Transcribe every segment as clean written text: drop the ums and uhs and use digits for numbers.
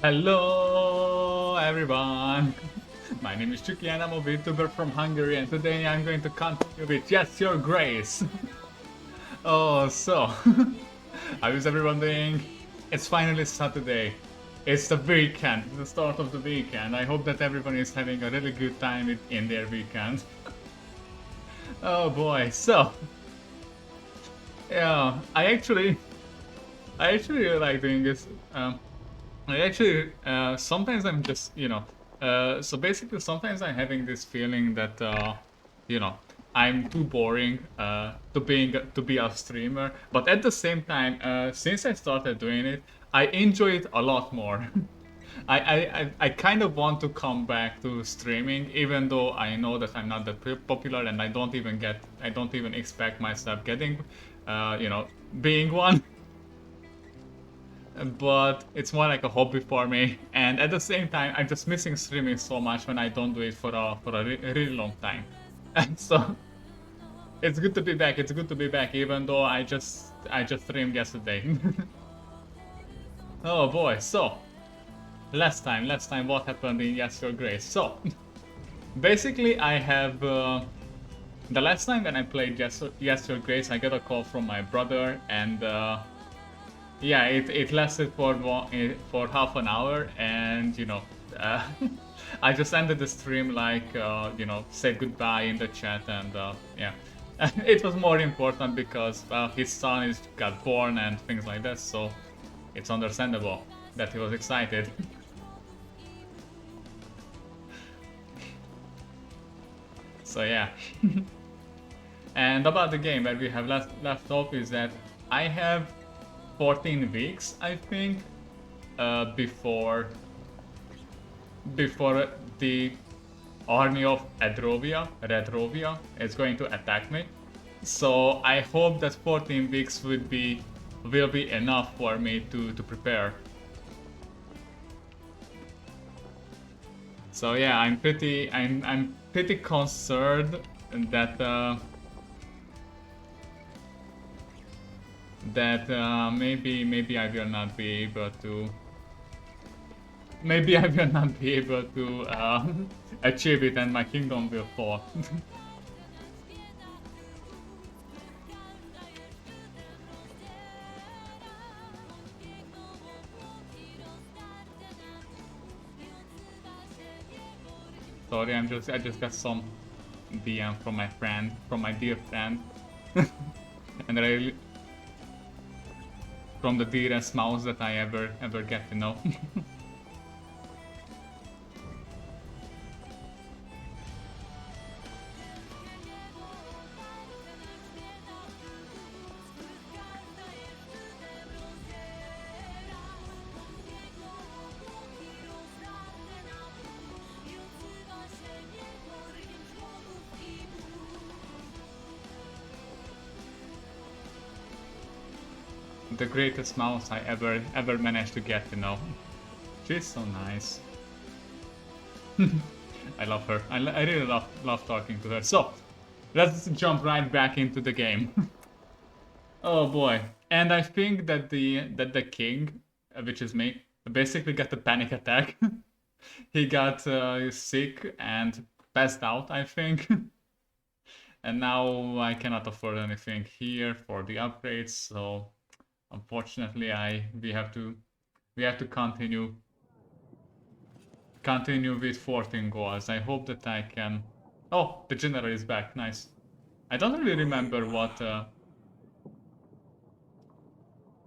Hello everyone! My name is Csuky and I'm a Vtuber from Hungary, and today I'm going to continue with Yes Your Grace! Oh, so... how is everyone doing? It's finally Saturday. It's the weekend, the start of the weekend. I hope that everyone is having a really good time in their weekend. Oh boy, so... yeah, I actually really like doing this. I actually, sometimes I'm just, so basically sometimes I'm having this feeling that, you know, I'm too boring to be a streamer. But at the same time, since I started doing it, I enjoy it a lot more. I kind of want to come back to streaming, even though I know that I'm not that popular, and I don't even expect myself getting, being one. But it's more like a hobby for me, and at the same time I'm just missing streaming so much when I don't do it for a really long time. And so it's good to be back. It's good to be back, even though I just streamed yesterday. Oh boy, so last time what happened in Yes Your Grace. So basically I have the last time when I played Yes Your Grace, I got a call from my brother, and yeah, it lasted for half an hour, and uh, I just ended the stream like said goodbye in the chat, and yeah, it was more important because his son got born and things like that, so it's understandable that he was excited. So yeah. And about the game, where we have left off is that I have 14 weeks, I think, before the army of Redrovia is going to attack me. So I hope that 14 weeks will be enough for me to prepare. So yeah, I'm pretty concerned that maybe I will not be able to. Maybe I will not be able to achieve it, and my kingdom will fall. Sorry, I just got some DM from my dear friend, and from the dearest mouse that I ever get to know. The greatest mouse I ever managed to get to know. She's so nice. I love her. I really love talking to her. So let's jump right back into the game. Oh boy. And I think that the king, which is me, basically got a panic attack. He got sick and passed out, I think. And now I cannot afford anything here for the upgrades, so unfortunately we have to continue with 14 goals. I hope that I can. Oh, the general is back. Nice. I don't really remember what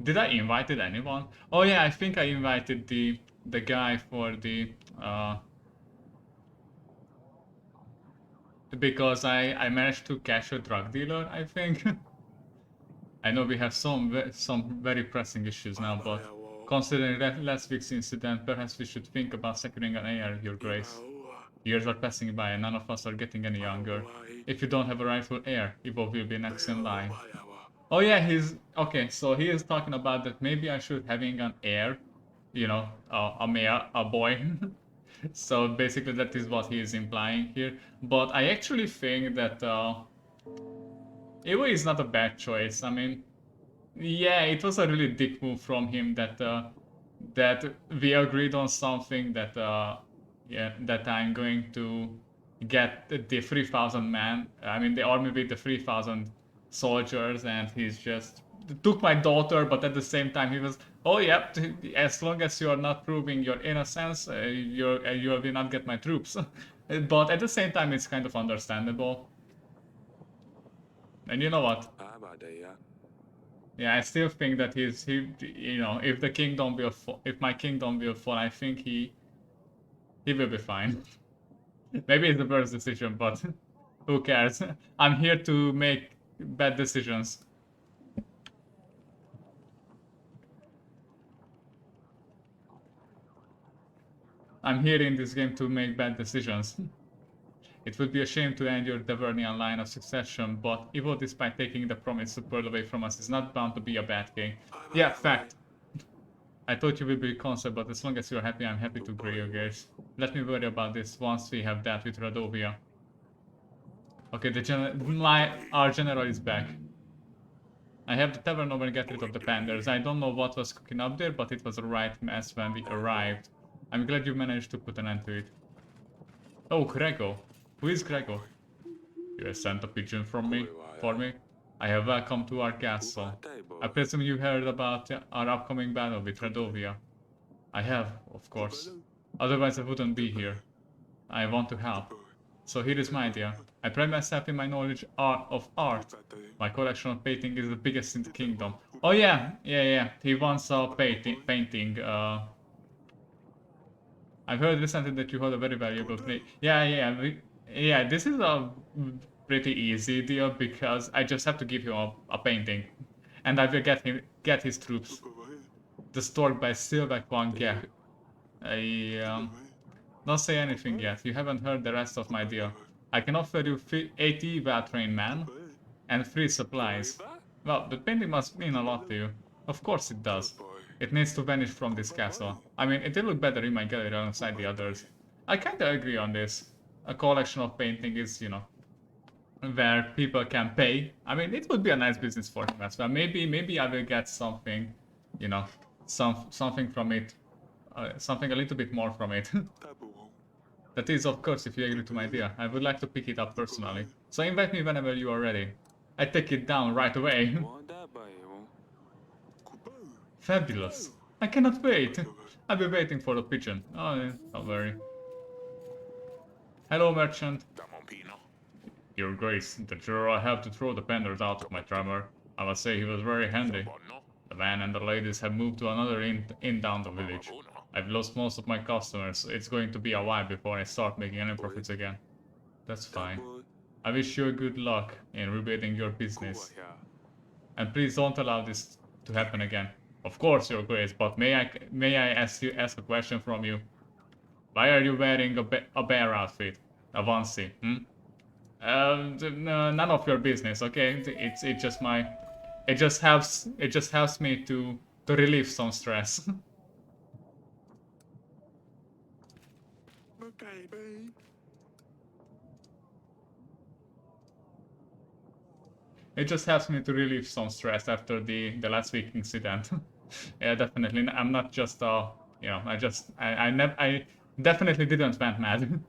did I invited anyone? Oh yeah, I think I invited the guy for the because I managed to catch a drug dealer, I think. I know we have some very pressing issues now, but considering last week's incident, perhaps we should think about securing an heir, Your Grace. Years are passing by and none of us are getting any younger. If you don't have a rightful heir, Ivo will be next in line. Oh yeah, okay, so he is talking about that maybe I should having an heir, a boy. So basically that is what he is implying here. But I actually think that Ivo is not a bad choice. I mean, yeah, it was a really dick move from him that that we agreed on something that yeah, that I'm going to get the 3,000 men. I mean the army with the 3,000 soldiers, and he's just took my daughter, but at the same time he was, oh yeah, as long as you are not proving your innocence, you will not get my troops. But at the same time it's kind of understandable. And you know what? Yeah, I still think that you know, if the kingdom will fall, if my kingdom will fall, I think he will be fine. Maybe it's the worst decision, but who cares? I'm here to make bad decisions. I'm here in this game to make bad decisions. It would be a shame to end your Devernian line of succession, but evil, despite taking the promised world away from us, is not bound to be a bad king. Yeah, fact. I thought you would be concerned, but as long as you're happy, I'm happy to agree, your gears. Let me worry about this once we have dealt with Radovia. Okay, our general is back. I have the tavern over and get rid of the panders. I don't know what was cooking up there, but it was a right mess when we arrived. I'm glad you managed to put an end to it. Oh, Grego. Who is Grego? You have sent a pigeon for me? I have welcome to our castle. I presume you heard about our upcoming battle with Radovia. I have, of course. Otherwise I wouldn't be here. I want to help. So here is my idea. I pride myself in my knowledge of art. My collection of painting is the biggest in the kingdom. Oh yeah. He wants a painting. I've heard recently that you hold a very valuable plate. Yeah, this is a pretty easy deal because I just have to give him a painting. And I will get his troops. Destroyed by Silver Kwangya. Don't say anything yet. You haven't heard the rest of my deal. I can offer you 80 well-trained men and free supplies. Well, the painting must mean a lot to you. Of course it does. It needs to vanish from this castle. I mean, it will look better in my gallery alongside the others. I kinda agree on this. A collection of painting is, you know, where people can pay. I mean, it would be a nice business for him as well. Maybe I will get something, you know, something from it. Something a little bit more from it. That is, of course, if you agree to my idea. I would like to pick it up personally. So invite me whenever you are ready. I take it down right away. Fabulous. I cannot wait. I'll be waiting for the pigeon. Oh, yeah, don't worry. Hello, merchant. Your Grace, the general have to throw the penders out of my tremor. I must say he was very handy. The man and the ladies have moved to another inn down the village. I've lost most of my customers, so it's going to be a while before I start making any profits again. That's fine. I wish you good luck in rebuilding your business. And please don't allow this to happen again. Of course, Your Grace, but may I ask a question from you? Why are you wearing a bear outfit? A onesie, none of your business, okay? It just helps me to relieve some stress. It just helps me to relieve some stress after the last week incident. Yeah, definitely. I'm not just you know, I definitely didn't went mad.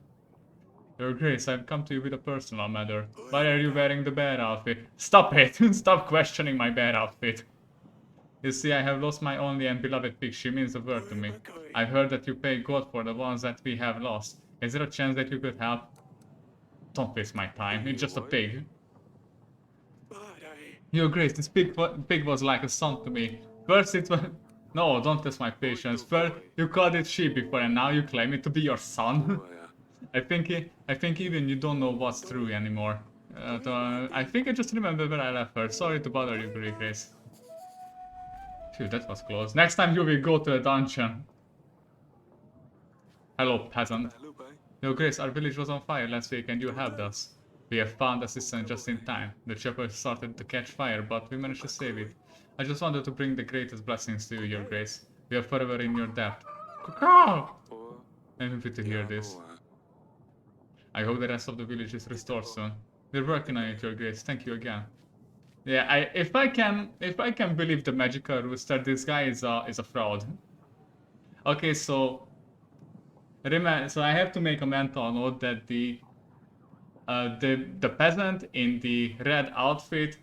Your Grace, I've come to you with a personal matter. Why are you wearing the bear outfit? Stop it! Stop questioning my bear outfit. You see, I have lost my only and beloved pig. She means the world to me. I've heard that you pay God for the ones that we have lost. Is there a chance that you could help? Don't waste my time. It's just a pig. Your Grace, this pig was like a son to me. First it was... No, don't test my patience. First you called it sheep before and now you claim it to be your son. I think even you don't know what's true anymore. I think I just remember where I left her. Sorry to bother you, Grace. Phew, that was close. Next time you will go to a dungeon. Hello, peasant. Your Grace, our village was on fire last week and you helped us. We have found assistance just in time. The shepherd started to catch fire, but we managed to save it. I just wanted to bring the greatest blessings to you, Your Grace. We are forever in your debt. Caw! I'm happy to hear this. I hope the rest of the village is restored soon. We're working on it, Your Grace. Thank you again. Yeah, if I can believe the magical rooster, this guy is a fraud. Okay, so remember, so I have to make a mental note that the peasant in the red outfit,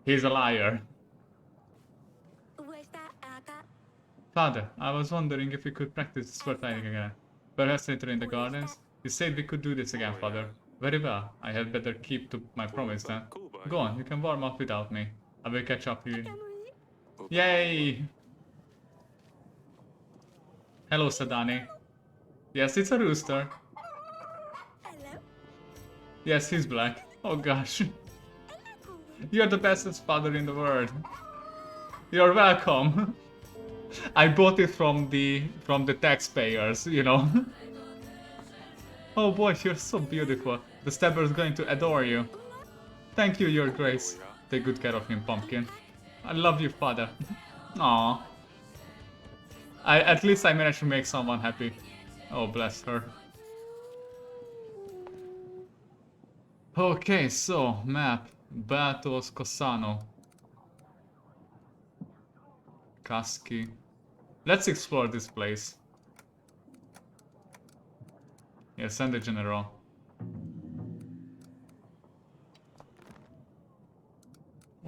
he's a liar. Father, I was wondering if we could practice sword fighting again. Perhaps later in the gardens? You said we could do this again, Father. Very well. I had better keep to my promise then. Go on, you can warm up without me. I will catch up with you. Yay! Hello, Sadani. Yes, it's a rooster. Yes, he's black. Oh gosh. You're the bestest father in the world. You're welcome. I bought it from the taxpayers, you know. Oh boy, you're so beautiful. The stabber's going to adore you. Thank you, Your Grace. Take good care of him, Pumpkin. I love you, father. Aww. At least I managed to make someone happy. Oh, bless her. Okay, so, map. Battles, Cossano. Csuky. Let's explore this place. Yeah, send the general.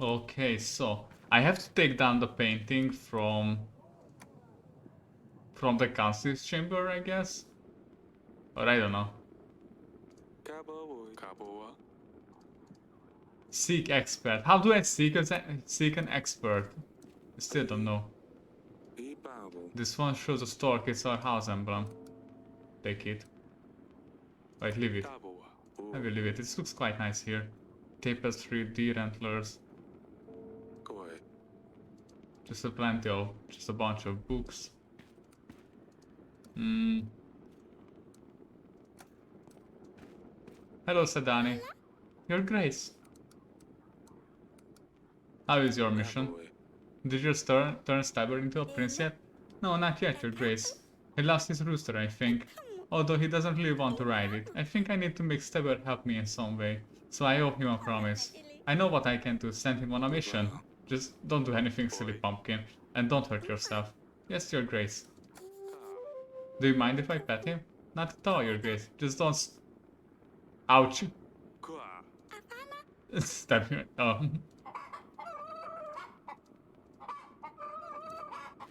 Okay, so I have to take down the painting from the council's chamber, I guess? Or I don't know. Seek expert. How do I seek an expert? I still don't know. This one shows a stork, it's our house emblem. Take it. Wait, leave it. I will leave it. This looks quite nice here. Tapestry, deer antlers. Just a bunch of books. Hello, Sadani. Your Grace. How is your mission? Did you turn Stabber into a prince yet? No, not yet, Your Grace. He lost his rooster, I think. Although he doesn't really want to ride it. I think I need to make Stabber help me in some way. So I owe him a promise. I know what I can do, send him on a mission. Just don't do anything silly, Pumpkin. And don't hurt yourself. Yes, Your Grace. Do you mind if I pet him? Not at all, Your Grace. Just don't ouch. Stab him. Oh.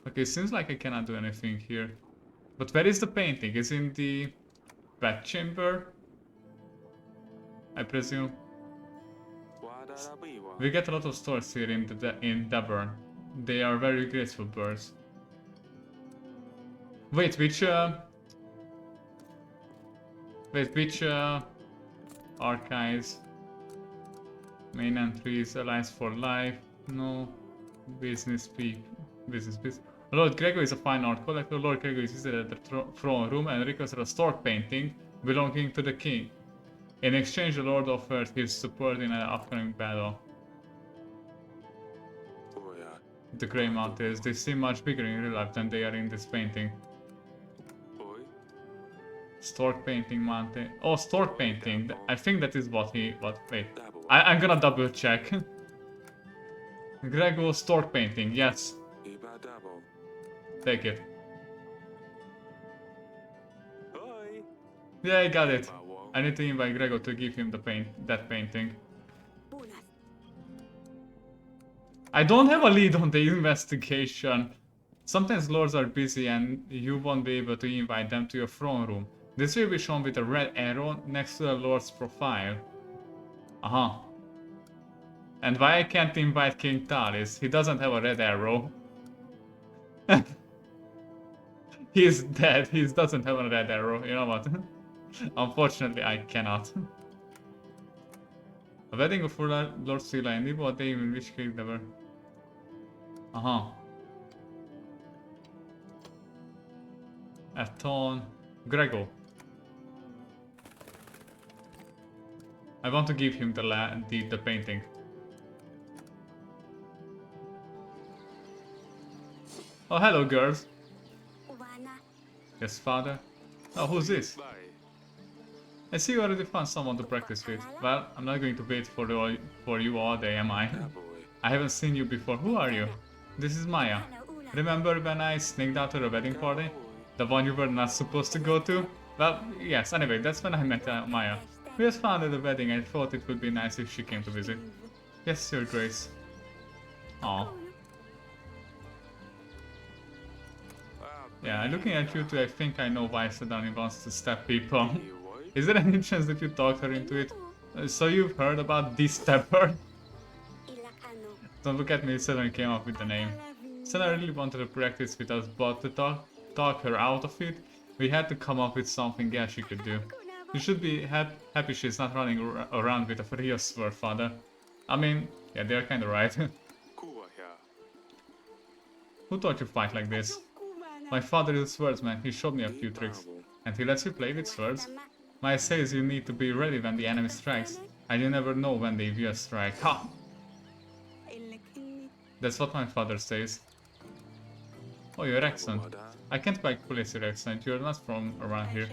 Okay, seems like I cannot do anything here. But where is the painting? Is in the bed chamber? I presume. We get a lot of stores here in Devon. They are very graceful birds. Wait, which archives? Main entries, Alliance for Life, no. Business piece. Lord Gregor is a fine art collector. Lord Gregor is visited at the throne room and requested a stork painting belonging to the king. In exchange, the Lord offered his support in an upcoming battle. The Grey Mountains, they seem much bigger in real life than they are in this painting. Stork painting mountain. Oh, stork painting. I think that is what wait. I'm gonna double check. Gregor stork painting, yes. Take it. Yeah, I got it. I need to invite Gregor to give him that painting. I don't have a lead on the investigation. Sometimes lords are busy and you won't be able to invite them to your throne room. This will be shown with a red arrow next to the lord's profile. And why I can't invite King Talis? He doesn't have a red arrow. He's dead. He doesn't have a red arrow. You know what? Unfortunately, I cannot. A wedding of Lord Sila and Ivo, a day in which case never. Aton. Gregor. I want to give him the painting. Oh, hello, girls. Yes, father. Oh, who's this? I see you already found someone to practice with. Well, I'm not going to wait for you all day, am I? I haven't seen you before. Who are you? This is Maya. Remember when I sneaked out to the wedding party? The one you were not supposed to go to? Well, yes, anyway, that's when I met Maya. We just found at the wedding and thought it would be nice if she came to visit. Yes, Your Grace. Aw. Yeah, looking at you two, I think I why Sedani wants to stab people. Is there any chance that you talked her into it? So you've heard about this stabber? Don't look at me, Sedani came up with the name. Sedani really wanted to practice with us, but to talk her out of it, we had to come up with something else she could do. You should be happy she's not running around with a real sword, father. I mean, yeah, they're kinda right. Who taught you fight like this? My father is a swordsman, he showed me a few tricks. And he lets you play with swords? Maya says you need to be ready when the enemy strikes, and you never know when they will strike. Ha! That's what my father says. Oh, your accent. I can't quite place your accent, you're not from around here.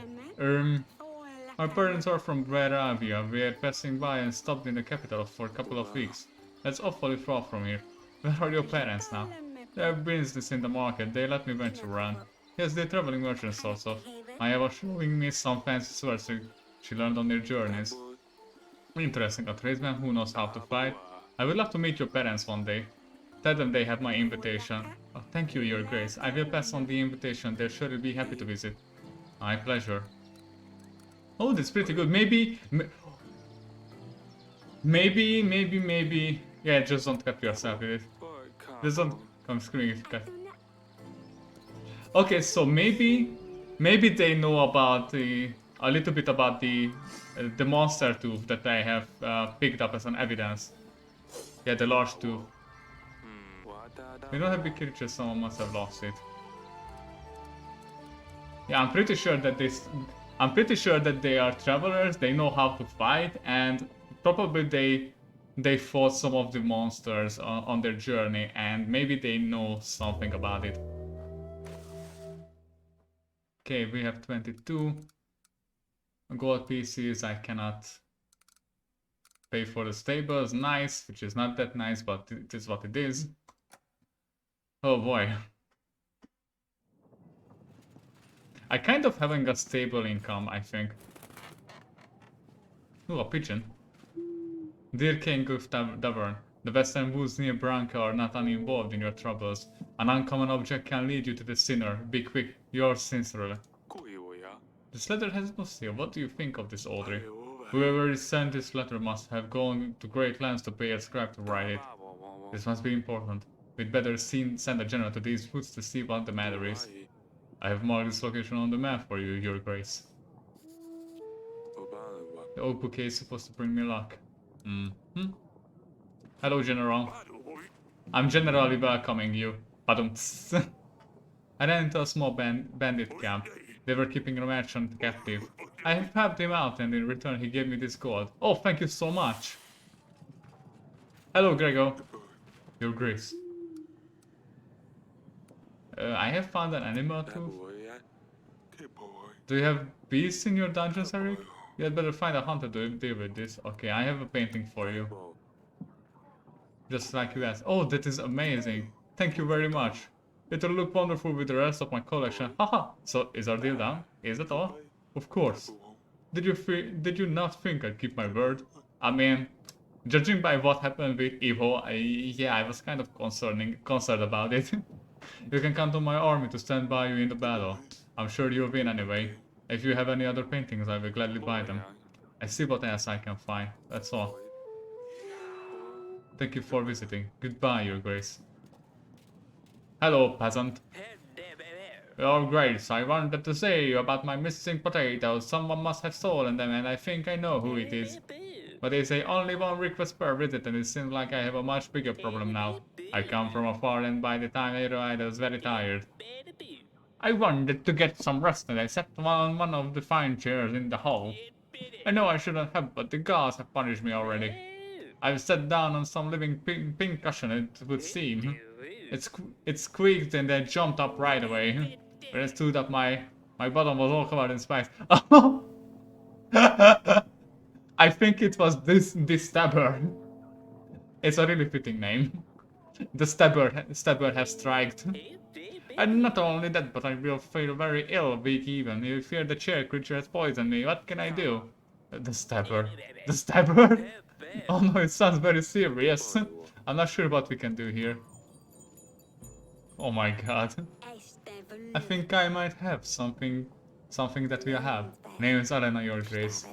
My parents are from Moravia. We are passing by and stopped in the capital for a couple of weeks. That's awfully far from here. Where are your parents now? They have business in the market, they let me venture around. Yes, they're traveling merchants sort of. Maya was showing me some fancy swords she learned on their journeys. Interesting, a tradesman who knows how to fight. I would love to meet your parents one day. Tell them they have my invitation. Oh, thank you, Your Grace. I will pass on the invitation, they'll surely be happy to visit. My pleasure. Oh, that's pretty good. Maybe... Yeah, just don't cut yourself with it. Just don't come screaming if you cut. Okay, so maybe they know about a little bit about the monster tooth that I have picked up as an evidence. Yeah, the large tooth. We don't have big creatures, someone must have lost it. Yeah, I'm pretty sure that they are travelers, they know how to fight, and probably they fought some of the monsters on their journey, and maybe they know something about it. Okay, we have 22 gold pieces. I cannot pay for the stables. Nice, which is not that nice, but it is what it is. Oh boy. I kind of having a stable income, I think. Ooh, a pigeon. Dear King of Davern, the western woods near Branca are not uninvolved in your troubles. An uncommon object can lead you to the sinner. Be quick, yours sincerely. This letter has no seal. What do you think of this, Audrey? Whoever sent this letter must have gone to great lengths to pay a scribe to write it. This must be important. We'd better send a general to these woods to see what the matter is. I have marked this location on the map for you, Your Grace. The oak bouquet is supposed to bring me luck. Hello, General. I'm generally welcoming you. I ran into a small bandit camp. They were keeping a merchant captive. I have helped him out, and in return he gave me this gold. Oh, thank you so much. Hello, Grego. Your Grace. I have found an animal tooth. Do you have beasts in your dungeons, Eric? You had better find a hunter to deal with this. Okay, I have a painting for you. Just like you asked. Oh, that is amazing. Thank you very much. It'll look wonderful with the rest of my collection. Haha. So, is our deal done? Is that all? Of course. Did you not think I'd keep my word? I mean, judging by what happened with Evo, I was kind of concerned about it. You can count on my army to stand by you in the battle. I'm sure you'll win anyway. If you have any other paintings, I will gladly buy them. I see what else I can find. That's all. Thank you for visiting. Goodbye, Your Grace. Hello, peasant. Your Grace, I wanted to say about my missing potatoes. Someone must have stolen them, and I think I know who it is. But they say only one request per visit, and it seems like I have a much bigger problem now. I come from afar, and by the time I arrived, I was very tired. I wanted to get some rest, and I sat on one of the fine chairs in the hall. I know I shouldn't have, but the gods have punished me already. I've sat down on some living pink cushion, it would seem. It squeaked and then jumped up right away. When I stood up, my bottom was all covered in spikes. I think it was this stabber. It's a really fitting name. The stabber has striked. And not only that, but I will feel very ill, weak even. You fear the chair creature has poisoned me. What can I do? The stabber. The stabber? Oh no, it sounds very serious. I'm not sure what we can do here. Oh my god. I think I might have something that we have. Name is Arena, Your Grace.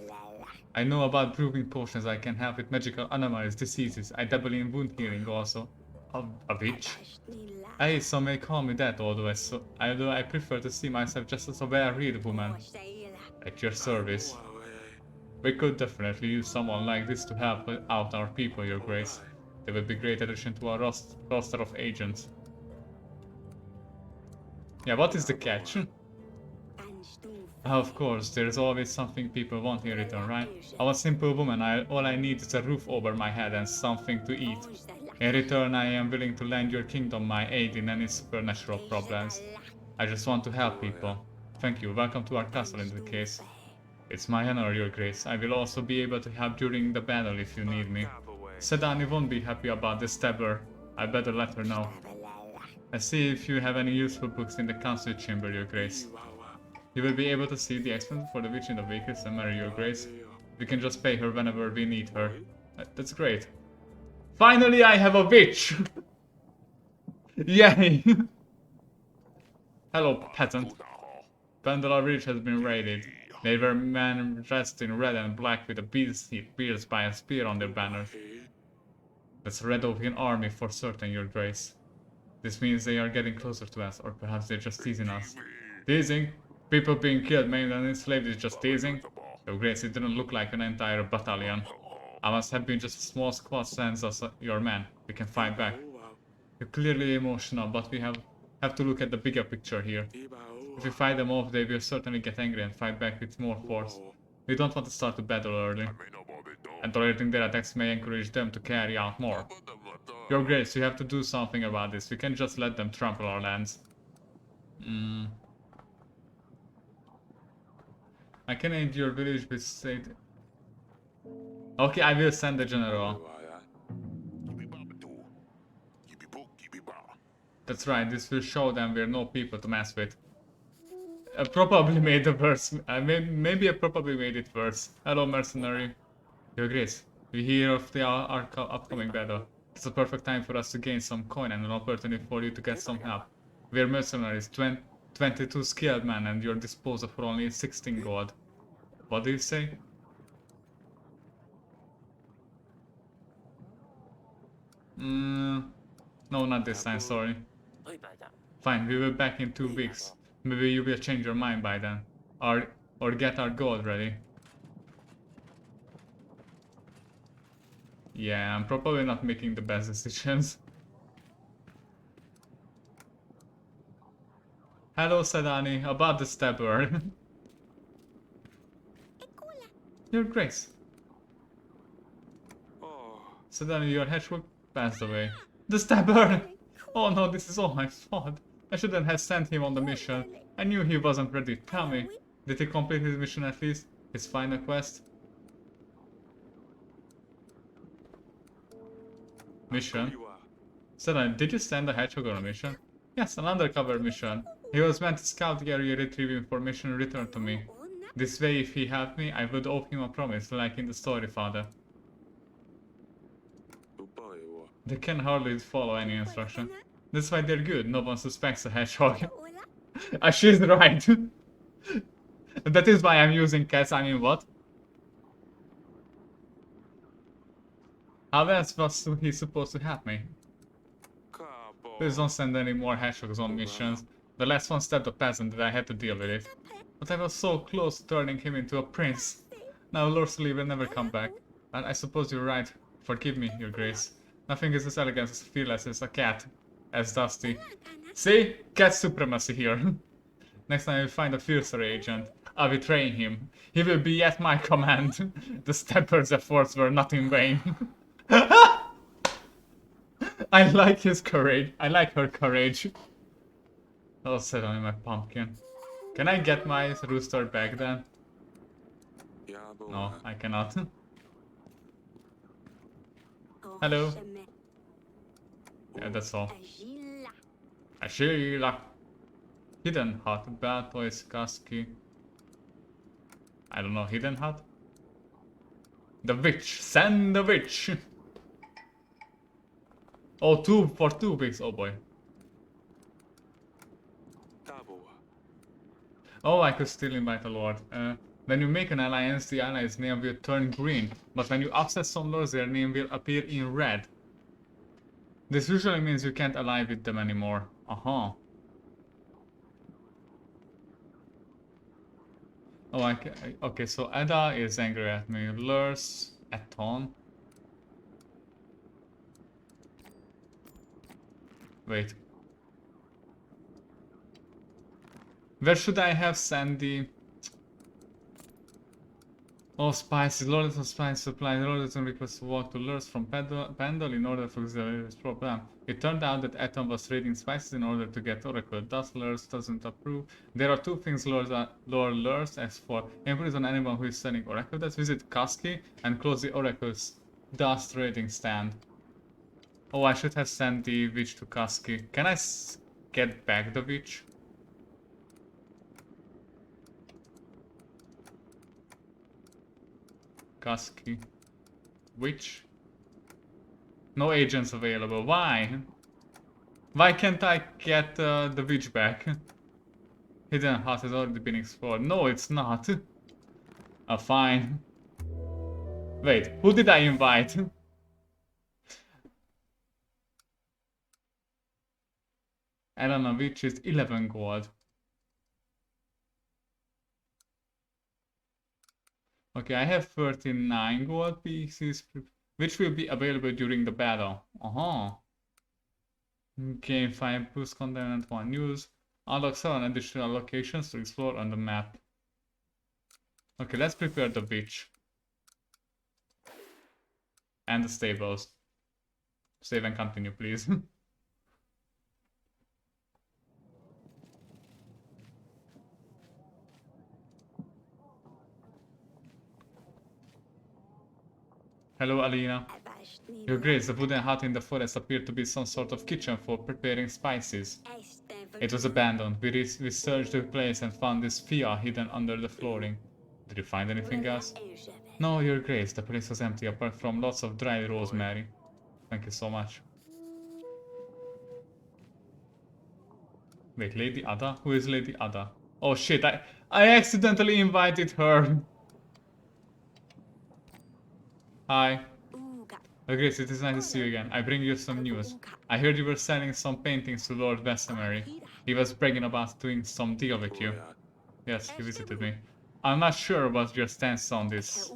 I know about brewing potions. I can help with magical anomalies, diseases. I dabble in wound healing also. A witch? Hey, some may call me that, although I prefer to see myself just as a well-read woman. At your service. We could definitely use someone like this to help out our people, Your Grace. They would be great addition to our roster of agents. Yeah, what is the catch? Of course, there's always something people want in return, right? I'm a simple woman, all I need is a roof over my head and something to eat. In return, I am willing to lend your kingdom my aid in any supernatural problems. I just want to help people. Thank you, welcome to our castle in the case. It's my honor, Your Grace. I will also be able to help during the battle if you need me. Sedani won't be happy about this stabber. I better let her know. I see if you have any useful books in the council chamber, Your Grace. You will be able to see the expense for the witch in the vehicles and marry Your Grace. We can just pay her whenever we need her. That's great. Finally, I have a witch! Yay! Hello, peasant. Vandala Ridge has been raided. They were men dressed in red and black with a beast heap pierced by a spear on their banners. That's Red Oaken army for certain, Your Grace. This means they are getting closer to us, or perhaps they're just teasing us. Teasing? People being killed, maimed and enslaved is just teasing? Your Grace, it didn't look like an entire battalion. I must have been just a small squad sends us your men. We can fight back. You're clearly emotional, but we have to look at the bigger picture here. If we fight them off, they will certainly get angry and fight back with more force. We don't want to start the battle early. And tolerating their attacks may encourage them to carry out more. Your Grace, you have to do something about this. We can't just let them trample our lands. I can aid your village with state... Okay, I will send the general. That's right, this will show them we're no people to mess with. I probably made it worse. Maybe I probably made it worse. Hello, mercenary. Your Grace, we hear of our upcoming battle. It's a perfect time for us to gain some coin and an opportunity for you to get some help. We're mercenaries, 22 skilled men, and you're disposed of for only 16 gold. What do you say? No, not this time, sorry. Fine, we will be back in 2 weeks. Maybe you will change your mind by then. Or get our gold ready. Yeah, I'm probably not making the best decisions. Hello, Sedani, about the stabber. Your Grace. Sedani, your hedgehog passed away. The stabber! Oh no, this is all my fault. I shouldn't have sent him on the mission. I knew he wasn't ready. Tell me, did he complete his mission at least? His final quest? Mission? Sedani, did you send the hedgehog on a mission? Yes, an undercover mission. He was meant to scout the area, retrieve information, and return to me. This way, if he helped me, I would owe him a promise, like in the story, Father. They can hardly follow any instruction. That's why they're good, no one suspects a hedgehog. She's right. That is why I'm using cats, I mean what? How else was he supposed to help me? Please don't send any more hedgehogs on missions. The last one stabbed a peasant and I had to deal with it. But I was so close to turning him into a prince. Now Lord Lee will never come back. And I suppose you're right. Forgive me, Your Grace. Nothing is as elegant as fearless as a cat. As Dusty. See? Cat supremacy here. Next time I find a fiercer agent, I'll betray him. He will be at my command. The Stepper's efforts were not in vain. I like his courage. I like her courage. I'll sit on my pumpkin. Can I get my rooster back then? No, I cannot. Hello. Yeah, that's all. Ashila. Hidden hut. Bad toys. Csuky. I don't know. Hidden hut? The witch. Send the witch. Oh, for 2 weeks. Oh boy. Oh, I could still invite a lord. When you make an alliance, the allies' name will turn green, but when you upset some lords, their name will appear in red. This usually means you can't ally with them anymore. Oh, okay, so Ada is angry at me. Lurs, Eton. Wait. Where should I have Sandy? Oh, spices. Lords of spice supply. Lords request to walk to Lurs from Pendle in order to resolve this problem. It turned out that Eton was trading spices in order to get Oracle. Thus, Lurs doesn't approve. There are 2 things Lord Lurs asks for. Imprison anyone who is selling Oracle. Let's visit Csuky and close the Oracle's dust trading stand. Oh, I should have sent the witch to Csuky. Can I get back the witch? Csuky. Witch? No agents available. Why? Why can't I get the witch back? Hidden hut has already been explored. No, it's not. Fine. Wait, who did I invite? Elena Witch is 11 gold. Okay, I have 39 gold pieces, which will be available during the battle. Gain 5 boost content and 1 news. Unlock 7 additional locations to explore on the map. Okay, let's prepare the witch. And the stables. Save and continue, please. Hello, Alina. Your Grace, the wooden hut in the forest appeared to be some sort of kitchen for preparing spices. It was abandoned. We researched the place and found this fia hidden under the flooring. Did you find anything else? No, Your Grace, the place was empty apart from lots of dried rosemary. Thank you so much. Wait, Lady Ada? Who is Lady Ada? Oh shit, I accidentally invited her. Hi. Oh, Grace, it is nice to see you again. I bring you some news. I heard you were selling some paintings to Lord Westermary. He was bragging about doing some deal with you. Yes, he visited me. I'm not sure what your stance on this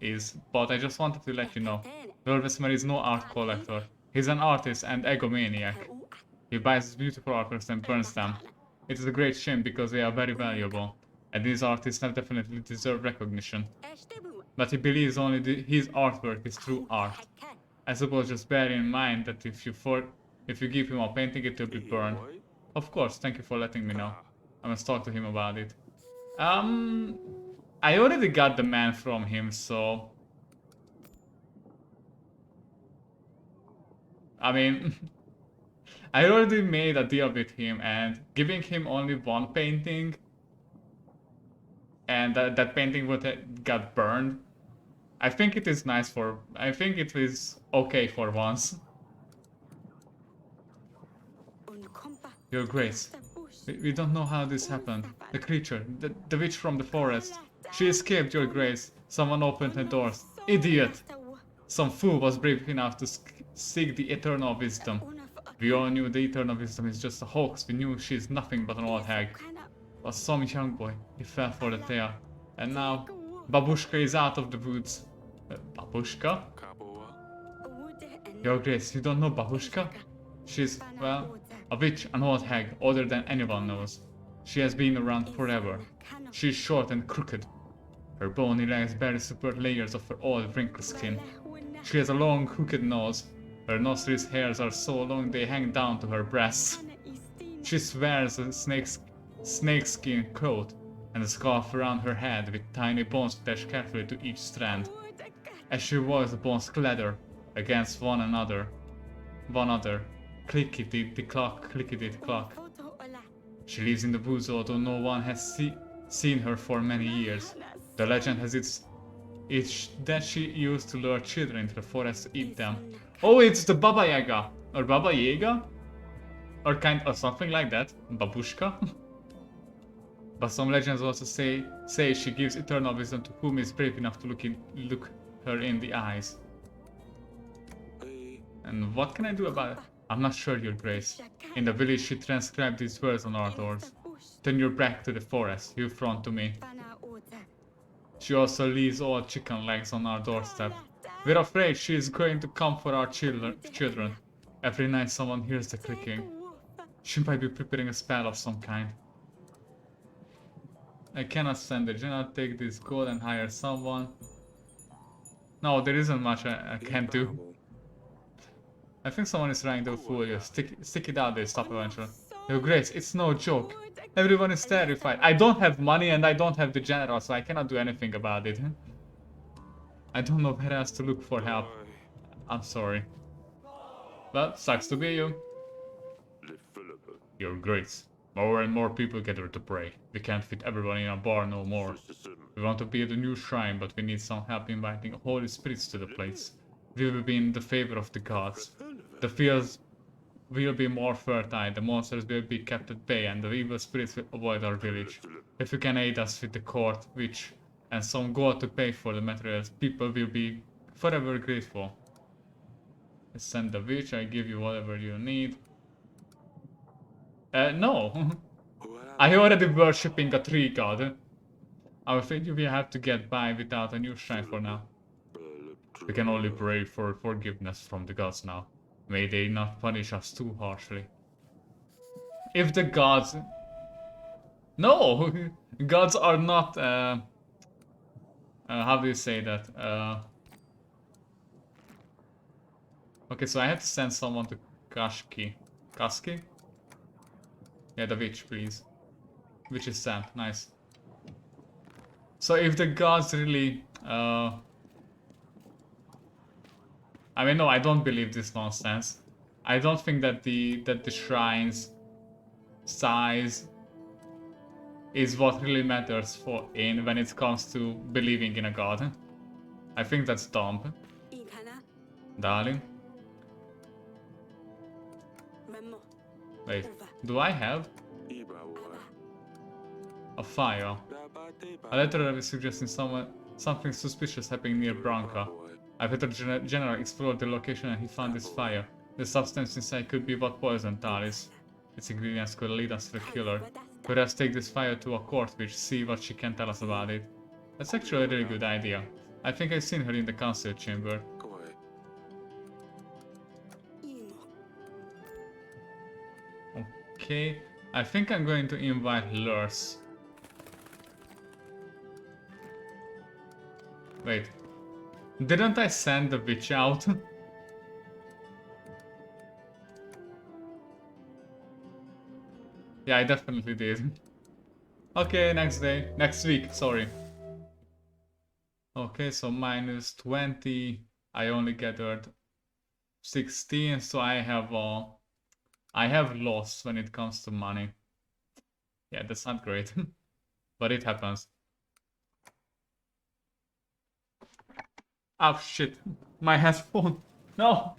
is, but I just wanted to let you know. Lord Westermary is no art collector. He's an artist and egomaniac. He buys beautiful artworks and burns them. It is a great shame because they are very valuable, and these artists have definitely deserved recognition. But he believes only his artwork is true art. I suppose just bear in mind that if you give him a painting, it will be burned. Of course, thank you for letting me know. I must talk to him about it. I already got the man from him, so... I mean... I already made a deal with him, and giving him only 1 painting... and that painting would have got burned. I think it is nice for... I think it is okay for once. Your Grace, we don't know how this happened. The creature, the witch from the forest. She escaped, Your Grace. Someone opened her doors. Idiot! Some fool was brave enough to seek the eternal wisdom. We all knew the eternal wisdom is just a hoax. We knew she is nothing but an old hag. But some young boy, he fell for the tale. And now, Babushka is out of the woods. Babushka? Your Grace, you don't know Babushka? She's, well, a witch, an old hag, older than anyone knows. She has been around forever. She's short and crooked. Her bony legs barely support layers of her old wrinkled skin. She has a long, crooked nose. Her nostrils' hairs are so long they hang down to her breasts. She wears a snakeskin coat and a scarf around her head with tiny bones attached carefully to each strand. As she walks, the bones clatter against one another. clickety clock, clickety clock. She lives in the woods, although no one has seen her for many years. The legend has it's that she used to lure children into the forest to eat them. Oh, it's the Baba Yaga! Or Baba Yaga? Or something like that. Babushka? But some legends also say she gives eternal wisdom to whom is brave enough to look her in the eyes. And what can I do about it? I'm not sure, Your Grace. In the village she transcribed these words on our doors. Turn your back to the forest, you front to me. She also leaves all chicken legs on our doorstep. We're afraid she is going to come for our children. Every night someone hears the clicking. She might be preparing a spell of some kind. I cannot send the general, take this gold and hire someone. No, there isn't much I can do. I think someone is trying to fool you. Stick it out, they stop eventually. Your Grace, it's no joke. Everyone is terrified. I don't have money and I don't have the general, so I cannot do anything about it. I don't know where else to look for help. I'm sorry. Well, sucks to be you. Your Grace, more and more people gather to pray. We can't fit everyone in a bar no more. We want to build a new shrine, but we need some help inviting holy spirits to the place. We will be in the favor of the gods. The fields will be more fertile, the monsters will be kept at bay, and the evil spirits will avoid our village. If you can aid us with the court, witch, and some gold to pay for the materials, people will be forever grateful. I send the witch, I give you whatever you need. No. I already worshipping a tree god. I'm afraid you will have to get by without a new shrine for now. We can only pray for forgiveness from the gods now. May they not punish us too harshly. If the gods... No! Gods are not... how do you say that? Okay, so I have to send someone to Csuky. Csuky? Yeah, the witch, please. Witch is sent. Nice. So if the gods really... I mean, no, I don't believe this nonsense. I don't think that the shrine's size is what really matters when it comes to believing in a god. I think that's dumb. Darling. Wait, do I have a fire? A letter suggesting something suspicious happening near Branca. I better general explored the location and he found this fire. The substance inside could be what poisoned Talis. Its ingredients could lead us to the killer. Perhaps take this fire to a court witch, see what she can tell us about it. That's actually a really good idea. I think I've seen her in the council chamber. Okay, I think I'm going to invite Lurs. Wait. Didn't I send the witch out? Yeah, I definitely did. Okay, next day. Next week, sorry. Okay, so minus 20. I only gathered 16, so I have lost when it comes to money. Yeah, that's not great. But it happens. Oh shit, my headphone. No.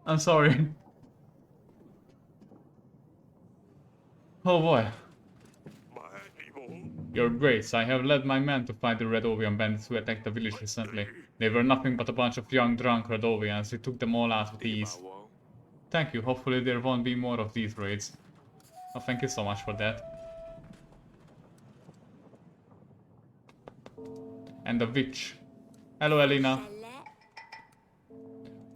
I'm sorry. Oh boy. Your Grace, I have led my men to fight the Red Ovian bandits who attacked the village recently. They were nothing but a bunch of young drunk Red Ovians. We took them all out with ease. Thank you, hopefully there won't be more of these raids. Oh, thank you so much for that. And the witch. Hello, Elena.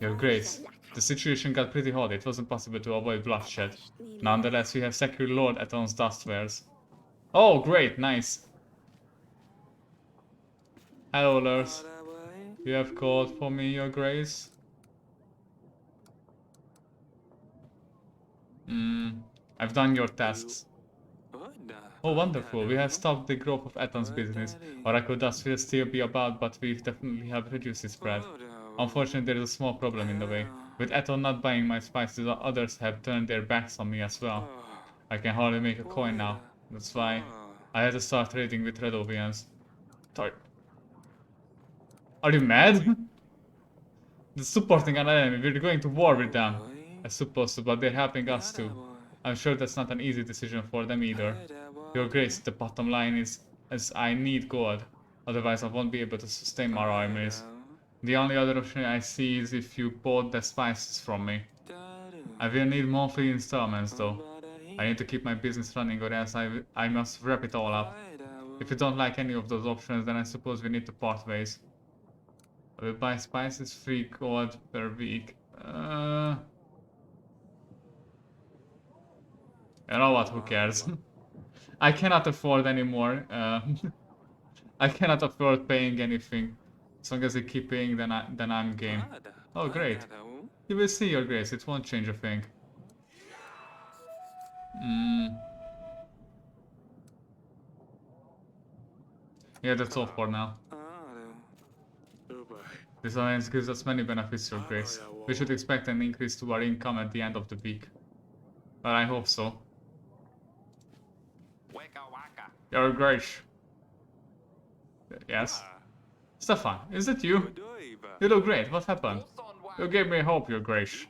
Your Grace, the situation got pretty hot. It wasn't possible to avoid bloodshed. Nonetheless, we have secured Lord Aton's dust wares. Oh, great, nice. Hello, Lurs. You have called for me, Your Grace? I've done your tasks. Oh, wonderful. We have stopped the growth of Eton's business. Oracle dust will still be about, but we definitely have reduced its spread. Unfortunately, there is a small problem in the way. With Eton not buying my spices, others have turned their backs on me as well. I can hardly make a coin now. That's why I had to start trading with Redovians. Sorry. Are you mad? They're supporting an enemy. We're going to war with them. I suppose so, but they're helping us too. I'm sure that's not an easy decision for them either. Your Grace, the bottom line is I need gold. Otherwise I won't be able to sustain our armies. The only other option I see is if you bought the spices from me. I will need monthly installments though. I need to keep my business running or else I must wrap it all up. If you don't like any of those options, then I suppose we need to part ways. I will buy spices 3 gold per week. You know what, who cares? I cannot afford anymore. I cannot afford paying anything. As long as they keep paying, then I'm game. Oh, great. You will see, Your Grace, it won't change a thing. Yeah, that's all for now. This alliance gives us many benefits, Your Grace. We should expect an increase to our income at the end of the week. But I hope so. Your Grace. Yes? Stefan, is it you? You look great, what happened? You gave me hope, Your Grace.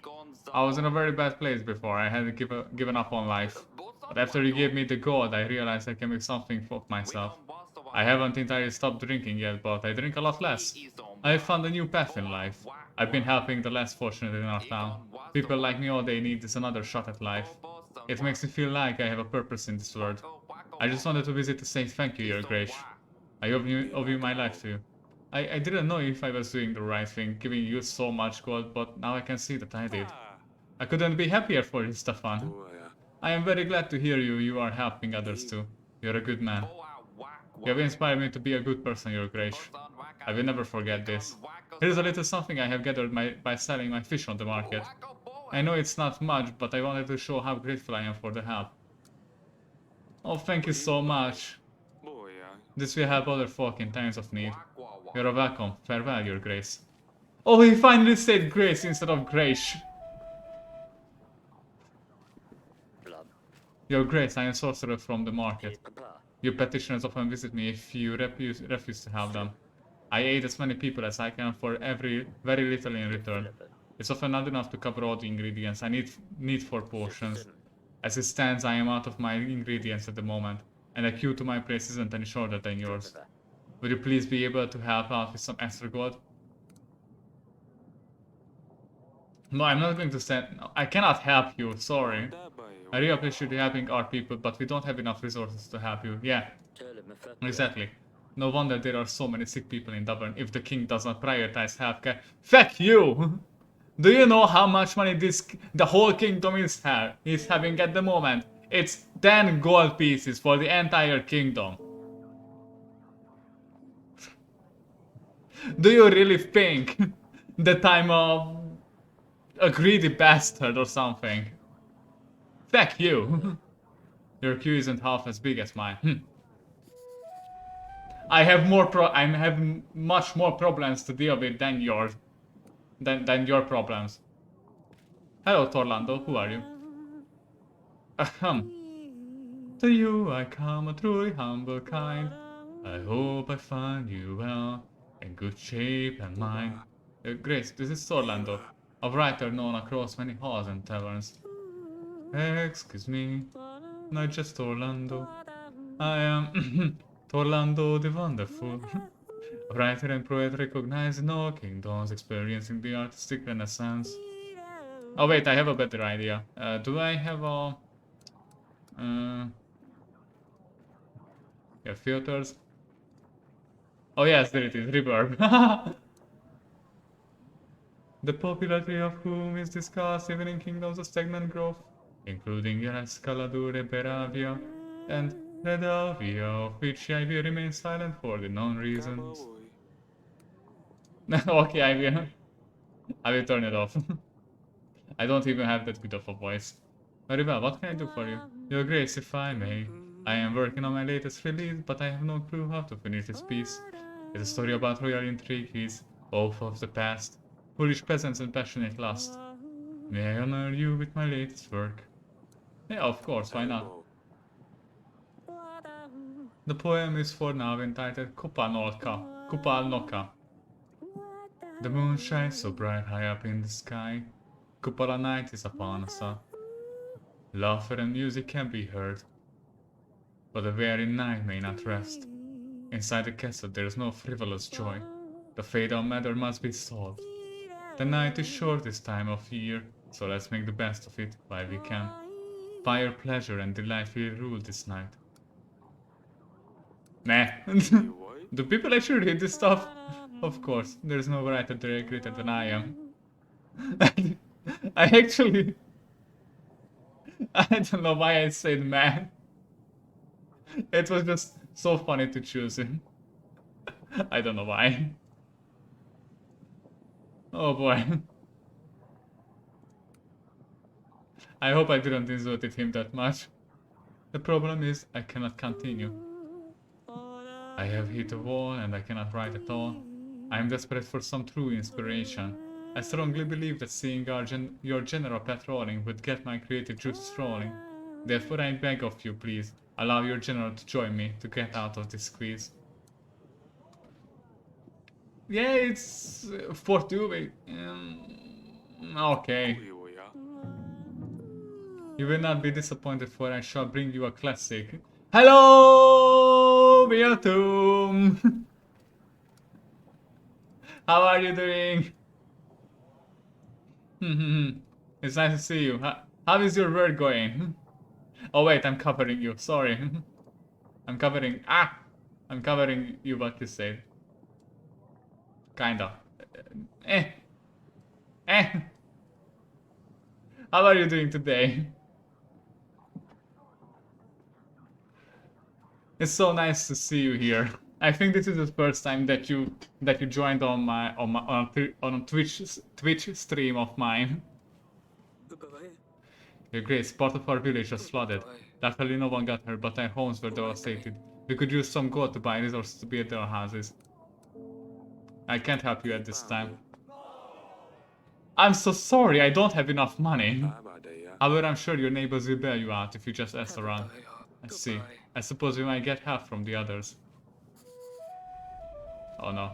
I was in a very bad place before, I had given up on life. But after you gave me the gold, I realized I can make something of myself. I haven't entirely stopped drinking yet, but I drink a lot less. I have found a new path in life. I've been helping the less fortunate in our town. People like me, all they need is another shot at life. It makes me feel like I have a purpose in this world. I just wanted to visit to say thank you, Your Grace. I owe you my life to you. I didn't know if I was doing the right thing, giving you so much gold, but now I can see that I did. I couldn't be happier for you, Stefan. I am very glad to hear you are helping others too. You're a good man. You have inspired me to be a good person, Your Grace. I will never forget this. Here's a little something I have gathered by selling my fish on the market. I know it's not much, but I wanted to show how grateful I am for the help. Oh, thank you so much. This will help other folk in times of need. You're welcome. Farewell, Your Grace. Oh, he finally said Grace instead of Grace. Your Grace, I am sorcerer from the market. Your petitioners often visit me if you refuse to help them. I aid as many people as I can for very little in return. It's often not enough to cover all the ingredients I need for potions. As it stands, I am out of my ingredients at the moment, and the queue to my place isn't any shorter than yours. Would you please be able to help out with some extra gold? No, I'm not going to send... No, I cannot help you, sorry. I really appreciate you helping our people, but we don't have enough resources to help you. Yeah, exactly. No wonder there are so many sick people in Dublin if the king does not prioritize healthcare. Fuck you! Do you know how much money the whole kingdom is having at the moment? It's 10 gold pieces for the entire kingdom. Do you really think that I'm a greedy bastard or something? Fuck you! Your queue isn't half as big as mine. I have much more problems to deal with than yours. Than your problems. Hello, Torlando. Who are you? Ahem. To you I come, a truly humble kind. I hope I find you well, in good shape and mind. Grace, this is Torlando, a writer known across many halls and taverns. Excuse me, not just Orlando. I am Orlando the Wonderful. Writer and poet recognized in all kingdoms, experiencing the artistic renaissance. Oh wait, I have a better idea. Do I have a... yeah, filters? Oh yes, there it is, reverb. The popularity of whom is discussed even in kingdoms of stagnant growth, including Escaladure, Beravia, and Redavia, of which I will remain silent for the known reasons. Okay, I will turn it off. I don't even have that good of a voice. Very well, what can I do for you? Your Grace, if I may. I am working on my latest release, but I have no clue how to finish this piece. It's a story about royal intrigues, oath of the past, foolish peasants and passionate lust. May I honor you with my latest work? Yeah, of course, why not? The poem is for now entitled Kupalnoka. The moon shines so bright high up in the sky. Kupala night is upon us. Laughter and music can be heard, but the very night may not rest. Inside the castle there is no frivolous joy. The fatal matter must be solved. The night is short this time of year, so let's make the best of it while we can. Fire, pleasure, and delight will rule this night. Nah. Do people actually read this stuff? Of course, there's no writer greater than I am. I actually... I don't know why I said man. It was just so funny to choose him. I don't know why. Oh boy. I hope I didn't insulted him that much. The problem is, I cannot continue. I have hit a wall and I cannot write at all. I am desperate for some true inspiration. I strongly believe that seeing your general patrolling would get my creative juices rolling. Therefore I beg of you, please, allow your general to join me to get out of this squeeze. Yeah, it's for Vtuber. Okay. You will not be disappointed, for I shall bring you a classic. Hello, Vtuber! How are you doing? It's nice to see you. How is your work going? Oh wait, I'm covering you. Sorry. I'm covering you what you said. Kinda. Eh. How are you doing today? It's so nice to see you here. I think this is the first time that you joined on a Twitch stream of mine. You're great. Part of our village was flooded. Luckily no one got hurt, but our homes were devastated. We could use some gold to buy resources to build our houses. I can't help you at this time. I'm so sorry, I don't have enough money. However, I'm sure your neighbors will bail you out if you just ask around. I see. I suppose we might get help from the others. Oh no.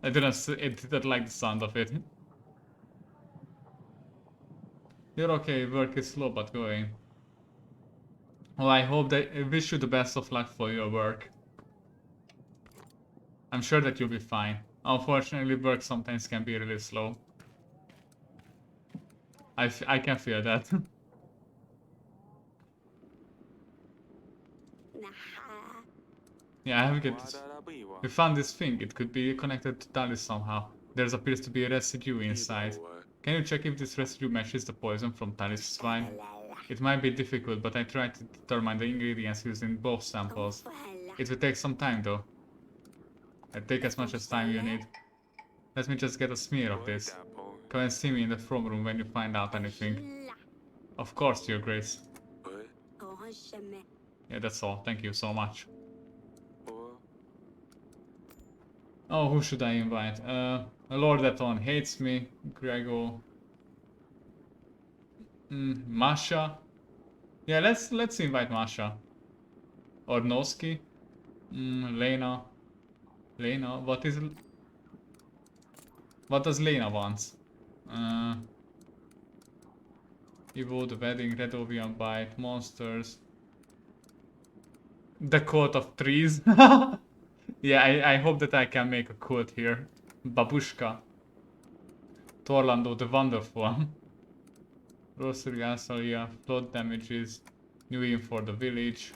I didn't like the sound of it. You're okay, work is slow but going. Well, I wish you the best of luck for your work. I'm sure that you'll be fine. Unfortunately, work sometimes can be really slow. I can feel that. Yeah, I have get this. We found this thing. It could be connected to Dali somehow. There appears to be a residue inside. Can you check if this residue matches the poison from Tali's wine? It might be difficult, but I tried to determine the ingredients used in both samples. It will take some time though. I'll take as much as time you need. Let me just get a smear of this. Come and see me in the throne room when you find out anything. Of course, Your Grace. Yeah, that's all. Thank you so much. Oh, who should I invite? Lord Aton hates me. Gregor. Masha. Yeah, let's invite Masha. Or Noski. Lena. Lena, what does Lena want? Evo, the wedding, Redovian bite, monsters. The court of trees. Yeah, I hope that I can make a cult here. Babushka. Torlando the Wonderful. Rosary Asalia, flood damages, new in for the village.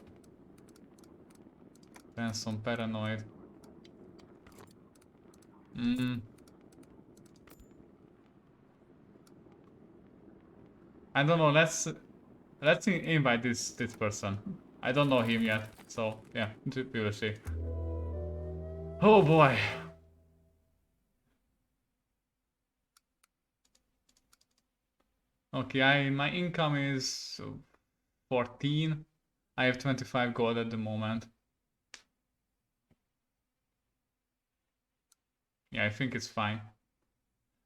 Ransom Paranoid. I don't know, let's invite this person. I don't know him yet, so yeah, we will see. Oh boy. Okay, my income is 14. I have 25 gold at the moment. Yeah, I think it's fine.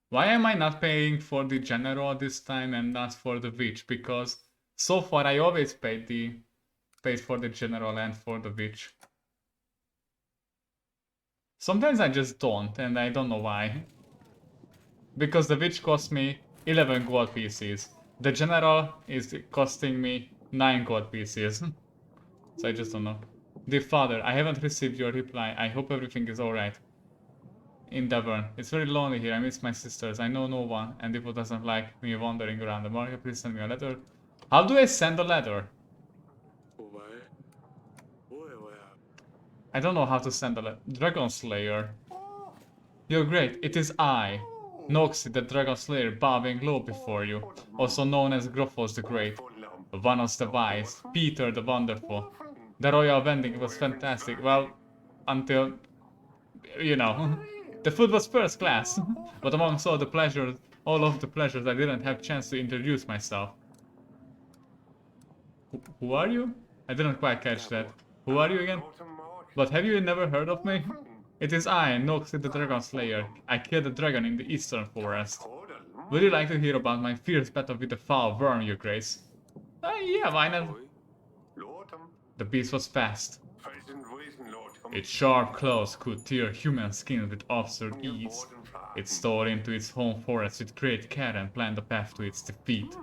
Why am I not paying for the general this time and not for the witch? Because so far I always paid for the general and for the witch. Sometimes I just don't, and I don't know why. Because the witch cost me 11 gold pieces. The general is costing me 9 gold pieces. So I just don't know. Dear father, I haven't received your reply. I hope everything is alright. In Devon. It's very lonely here. I miss my sisters. I know no one, and Devo doesn't like me wandering around the market. Please send me a letter. How do I send a letter? I don't know how to send a letter. Dragon Slayer. You're great. It is I, Noxy, the Dragon Slayer, bowing low before you, also known as Grophos the Great, Vanos the Wise, Peter the Wonderful. The royal vending was fantastic. Well, until, you know, the food was first class. But amongst all of the pleasures, I didn't have chance to introduce myself. Who are you? I didn't quite catch that. Who are you again? But have you never heard of me? It is I, Noxy the Dragon Slayer. I killed a dragon in the eastern forest. Would you like to hear about my fierce battle with the foul worm, your grace? Yeah, why not? The beast was fast. Its sharp claws could tear human skin with absurd ease. It stole into its home forest with great care and planned a path to its defeat.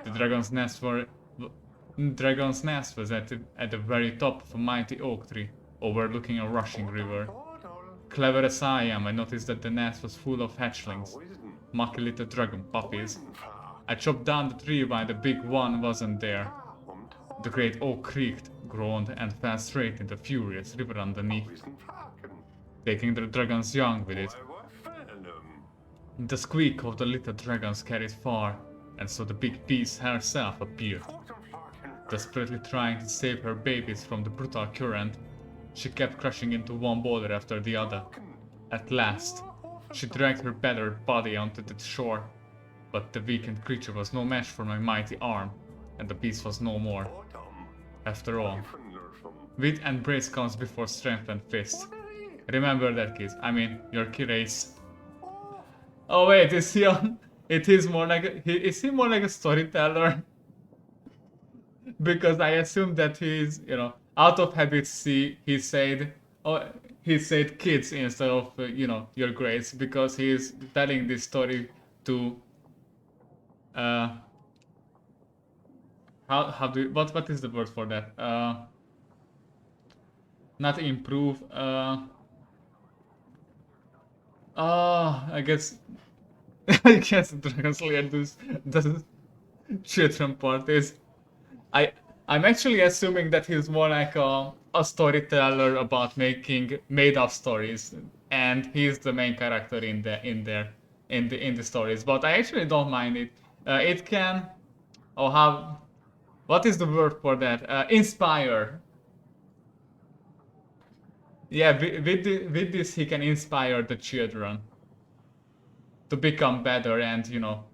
The dragon's nest was at the very top of a mighty oak tree, overlooking a rushing river. Clever as I am, I noticed that the nest was full of hatchlings, mucky little dragon puppies. I chopped down the tree while the big one wasn't there. The great oak creaked, groaned, and fell straight into the furious river underneath, taking the dragon's young with it. The squeak of the little dragons carried far, and so the big beast herself appeared. Desperately trying to save her babies from the brutal current, she kept crashing into one boulder after the other. At last, she dragged her battered body onto the shore, but the weakened creature was no match for my mighty arm, and the beast was no more. After all, wit and brace comes before strength and fist. Remember that, kids. I mean, your race. Oh wait, is he on? Is he more like a storyteller? Because I assume that he's, out of habit, he said kids instead of, your grace, because he's telling this story to, what is the word for that? Not improve, I guess Dragon Slayer does children parties. I'm actually assuming that he's more like a storyteller about making made-up stories, and he's the main character in the stories. But I actually don't mind it. It can, what is the word for that? Inspire. Yeah, with this he can inspire the children to become better and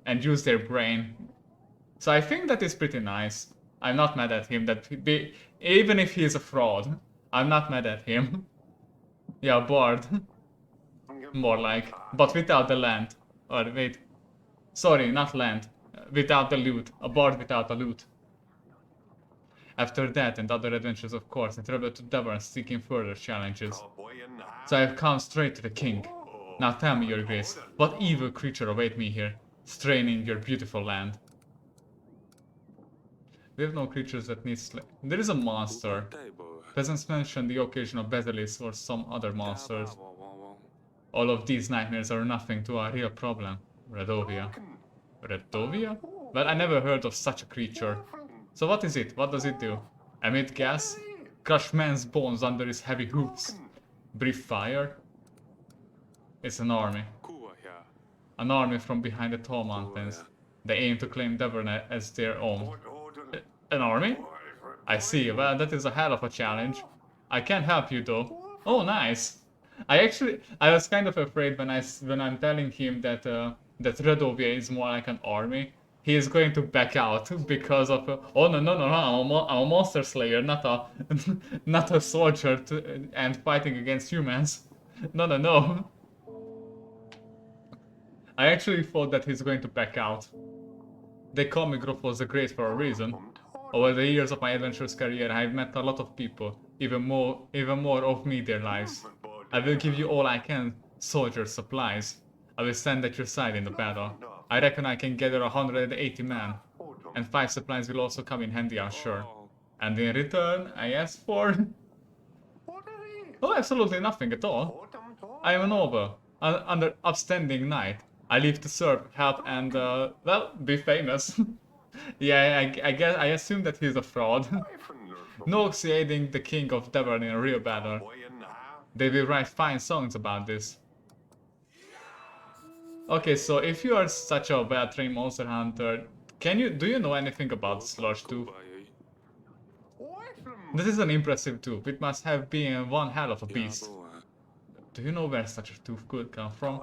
and use their brain. So I think that is pretty nice. I'm not mad at him. Even if he's a fraud, I'm not mad at him. Yeah, bored. More like, but without the land. Or wait, sorry, not land. Without the loot. A bard without the loot. After that and other adventures, of course, I traveled to Devon seeking further challenges. So I've come straight to the king. Now tell me, your grace, what evil creature await me here, straining your beautiful land? We have no creatures that need There is a monster. Peasants mention the occasional basilisk or some other monsters. All of these nightmares are nothing to our real problem, Redovia. Redovia? Well, I never heard of such a creature. So what is it? What does it do? Emit gas? Crush man's bones under his heavy hoofs? Breathe fire? It's an army. An army from behind the tall mountains. They aim to claim Devon as their own. An army? I see. Well, that is a hell of a challenge. I can't help you though. Oh, nice. I was kind of afraid when I'm telling him that that Redovia is more like an army. he is going to back out because of oh no, I'm a monster slayer, not a not a soldier and fighting against humans. No. I actually thought that he's going to back out. They call me Grofos the Great for a reason. Over the years of my adventurous career, I've met a lot of people, even more of me their lives. I will give you all I can, soldiers, supplies. I will stand at your side in the battle. I reckon I can gather 180 men, and 5 supplies will also come in handy, I'm sure. And in return, I ask for... oh, absolutely nothing at all. I am a noble, under upstanding knight. I live to serve, help, and, well, be famous. Yeah, I assume that he's a fraud. No aiding the king of Devon in a real battle. They will write fine songs about this. Okay, so if you are such a well-trained monster hunter, do you know anything about the Sludge Tooth? This is an impressive tooth. It must have been one hell of a beast. Do you know where such a tooth could come from?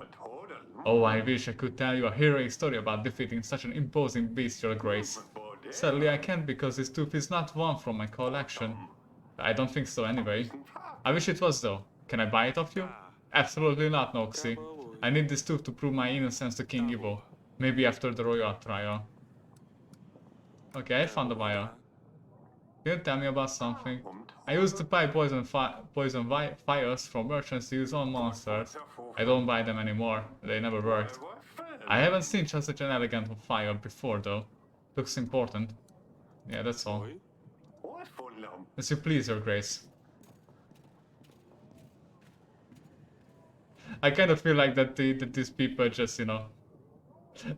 Oh, I wish I could tell you a heroic story about defeating such an imposing beast, Your Grace. Sadly, I can't because this tooth is not one from my collection. I don't think so anyway. I wish it was though. Can I buy it off you? Absolutely not, Noxy. I need this tooth to prove my innocence to King Evil. Maybe after the royal trial. Okay, I found the vial. Can you tell me about something? I used to buy poison vials from merchants to use on monsters. I don't buy them anymore. They never worked. I haven't seen just such an elegant vial before though. Looks important. Yeah, that's all. As you please, Your Grace. I kind of feel like that these people just, you know,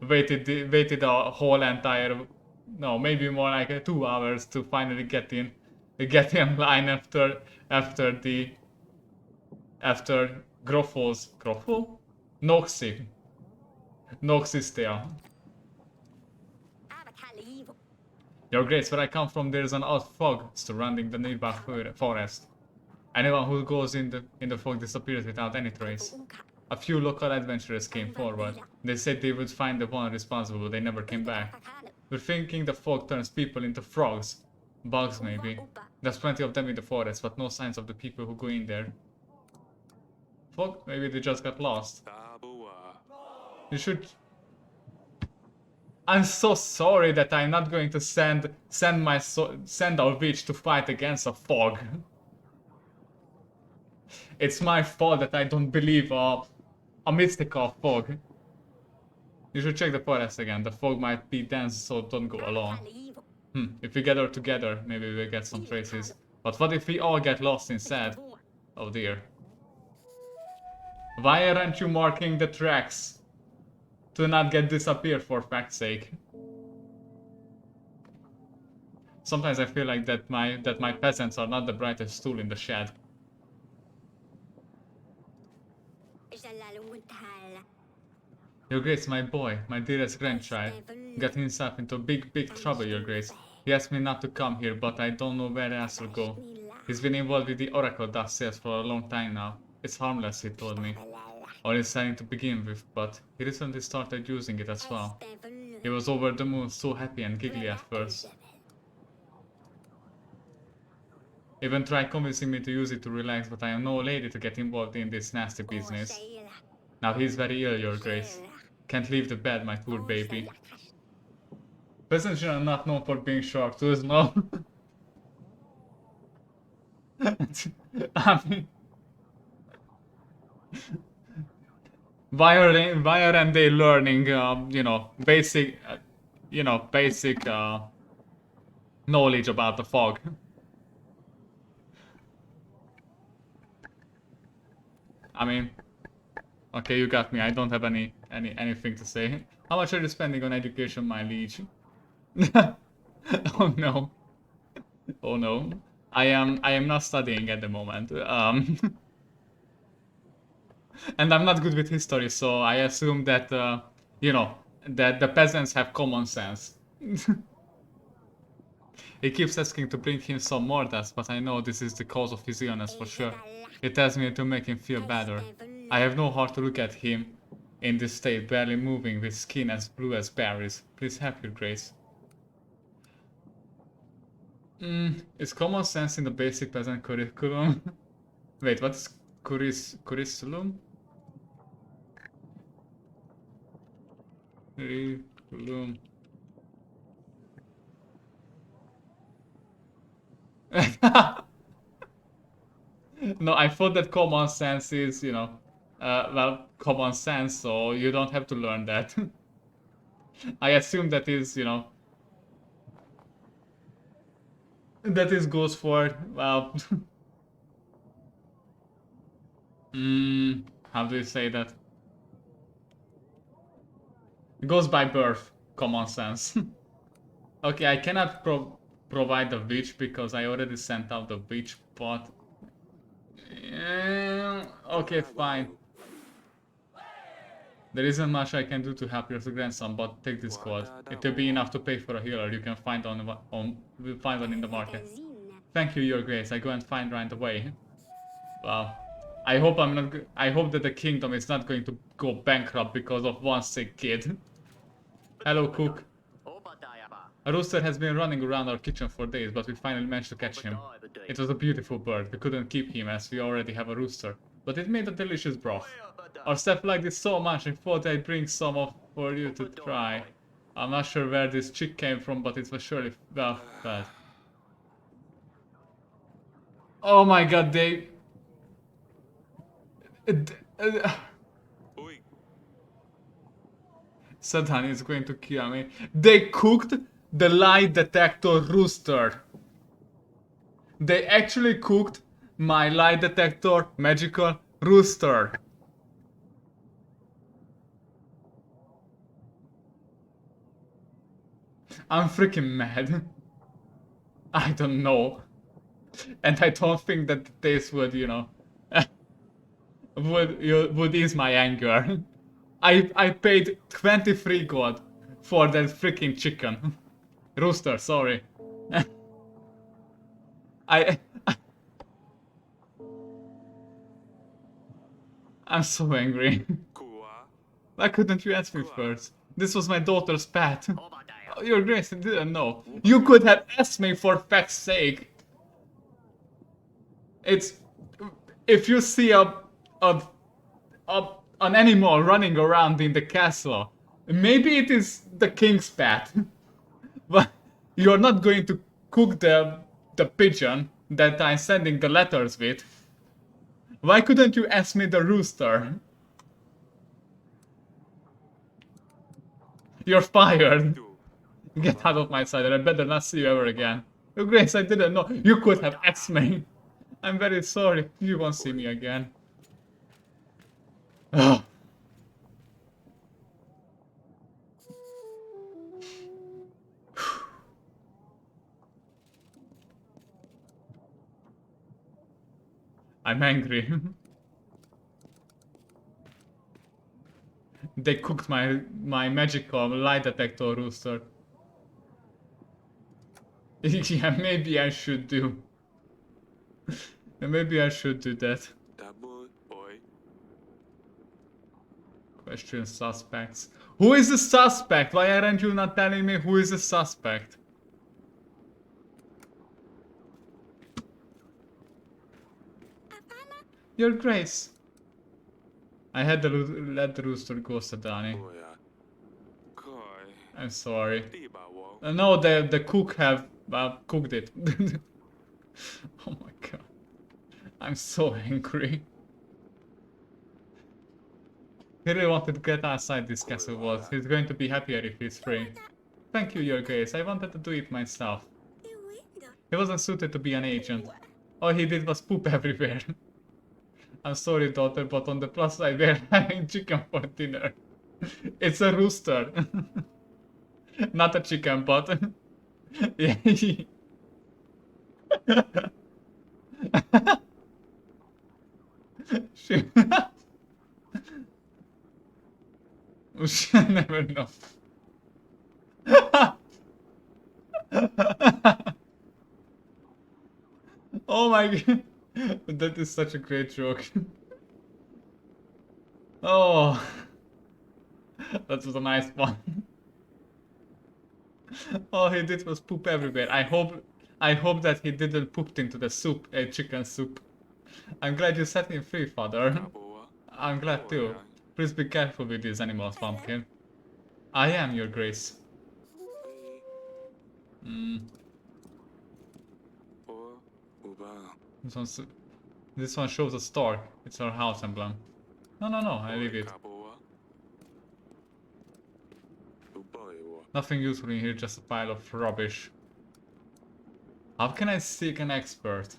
waited a whole entire, no, maybe more like 2 hours to finally get in line after Grofo? Noxy's tale. Your Grace, where I come from, there is an odd fog surrounding the nearby forest. Anyone who goes in the fog disappears without any trace. A few local adventurers came forward. They said they would find the one responsible, but they never came back. We're thinking the fog turns people into frogs. Bugs, maybe. There's plenty of them in the forest, but no signs of the people who go in there. Fog? Maybe they just got lost. You should... I'm so sorry that I'm not going to send our witch to fight against a fog. It's my fault that I don't believe a mystical fog. You should check the forest again. The fog might be dense, so don't go alone. If we gather together, maybe we'll get some traces. But what if we all get lost instead? Oh dear. Why aren't you marking the tracks? To not get disappeared for fact's sake. Sometimes I feel like that my peasants are not the brightest tool in the shed. Your Grace, my boy, my dearest grandchild, got himself into big trouble, Your Grace. He asked me not to come here, but I don't know where else to go. He's been involved with the Oracle dust sales for a long time now. It's harmless, he told me. Only selling to begin with, but he recently started using it as well. He was over the moon, so happy and giggly at first. Even tried convincing me to use it to relax, but I am no lady to get involved in this nasty business. Now he's very ill, Your Grace. Can't leave the bed, my poor baby. Peasants are not known for being short, too, no? I mean... Why aren't they learning, you know, basic knowledge about the fog? I mean, okay, you got me. I don't have anything to say. How much are you spending on education, my liege? Oh no. Oh no. I am not studying at the moment. And I'm not good with history, so I assume that, you know, that the peasants have common sense. He keeps asking to bring him some more dust, but I know this is the cause of his illness for sure. He tells me to make him feel better. I have no heart to look at him in this state, barely moving, with skin as blue as berries. Please help your grace. Is common sense in the basic peasant curriculum? Wait, what is curriculum? Curriculum. No, I thought that common sense is, you know, well, common sense, so you don't have to learn that. I assume that is, you know, that is goes for, well, how do you say that? It goes by birth, common sense. Okay, I cannot provide the witch because I already sent out the witch, but... okay, fine. There isn't much I can do to help your grandson, but take this gold. It will be enough to pay for a healer you can find we'll find one in the market. Thank you, your grace. I go and find right away. Wow. I hope I hope that the kingdom is not going to go bankrupt because of one sick kid. Hello, cook. A rooster has been running around our kitchen for days, but we finally managed to catch him. It was a beautiful bird. We couldn't keep him as we already have a rooster, but it made a delicious broth. Our staff liked this so much I thought I'd bring some for you to try. I'm not sure where this chick came from, but it was surely well fed. Oh my god, they... Satan is going to kill me. They cooked the lie detector rooster. They actually cooked my lie detector magical rooster. I'm freaking mad. I don't know. And I don't think that this would, you know, would ease my anger. I paid 23 gold for that freaking chicken. Rooster, sorry. I'm so angry. Why couldn't you ask me first? This was my daughter's pet. Oh, your grace, I didn't know. You could have asked me for fact's sake. It's... If you see an animal running around in the castle, maybe it is the king's pet. But you're not going to cook the pigeon that I'm sending the letters with. Why couldn't you ask me the rooster? You're fired. Get out of my sight, and I better not see you ever again. Your grace, I didn't know. You could have asked me. I'm very sorry. You won't see me again. Ugh. I'm angry. They cooked my magical lie detector rooster. Yeah, maybe I should do. Maybe I should do that. Question suspects. Who is the suspect? Why aren't you not telling me who is the suspect? Your grace. I had to let the rooster go, Sadani. I'm sorry. No, the cook have cooked it. Oh my god. I'm so angry. He really wanted to get outside this castle walls. He's going to be happier if he's free. Thank you, your grace. I wanted to do it myself. He wasn't suited to be an agent. All he did was poop everywhere. I'm sorry, daughter, but on the plus side, we're having chicken for dinner. It's a rooster. Not a chicken, but... yeah. I never know. Oh my god. That is such a great joke. Oh. That was a nice one. All he did was poop everywhere. I hope that he didn't poop into the soup, chicken soup. I'm glad you set him free, father. I'm glad too. Please be careful with these animals, pumpkin. I am, your grace. This one shows a stork. It's our house emblem. No, I leave it. Nothing useful in here, just a pile of rubbish. How can I seek an expert?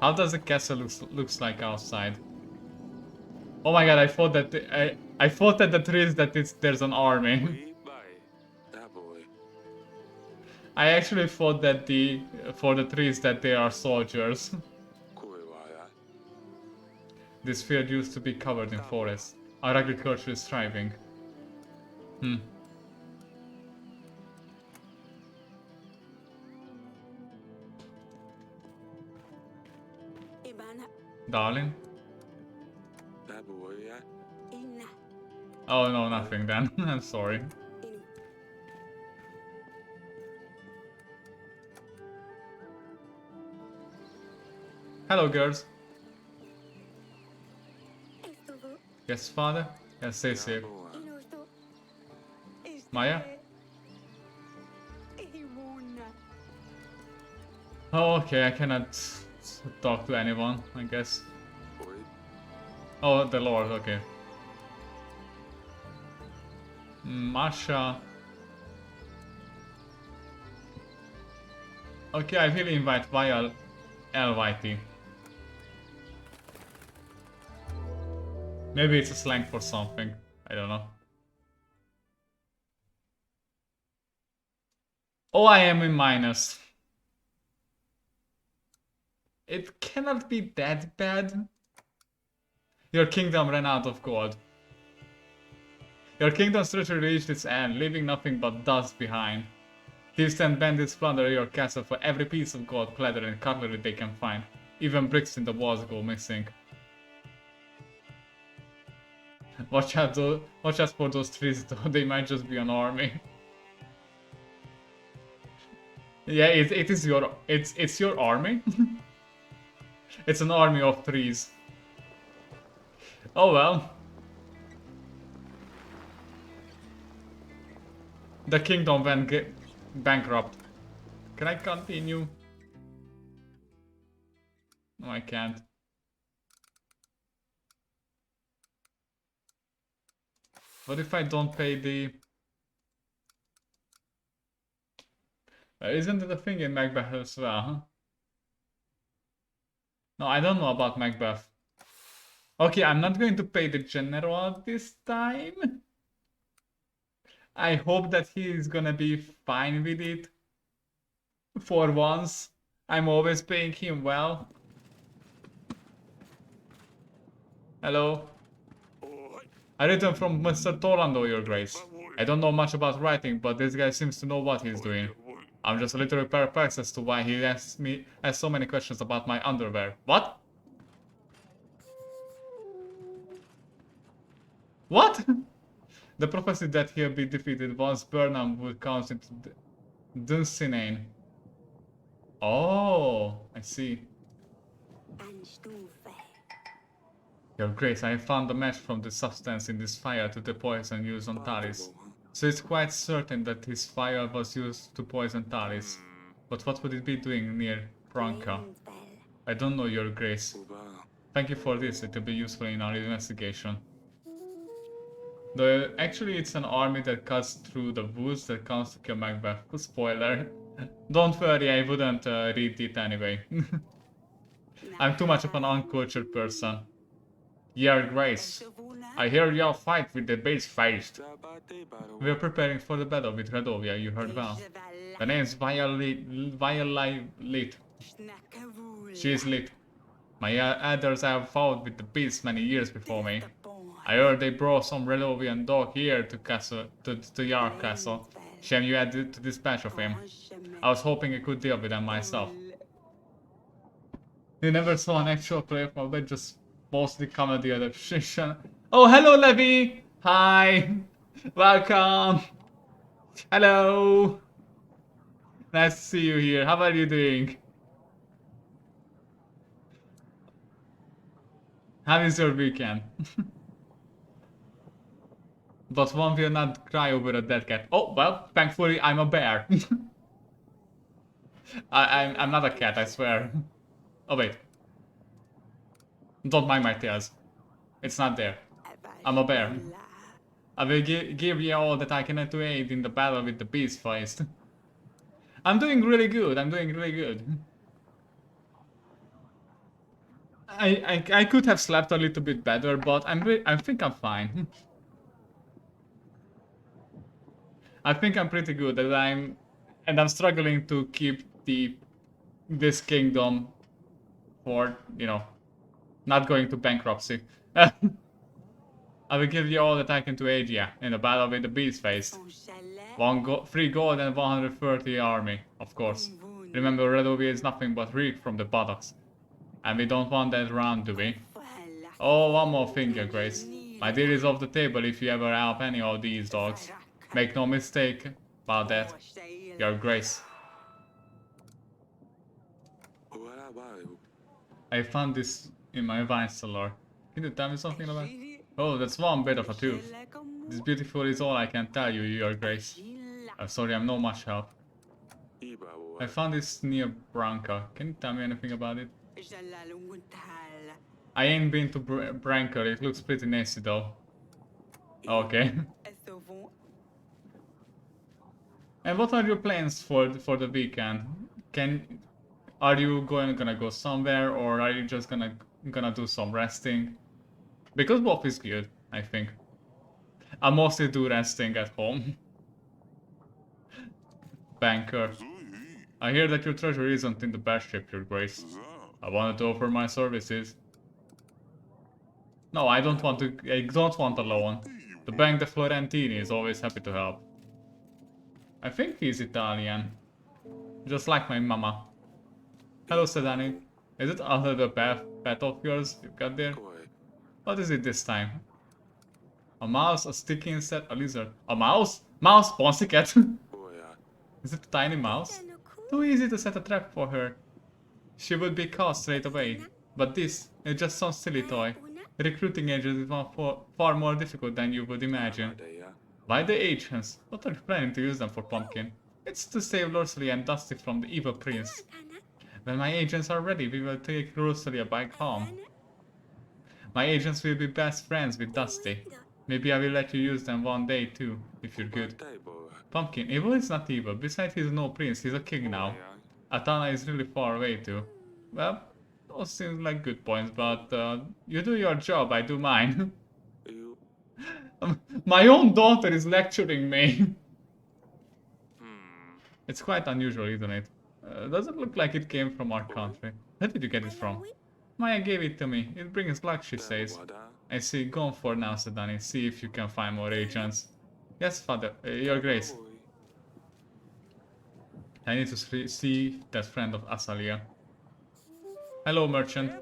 How does the castle looks like outside? Oh my god, I thought that I thought that the trees that there's an army. I actually thought that for the trees that they are soldiers. This field used to be covered in forests. Our agriculture is thriving. Darling? Oh no, nothing then. I'm sorry. Hello, girls. Yes, father? Yes, stay safe. Maya? Oh, okay, I cannot talk to anyone, I guess. Oh, the Lord, okay. Masha. Okay, I will invite via LYT. Maybe it's a slang for something. I don't know. Oh, I am in minus. It cannot be that bad. Your kingdom ran out of gold. Your kingdom's treasure reached its end, leaving nothing but dust behind. Thieves and bandits plunder your castle for every piece of gold, platter, and cutlery they can find. Even bricks in the walls go missing. Watch out for those trees though, they might just be an army. Yeah, it's your army. It's an army of trees. Oh well. The kingdom went bankrupt. Can I continue? No, I can't. What if I don't pay the... Isn't it a thing in Macbeth as well, huh? No, I don't know about Macbeth. Okay, I'm not going to pay the general this time. I hope that he is gonna be fine with it. For once. I'm always paying him well. Hello. I returned from Mr. Torlando, your grace. I don't know much about writing, but this guy seems to know what he's doing. I'm just a little perplexed as to why he asked so many questions about my underwear. What? What? The prophecy that he'll be defeated once Burnham would count into Dunsinane. Oh, I see. Your grace, I found a match from the substance in this fire to the poison used on Talis. So it's quite certain that this fire was used to poison Talis. But what would it be doing near Pranka? I don't know, your grace. Thank you for this, it will be useful in our investigation. Though actually it's an army that cuts through the woods that comes to kill Macbeth. Spoiler. Don't worry, I wouldn't read it anyway. I'm too much of an uncultured person. Your grace, I hear you'll fight with the base-faced. We're preparing for the battle with Radovia, you heard well. The name's Violet. She's lit. My elders have fought with the beasts many years before me. I heard they brought some Radovian dog here to your castle. Shame you had to dispatch of him. I was hoping I could deal with them myself. You never saw an actual player, but just mostly comedy adaptation. Oh, hello, Levy! Hi! Welcome! Hello! Nice to see you here. How are you doing? How is your weekend? But one will not cry over a dead cat. Oh, well, thankfully I'm a bear. I'm not a cat, I swear. Oh, wait. Don't mind my tails. It's not there. I'm a bear. I will give you all that I can to aid in the battle with the beast feist. I'm doing really good. I'm doing really good. I could have slept a little bit better, but I think I'm fine. I think I'm pretty good, and I'm struggling to keep this kingdom for, you know, not going to bankruptcy. I will give you all that I can to aid you in the battle with the beast face. Free gold and 130 army, of course. Remember, Redovia is nothing but reek from the buttocks. And we don't want that around, do we? Oh, one more thing, Your Grace. My deal is off the table if you ever help any of these dogs. Make no mistake about that, Your Grace. I found this in my wine cellar. Can you tell me something about it? Oh, that's one bit of a tooth. This beautiful is all I can tell you, Your Grace. I'm sorry, I'm not much help. I found this near Branca. Can you tell me anything about it? I ain't been to Branca. It looks pretty nasty though. Okay. And what are your plans for the weekend? Are you gonna go somewhere, or are you just gonna do some resting? Because both is good, I think. I mostly do resting at home. Banker. I hear that your treasure isn't in the best shape, Your Grace. I wanted to offer my services. No, I don't want a loan. The Bank de Florentini is always happy to help. I think he's Italian. Just like my mama. Hello, Sedani. Is it under the pet of yours you got there? What is it this time? A mouse, a sticky insect, a lizard. A mouse? Mouse, Ponsiket. Is it a tiny mouse? Too easy to set a trap for her. She would be caught straight away. But this is just some silly toy. Recruiting agents is far more difficult than you would imagine. Why the agents? What are you planning to use them for, Pumpkin? It's to save Rosalie and Dusty from the evil prince. When my agents are ready, we will take Rosalie back home. My agents will be best friends with Dusty. Maybe I will let you use them one day too, if you're good. Pumpkin, evil is not evil. Besides, he's no prince, he's a king now. Atana is really far away too. Well, those seem like good points, but you do your job, I do mine. My own daughter is lecturing me. It's quite unusual, isn't it? Doesn't look like it came from our country. Where did you get it from? Maya gave it to me. It brings luck, she says. I see. Go on for now, Sedani. See if you can find more agents. Yes, Father. Your Grace. I need to see that friend of Asalia. Hello, merchant.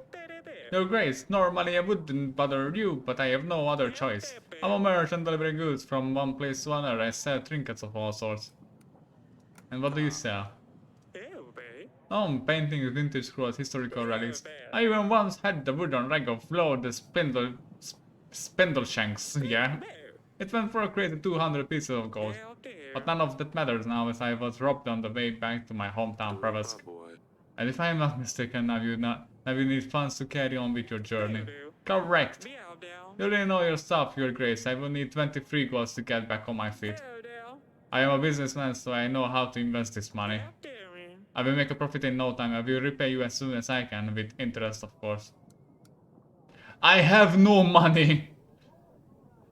Your Grace, normally I wouldn't bother you, but I have no other choice. I'm a merchant delivering goods from one place to another. I sell trinkets of all sorts. And what do you sell? Oh, I'm painting vintage scrolls, historical relics. I even once had the wooden rag of Lord the Spindle Shanks, yeah? It went for a crazy 200 pieces of gold. But none of that matters now, as I was robbed on the way back to my hometown Prevesk. And if I am not mistaken, now you need funds to carry on with your journey. Correct! You really know your stuff, Your Grace. I will need 23 golds to get back on my feet. I am a businessman, so I know how to invest this money. I will make a profit in no time. I will repay you as soon as I can, with interest, of course. I have no money!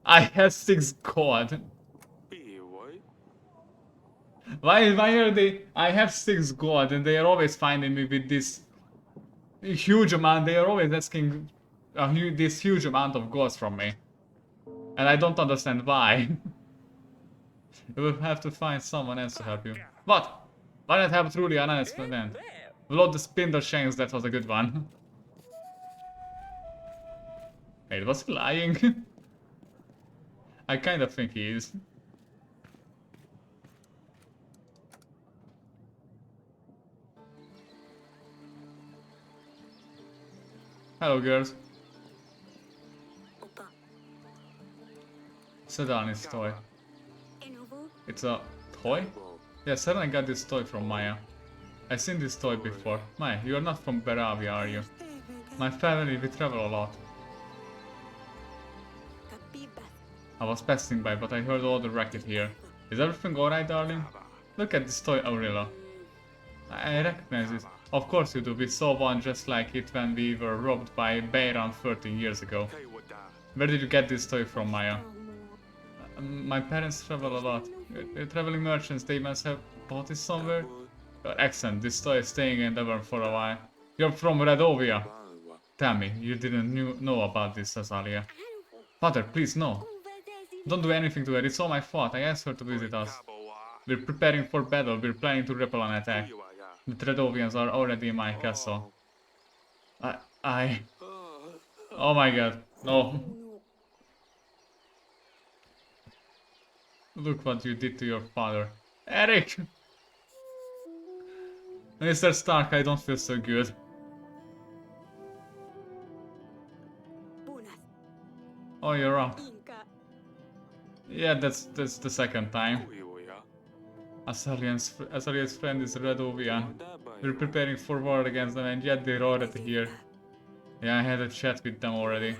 I have 6 gold. Why are they... I have 6 gold and they are always finding me with this huge amount. They are always asking this huge amount of gold from me. And I don't understand why. You will have to find someone else to help you. What? Why not have truly an honest friend? Load the Spindle Shanks, that was a good one. Wait, was he lying? I kind of think he is. Hello, girls. Sit down, it's toy. It's a toy? Yeah, suddenly I got this toy from Maya. I've seen this toy before. Maya, you're not from Beravia, are you? My family, we travel a lot. I was passing by, but I heard all the racket here. Is everything alright, darling? Look at this toy Aurilla. I recognize it. Of course you do, we saw one just like it when we were robbed by Bayram 13 years ago. Where did you get this toy from, Maya? My parents travel a lot. They're traveling merchants, they must have bought it somewhere. Your accent, this toy is staying in Devon for a while. You're from Redovia. Tell me, you didn't know about this, Azalia. Father, please, no. Don't do anything to her, it's all my fault. I asked her to visit us. We're preparing for battle, we're planning to repel an attack. The Tredovians are already in my castle. Oh my god, no. Look what you did to your father. Eric! Mr. Stark, I don't feel so good. Oh, you're up. Yeah, that's the second time. Asalian's friend is Radovian. We're preparing for war against them and yet they're already here. Yeah, I had a chat with them already.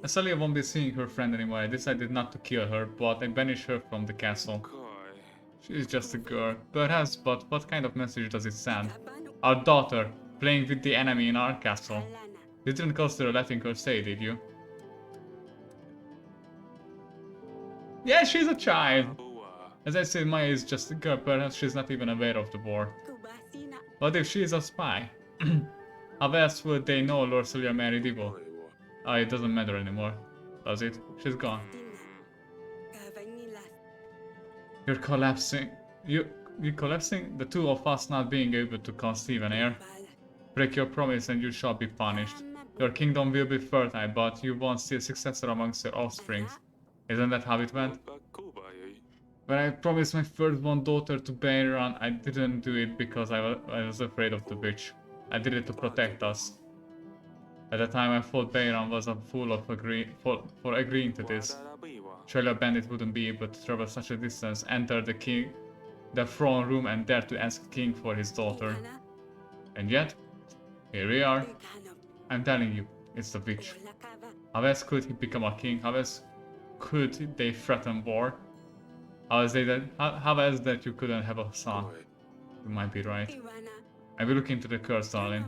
Asalia won't be seeing her friend anymore. I decided not to kill her, but I banished her from the castle. She's just a girl. Perhaps, but what kind of message does it send? Our daughter, playing with the enemy in our castle. You didn't consider letting her stay, did you? Yeah, she's a child! As I said, Maya is just a girl, perhaps she's not even aware of the war. What if she is a spy? How else would they know Lord Celia married evil? Oh, it doesn't matter anymore, does it? She's gone. You're collapsing. You're collapsing? The two of us not being able to conceive an heir? Break your promise and you shall be punished. Your kingdom will be fertile, but you won't see a successor amongst your offsprings. Isn't that how it went? When I promised my firstborn daughter to Bayran, I didn't do it because I was afraid of the witch. I did it to protect us. At the time I thought Bayran was a fool for agreeing to this. Surely a bandit wouldn't be able to travel such a distance, enter the throne room and dare to ask king for his daughter. And yet, here we are. I'm telling you, it's the witch. How else could he become a king? How else could they threaten war? How else that you couldn't have a son? You might be right. I will look into the curse, darling.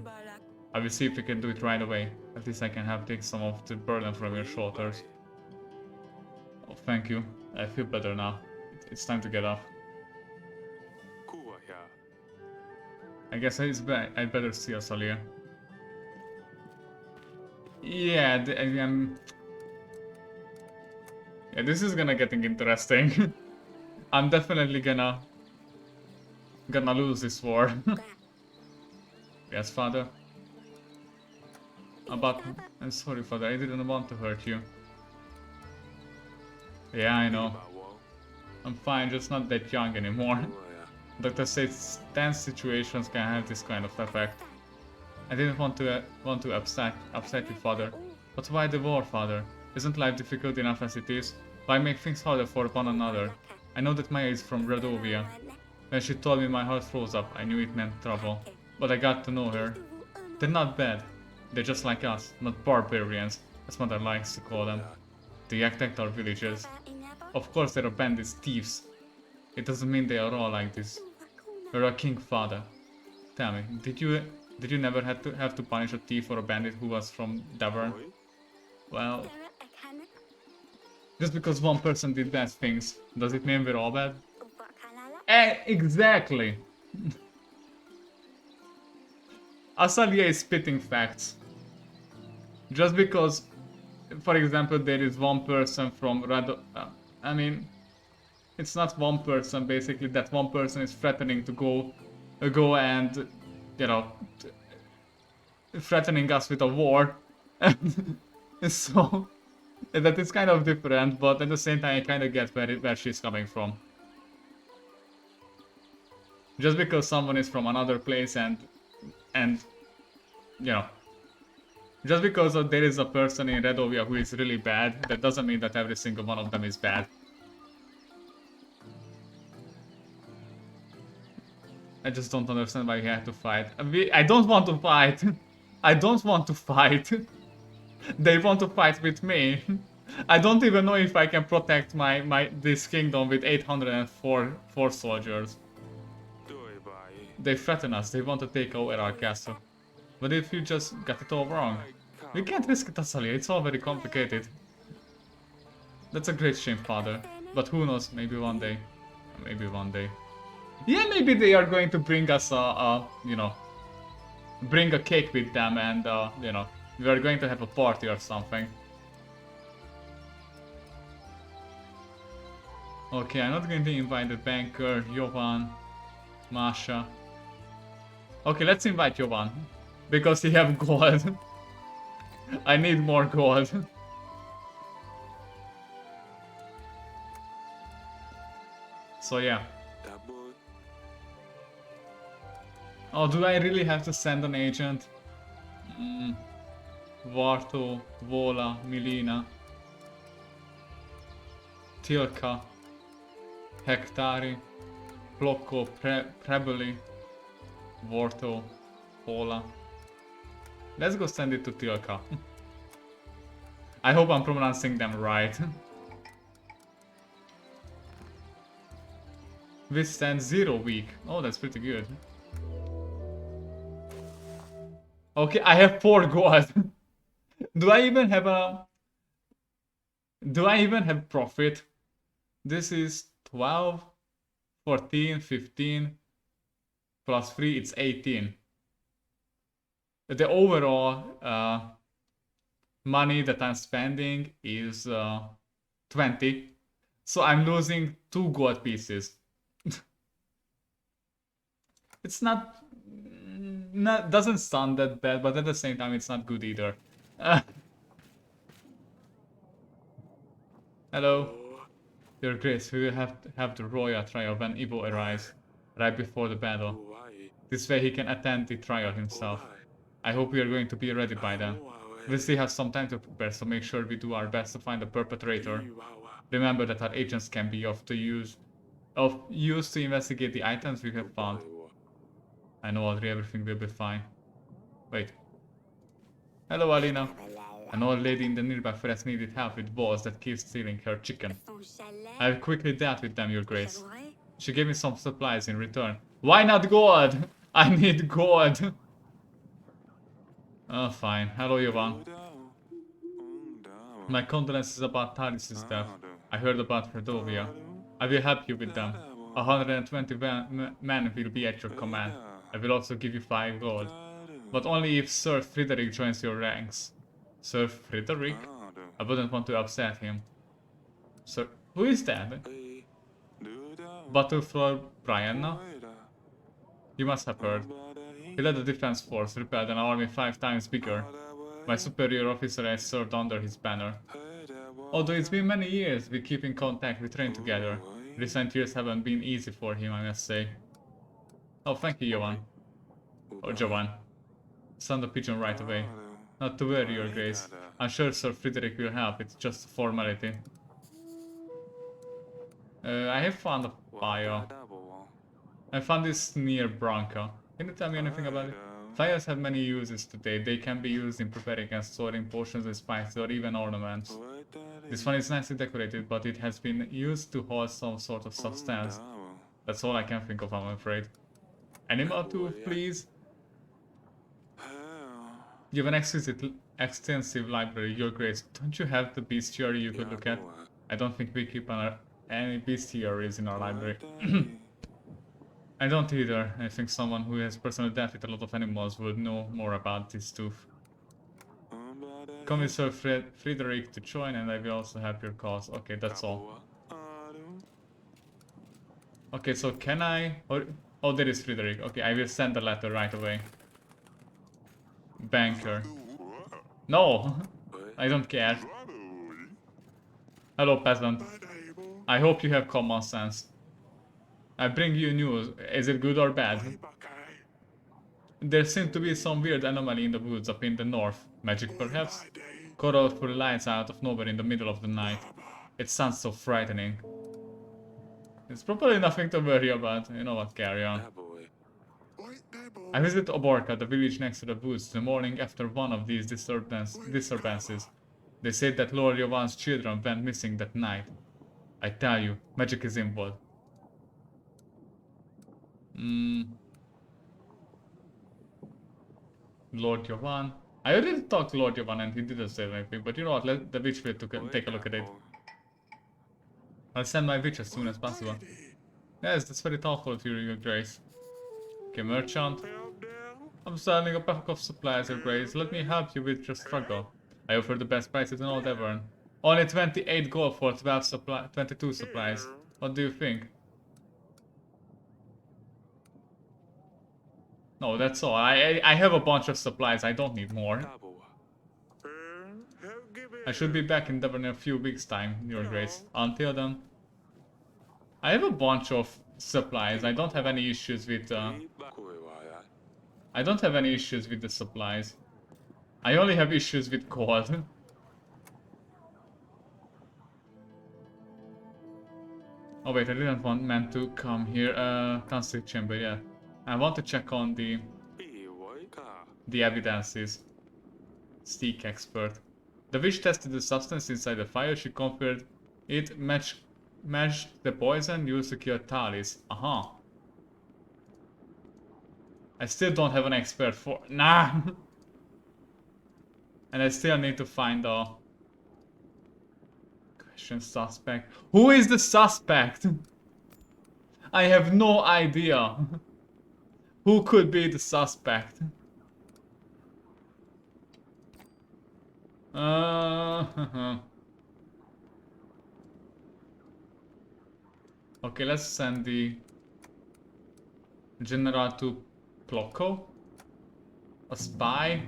I will see if we can do it right away. At least I can help take some of the burden from your shoulders. Oh, thank you. I feel better now. It's time to get up. I guess I'd better see Asalia. Yeah, yeah, this is gonna getting interesting. I'm definitely gonna lose this war. Yes, father. But I'm sorry, father. I didn't want to hurt you. Yeah, I know. I'm fine, just not that young anymore. Doctor says tense situations can have this kind of effect. I didn't want to upset you, father. But why the war, father? Isn't life difficult enough as it is? Why make things harder for one another? I know that Maya is from Redovia. When she told me, my heart froze up. I knew it meant trouble. But I got to know her. They're not bad. They're just like us, not barbarians, as mother likes to call them. They attacked our villages. Of course there are bandits, thieves. It doesn't mean they are all like this. You're a king, father. Tell me, did you never have to punish a thief or a bandit who was from Devon? Well, just because one person did bad things, does it mean we're all bad? Exactly! Asalia is spitting facts. Just because, for example, there is one person from I mean, it's not one person, basically, that one person is threatening to go and, you know, threatening us with a war. So, That is kind of different, but at the same time I kind of get where she's coming from. Just because someone is from another place and you know, just because there is a person in Redovia who is really bad, that doesn't mean that every single one of them is bad. I just don't understand why you have to fight. I don't want to fight. I don't want to fight. They want to fight with me. I don't even know if I can protect this kingdom with 804 soldiers. They threaten us. They want to take over our castle. But if you just got it all wrong, we can't risk it, Tasalia. It's all very complicated. That's a great shame, father. But who knows? Maybe one day. Maybe one day. Yeah, maybe they are going to bring us you know, bring a cake with them and, you know, we are going to have a party or something. Okay, I'm not going to invite the banker, Jovan, Masha. Okay, let's invite Jovan. Because he have gold. I need more gold. So yeah. Oh, do I really have to send an agent? Varto, Vola, Milina, Tilka, Hektari, Ploko, Prebeli, Vorto, Vola. Let's go send it to Tilka. I hope I'm pronouncing them right. Withstand 0 week. Oh, that's pretty good. Okay, I have 4 gold. Do I even have profit? This is 12, 14, 15, plus 3, it's 18. The overall money that I'm spending is 20. So I'm losing 2 gold pieces. It's not doesn't sound that bad, but at the same time it's not good either. Hello. Your Grace, we will have the royal trial when Ivo arrives, right before the battle. This way he can attend the trial himself. I hope we are going to be ready by then. We still have some time to prepare, so make sure we do our best to find the perpetrator. Remember that our agents can be of use to investigate the items we have found. I know, Audrey, everything will be fine. Wait. Hello, Alina. An old lady in the nearby forest needed help with wolves that keep stealing her chicken. I have quickly dealt with them, Your Grace. She gave me some supplies in return. Why not gold? I need gold. Oh, fine. Hello, Jovan. My condolences about Talis's death. I heard about Redovia. I will help you with them. 120 men will be at your command. I will also give you 5 gold. But only if Sir Frederick joins your ranks. Sir Frederick? I wouldn't want to upset him. Sir... Who is that? Battlefloor Brianna? You must have heard. He led a defense force, repelled an army 5 times bigger. My superior officer has served under his banner. Although it's been many years, we keep in contact, we train together. Recent years haven't been easy for him, I must say. Oh, thank you, Jovan. Or Jovan. Send the pigeon right away. Not to worry, Your Grace. I'm sure Sir Frederick will help, it's just a formality. I have found a fire. I found this near Branca. Can you tell me anything about it? Fires have many uses today. They can be used in preparing and storing potions and spices or even ornaments. This one is nicely decorated, but it has been used to hold some sort of substance. That's all I can think of, I'm afraid. Animal tooth, please? You have an extensive library, Your Grace. Don't you have the bestiary you could look at? I don't think we keep any bestiaries in our library. I don't either. I think someone who has personal death with a lot of animals would know more about this tooth. Convince Sir Frederick to join and I will also help your cause. Okay, that's all. Okay, so can I... Oh, there is Frederick. Okay, I will send the letter right away. Banker. No! I don't care. Hello, peasant. I hope you have common sense. I bring you news. Is it good or bad? There seems to be some weird anomaly in the woods up in the north. Magic, perhaps? Colorful lights out of nowhere in the middle of the night. It sounds so frightening. It's probably nothing to worry about. You know what, carry on. I visited Oborka, the village next to the woods, the morning after one of these disturbances. They said that Lord Yovan's children went missing that night. I tell you, magic is involved. Lord Yovan. I already talked to Lord Yovan and he didn't say anything, but you know what, let the witch will take a look at it. I'll send my witch as soon as possible. Yes, that's very thoughtful of you, Your Grace. Okay, merchant. I'm selling a pack of supplies, Your Grace. Let me help you with your struggle. I offer the best prices in all Devon. Only 28 gold for 22 supplies. What do you think? No, that's all. I have a bunch of supplies. I don't need more. I should be back in Devon in a few weeks' time, Your Grace. Until then, I have a bunch of supplies. I don't have any issues with. I don't have any issues with the supplies. I only have issues with gold. Oh wait, I didn't meant to come here. Council chamber, yeah. I want to check on the evidences. Steak expert. The witch tested the substance inside the fire. She confirmed it matched the poison used to kill Talis. Aha. I still don't have an expert for. Nah. And I still need to find a question suspect. Who is the suspect? I have no idea. Who could be the suspect? Okay, let's send the general to Plocko. A spy.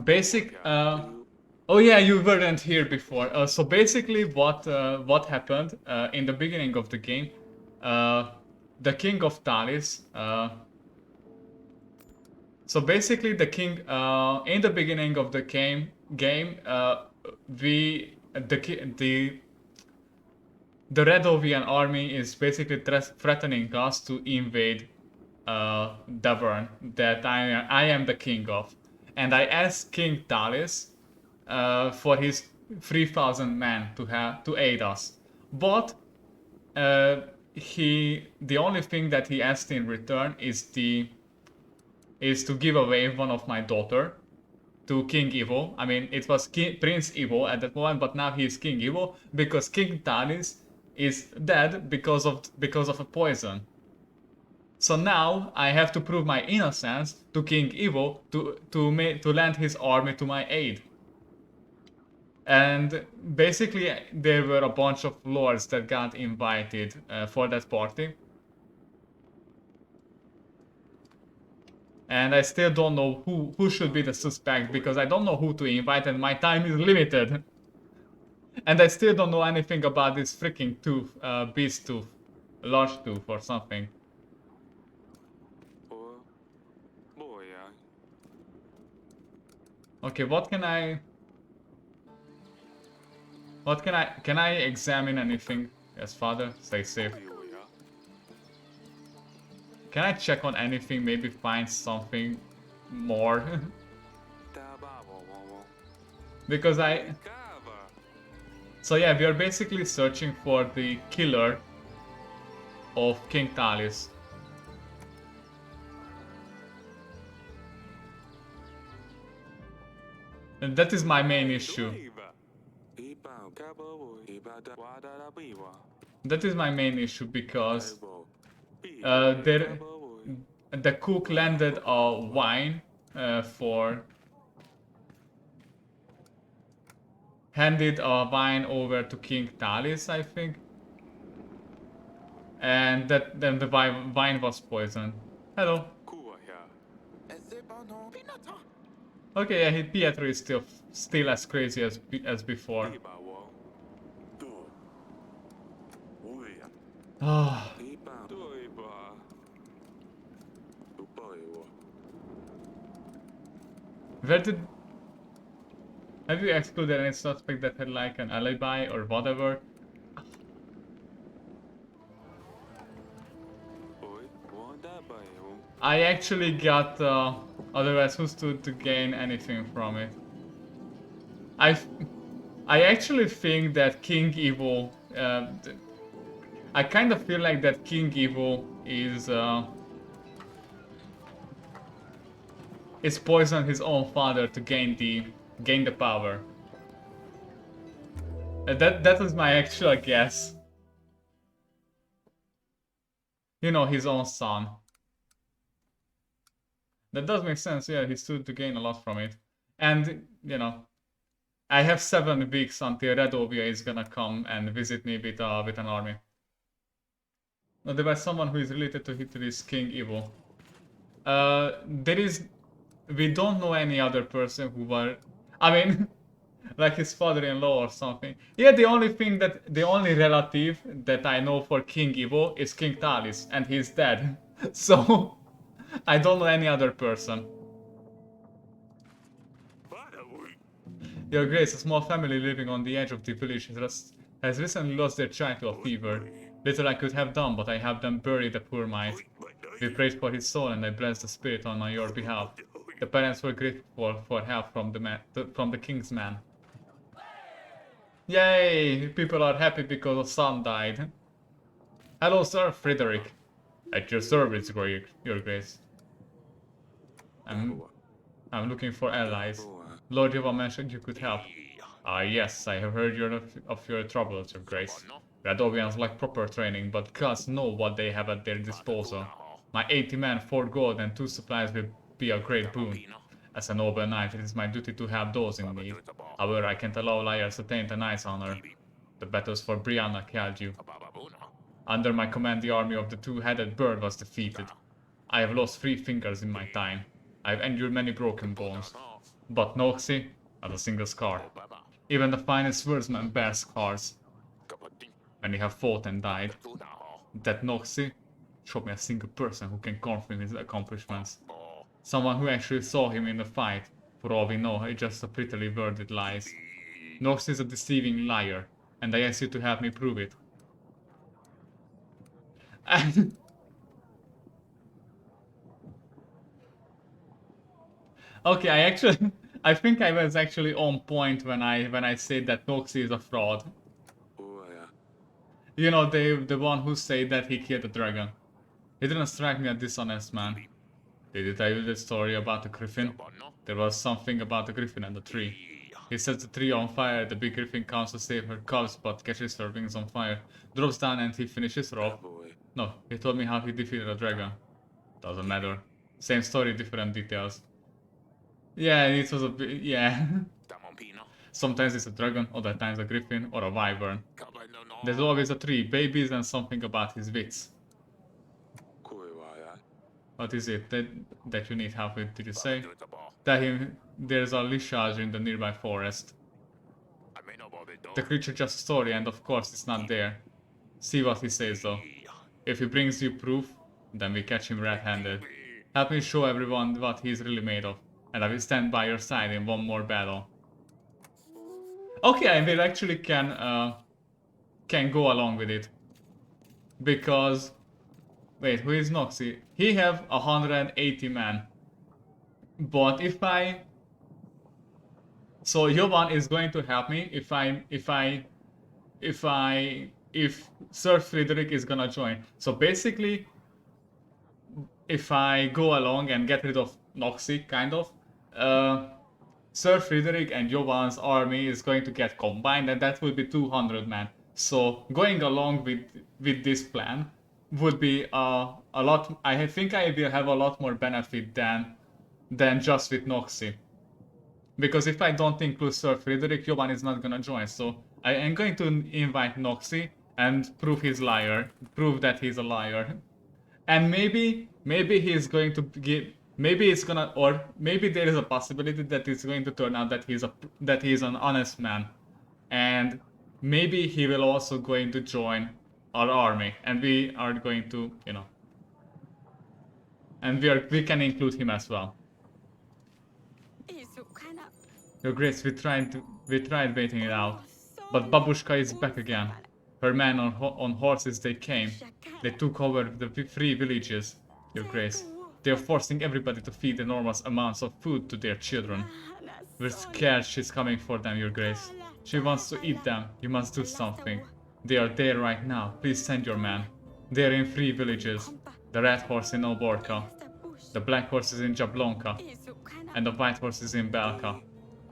Basic. Oh yeah, you weren't here before. So basically, what happened in the beginning of the game? The King of Talis. So basically, the king in the beginning of the game, the Redovian army is basically threatening us to invade Davern that I am the king of, and I asked King Talis for his 3,000 men to aid us, but the only thing that he asked in return is to give away one of my daughter to King Evo. I mean, it was Prince Evo at that moment, but now he is King Evo because King Talis is dead because of a poison. So now I have to prove my innocence to King Evo to lend his army to my aid. And basically, there were a bunch of lords that got invited for that party. And I still don't know who should be the suspect because I don't know who to invite and my time is limited. And I still don't know anything about this freaking tooth, beast tooth, large tooth or something. Okay, can I examine anything? Yes, father, stay safe. Can I check on anything, maybe find something more? Because so yeah, we are basically searching for the killer of King Talis. And that is my main issue. That is my main issue because the cook landed a wine handed a wine over to King Talis, I think. And then the wine was poisoned. Hello. Okay, yeah, Pietro is still as crazy as before. Ah. Where did... Have you excluded any suspect that had like an alibi or whatever? I actually got... otherwise who stood to gain anything from it? I actually think that King Evil... I kind of feel like that King Evil is poisoned his own father to gain the power. That was my actual guess. You know, his own son. That does make sense, yeah, he stood to gain a lot from it. And, you know, I have 7 weeks until Redovia is gonna come and visit me with an army. No, there was someone who is related to this King Evil. There is... We don't know any other person who were... I mean, like his father-in-law or something. Yeah, the only relative that I know for King Evil is King Talis, and he's dead. So, I don't know any other person. Your Grace, a small family living on the edge of the village has recently lost their child to a fever. Little I could have done, but I have them bury the poor mite. We prayed for his soul and I blessed the spirit on your behalf. The parents were grateful for help from the king's man. Yay! People are happy because a son died. Hello, Sir Frederick. At your service, Your Grace. I'm looking for allies. Lord Yova mentioned you could help. Ah, yes, I have heard of your troubles, Your Grace. Radovians lack proper training, but gods know what they have at their disposal. My 80 men, 4 gold, and 2 supplies will be a great boon. As a noble knight, it is my duty to help those in need. However, I can't allow liars to taint a knight's honor. The battles for Brianna killed you. Under my command, the army of the 2-headed bird was defeated. I have lost 3 fingers in my time. I have endured many broken bones. But Noxy, not a single scar. Even the finest swordsman bears scars. Many have fought and died. That Noxy, show me a single person who can confirm his accomplishments. Someone who actually saw him in the fight. For all we know, it's just a prettily worded lies. Noxy is a deceiving liar, and I ask you to help me prove it. Okay, I think I was actually on point when I said that Noxy is a fraud. You know, the one who said that he killed the dragon. He didn't strike me as dishonest man. Did he tell you the story about the griffin? There was something about the griffin and the tree. He sets the tree on fire, the big griffin comes to save her cubs but catches her wings on fire, drops down and he finishes her off. No, he told me how he defeated a dragon. Doesn't matter. Same story, different details. Yeah, it was a bit, yeah. Sometimes it's a dragon, other times a griffin or a wyvern. There's always a tree, babies and something about his wits. What is it that you need help with, did you say? Tell him there's a lishage in the nearby forest. The creature just a story and of course it's not there. See what he says though. If he brings you proof, then we catch him red-handed. Help me show everyone what he's really made of, and I will stand by your side in one more battle. Okay, I will actually can go along with it. Because... Wait, who is Noxy? He have 180 men. But if I... So Jovan is going to help me if Sir Frederick is gonna join. So basically, if I go along and get rid of Noxy, kind of, Sir Frederick and Jovan's army is going to get combined, and that will be 200 men. So going along with this plan would be a lot. I think I will have a lot more benefit than just with Noxy. Because if I don't include Sir Frederick, Jovan is not gonna join. So I am going to invite Noxy and prove that he's a liar. And maybe he is going to Maybe it's gonna, or maybe there is a possibility that it's going to turn out that he's an honest man, and maybe he will also going to join our army, and we are going to, you know, and we can include him as well. Your Grace, we tried waiting it out, but Babushka is back again. Her men on horses they came. They took over the 3 villages, Your Grace. They are forcing everybody to feed enormous amounts of food to their children. We're scared she's coming for them, Your Grace. She wants to eat them. You must do something. They are there right now. Please send your men. They are in 3 villages. The red horse in Oborka. The black horse is in Jablonka. And the white horse is in Belka.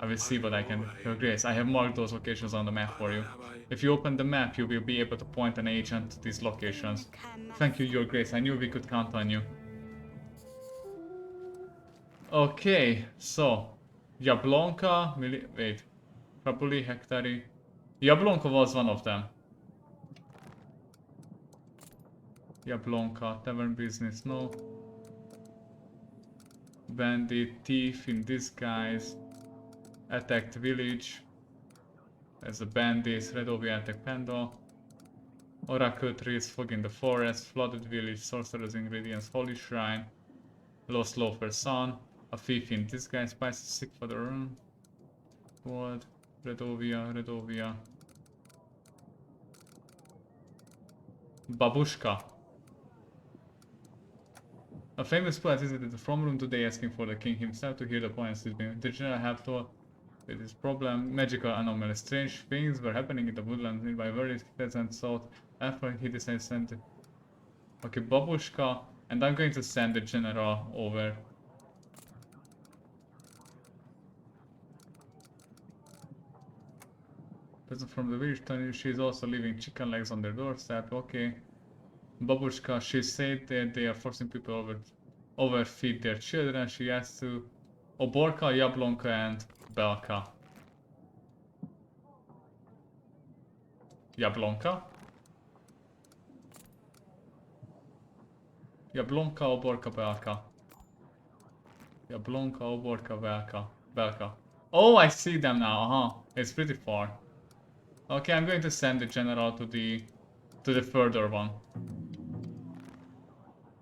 I will see what I can do. Your Grace, I have marked those locations on the map for you. If you open the map, you will be able to point an agent to these locations. Thank you, Your Grace. I knew we could count on you. Okay, so Jablonka, wait, Krapuli, Hektari. Jablonka was one of them. Jablonka, tavern business, no. Bandit, thief in disguise. Attacked village. As a bandit, Redovia attack Panda. Oracle trees, fog in the forest, flooded village, sorcerer's ingredients, holy shrine. Lost loafer's son. A thief in disguise, spices sick for the run. What? Redovia. Babushka. A famous poet visited the throne room today asking for the king himself to hear the poems he's been. The general helped with his problem. Magical anomalies. Strange things were happening in the woodlands nearby. Very pleasant thought. After he decided to send it. Okay, Babushka. And I'm going to send the general over. Person from the village told you she's also leaving chicken legs on their doorstep. Okay. Babushka, she said that they are forcing people overfeed their children. She asked to Oborka, Jablonka, and Belka. Jablonka? Jablonka, Oborka, Belka. Jablonka, Oborka, Belka. Oh, I see them now. It's pretty far. Okay, I'm going to send the general to the further one.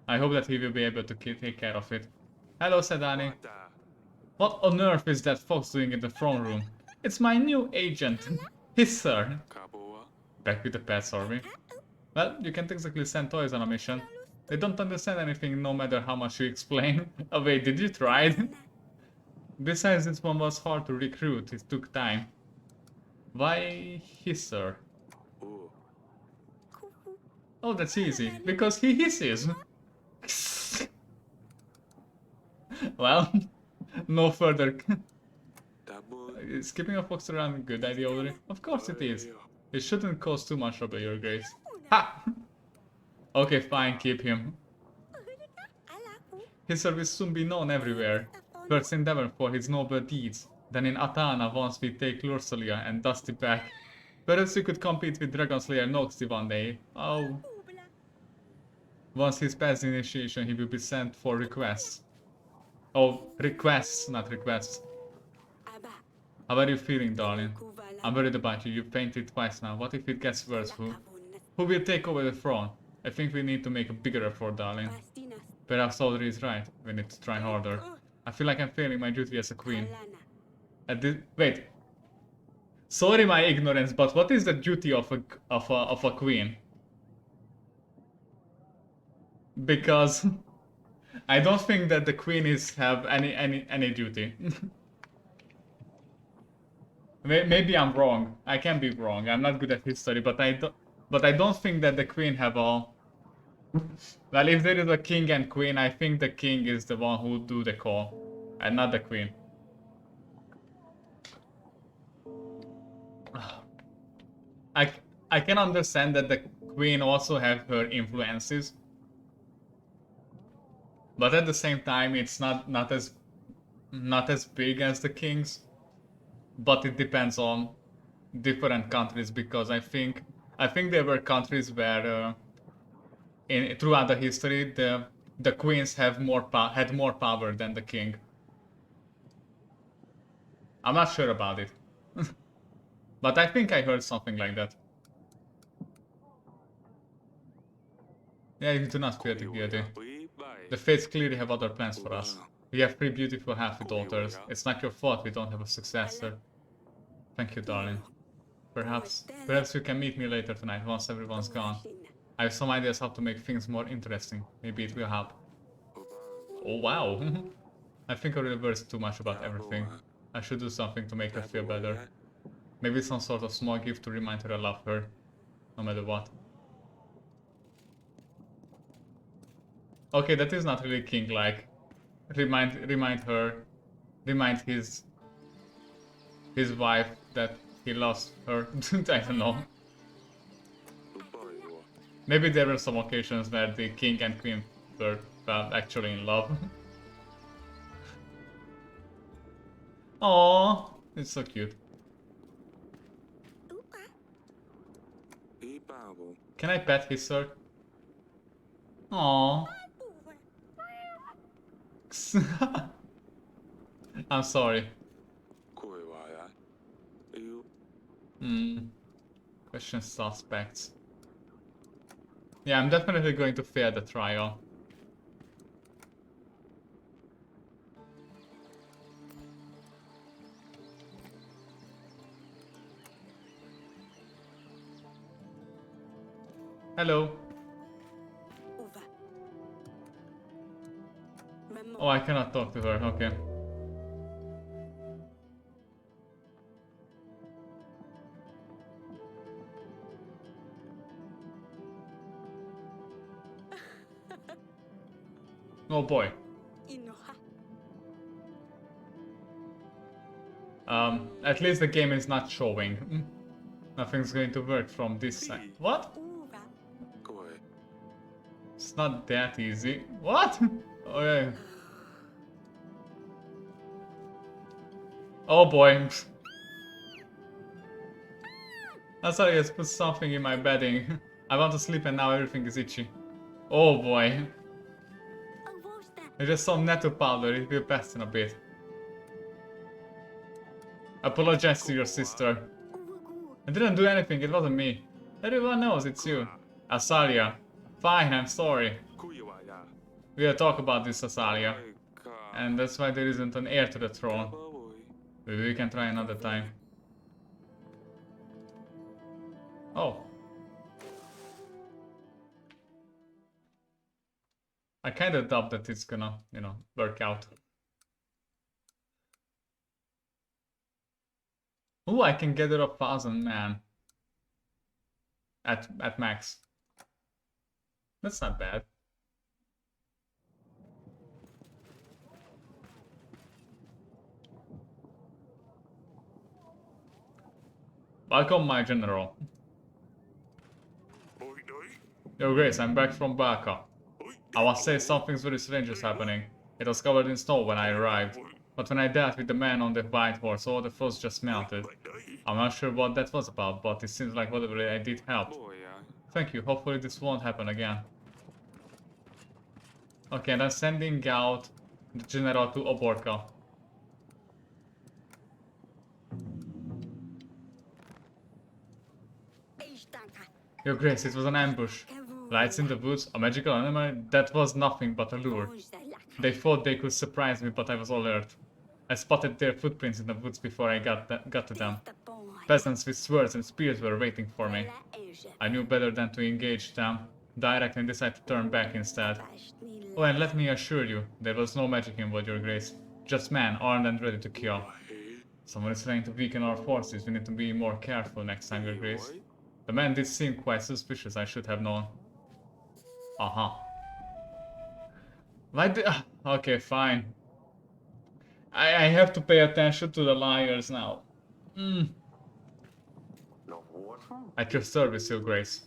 I hope that he will be able to take care of it. Hello, Sedani. What on earth is that fox doing in the throne room? It's my new agent. His sir. Back with the pets, are we? Well, you can't exactly send toys on a mission. They don't understand anything no matter how much you explain. Oh wait, did you try it? Besides, this one was hard to recruit. It took time. Why hisser? Oh, that's easy. Because he hisses. Well, no further. Is keeping a fox around a good idea already? Of course it is. It shouldn't cause too much trouble, Your Grace. Ha! Okay, fine, keep him. His service soon be known everywhere. First in Devon for his noble deeds, then in Atana once we take Lursalia and Dusty back. Perhaps we could compete with Dragon Slayer Noxty one day. Oh. Once he's past initiation, he will be sent for requests. Oh, requests, not requests. How are you feeling, darling? I'm worried about you. You've fainted twice now. What if it gets worse? Who will take over the throne? I think we need to make a bigger effort, darling. Perhaps Audrey is right. We need to try harder. I feel like I'm failing my duty as a queen. Wait. Sorry my ignorance, but what is the duty of a queen? Because I don't think that the queen have any duty. Maybe I'm wrong. I can be wrong. I'm not good at history, but I don't think that the queen have all. Well, if there is a king and queen, I think the king is the one who do the call, and not the queen. I can understand that the queen also have her influences, but at the same time, it's not as big as the kings. But it depends on different countries, because I think there were countries where throughout the history the the queens have had more power than the king. I'm not sure about it. But I think I heard something like that. Yeah, you do not feel the guilty. The fates clearly have other plans for us. We have 3 beautiful half daughters. It's not your fault we don't have a successor. Thank you, darling. Perhaps you can meet me later tonight once everyone's gone. I have some ideas how to make things more interesting. Maybe it will help. Oh wow! I think I really worries too much about everything. I should do something to make her feel better. Maybe some sort of small gift to remind her I love her, no matter what. Okay, that is not really king-like. Remind his wife that he lost her. I don't know. Maybe there were some occasions where the king and queen were actually in love. Aww, it's so cute. Can I pet his sir? Aww. I'm sorry. Question suspects. Yeah, I'm definitely going to fail the trial. Hello. Oh, I cannot talk to her, okay. Oh boy. At least the game is not showing. Nothing's going to work from this side. What? It's not that easy. What? Okay. Oh boy. I'm sorry, I just put something in my bedding. I want to sleep and now everything is itchy. Oh boy. There's just some nettle powder, it will pass in a bit. Apologize to your sister. I didn't do anything, it wasn't me. Everyone knows it's you. Asalia. Fine, I'm sorry. We'll talk about this, Asalia. And that's why there isn't an heir to the throne. Maybe we can try another time. Oh. I kinda doubt that it's gonna, you know, work out. Ooh, I can gather 1,000 men. At max. That's not bad. Welcome, my general. Your Grace, I'm back from Baka. I must say something very strange is happening. It was covered in snow when I arrived, but when I dealt with the man on the white horse, all the frost just melted. I'm not sure what that was about, but it seems like whatever I did helped. Thank you, hopefully this won't happen again. Okay, and I'm sending out the general to Oborka. Your Grace, it was an ambush. Lights in the woods, a magical animal, that was nothing but a lure. They thought they could surprise me, but I was alert. I spotted their footprints in the woods before I got to them. Peasants with swords and spears were waiting for me. I knew better than to engage them, directly, and decided to turn back instead. Oh, and let me assure you, there was no magic involved, Your Grace. Just men, armed and ready to kill. Someone is trying to weaken our forces, we need to be more careful next time, Your Grace. The man did seem quite suspicious, I should have known. Why did... Okay, fine. I have to pay attention to the liars now. At your service, Your Grace.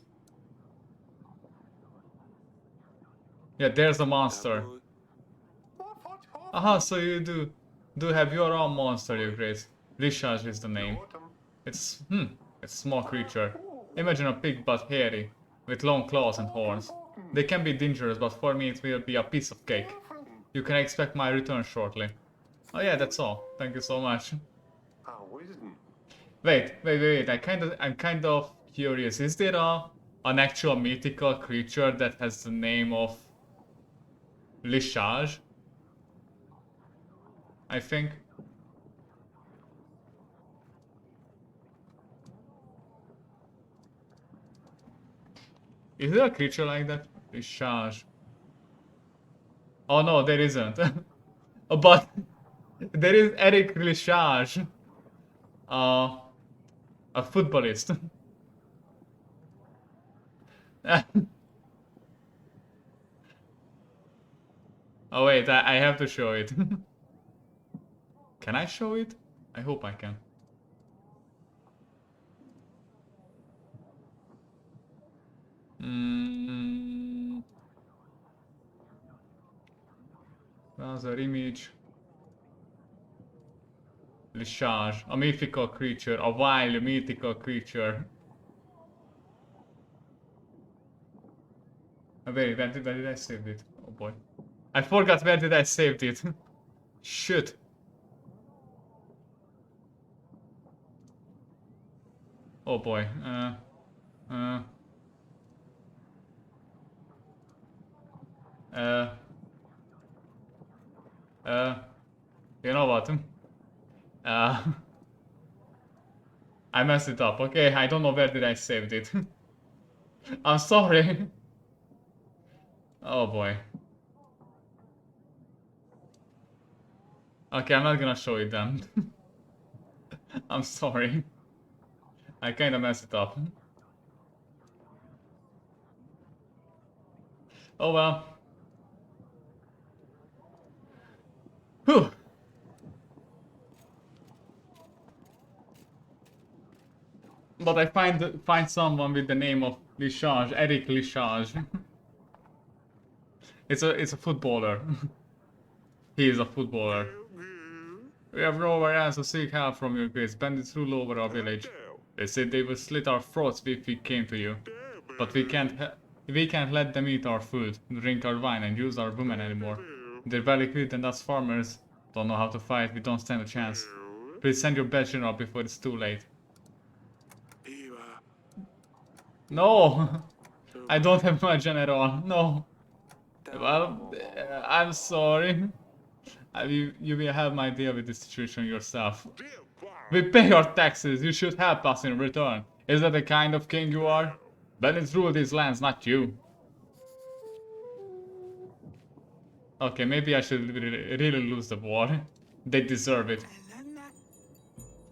Yeah, there's a monster. So you do have your own monster, Your Grace. Richard is the name. It's a small creature. Imagine a pig but hairy, with long claws and horns. They can be dangerous, but for me it will be a piece of cake. You can expect my return shortly. Oh yeah, that's all. Thank you so much. Wait. I'm kind of curious. Is there an actual mythical creature that has the name of Lishage? I think. Is there a creature like that? Lishage. Oh no, there isn't. But there is Eric Lishage. A footballist. Oh wait, I have to show it. Can I show it? I hope I can. Browser image. Lishage, a mythical creature, a wild mythical creature. Wait, where did I save it? Oh boy. I forgot where did I save it. Shit. Oh boy. You know what? I messed it up. Okay, I don't know where did I save it. I'm sorry. Oh boy. Okay, I'm not gonna show it then. I'm sorry. I kinda messed it up. Oh well. Whew. But I find someone with the name of Lishage, Eric Lishage. It's a footballer. He is a footballer. We have nowhere else to seek help from your grace. Bandits rule over our village. They said they would slit our throats if we came to you. But we can't let them eat our food, drink our wine, and use our women anymore. They're very good, and us farmers don't know how to fight. We don't stand a chance. Please send your best general before it's too late. No! I don't have my general. No. Well, I'm sorry. You will have my deal with the situation yourself. We pay your taxes. You should help us in return. Is that the kind of king you are? Bandits rule these lands, not you. Okay, maybe I should really lose the war. They deserve it.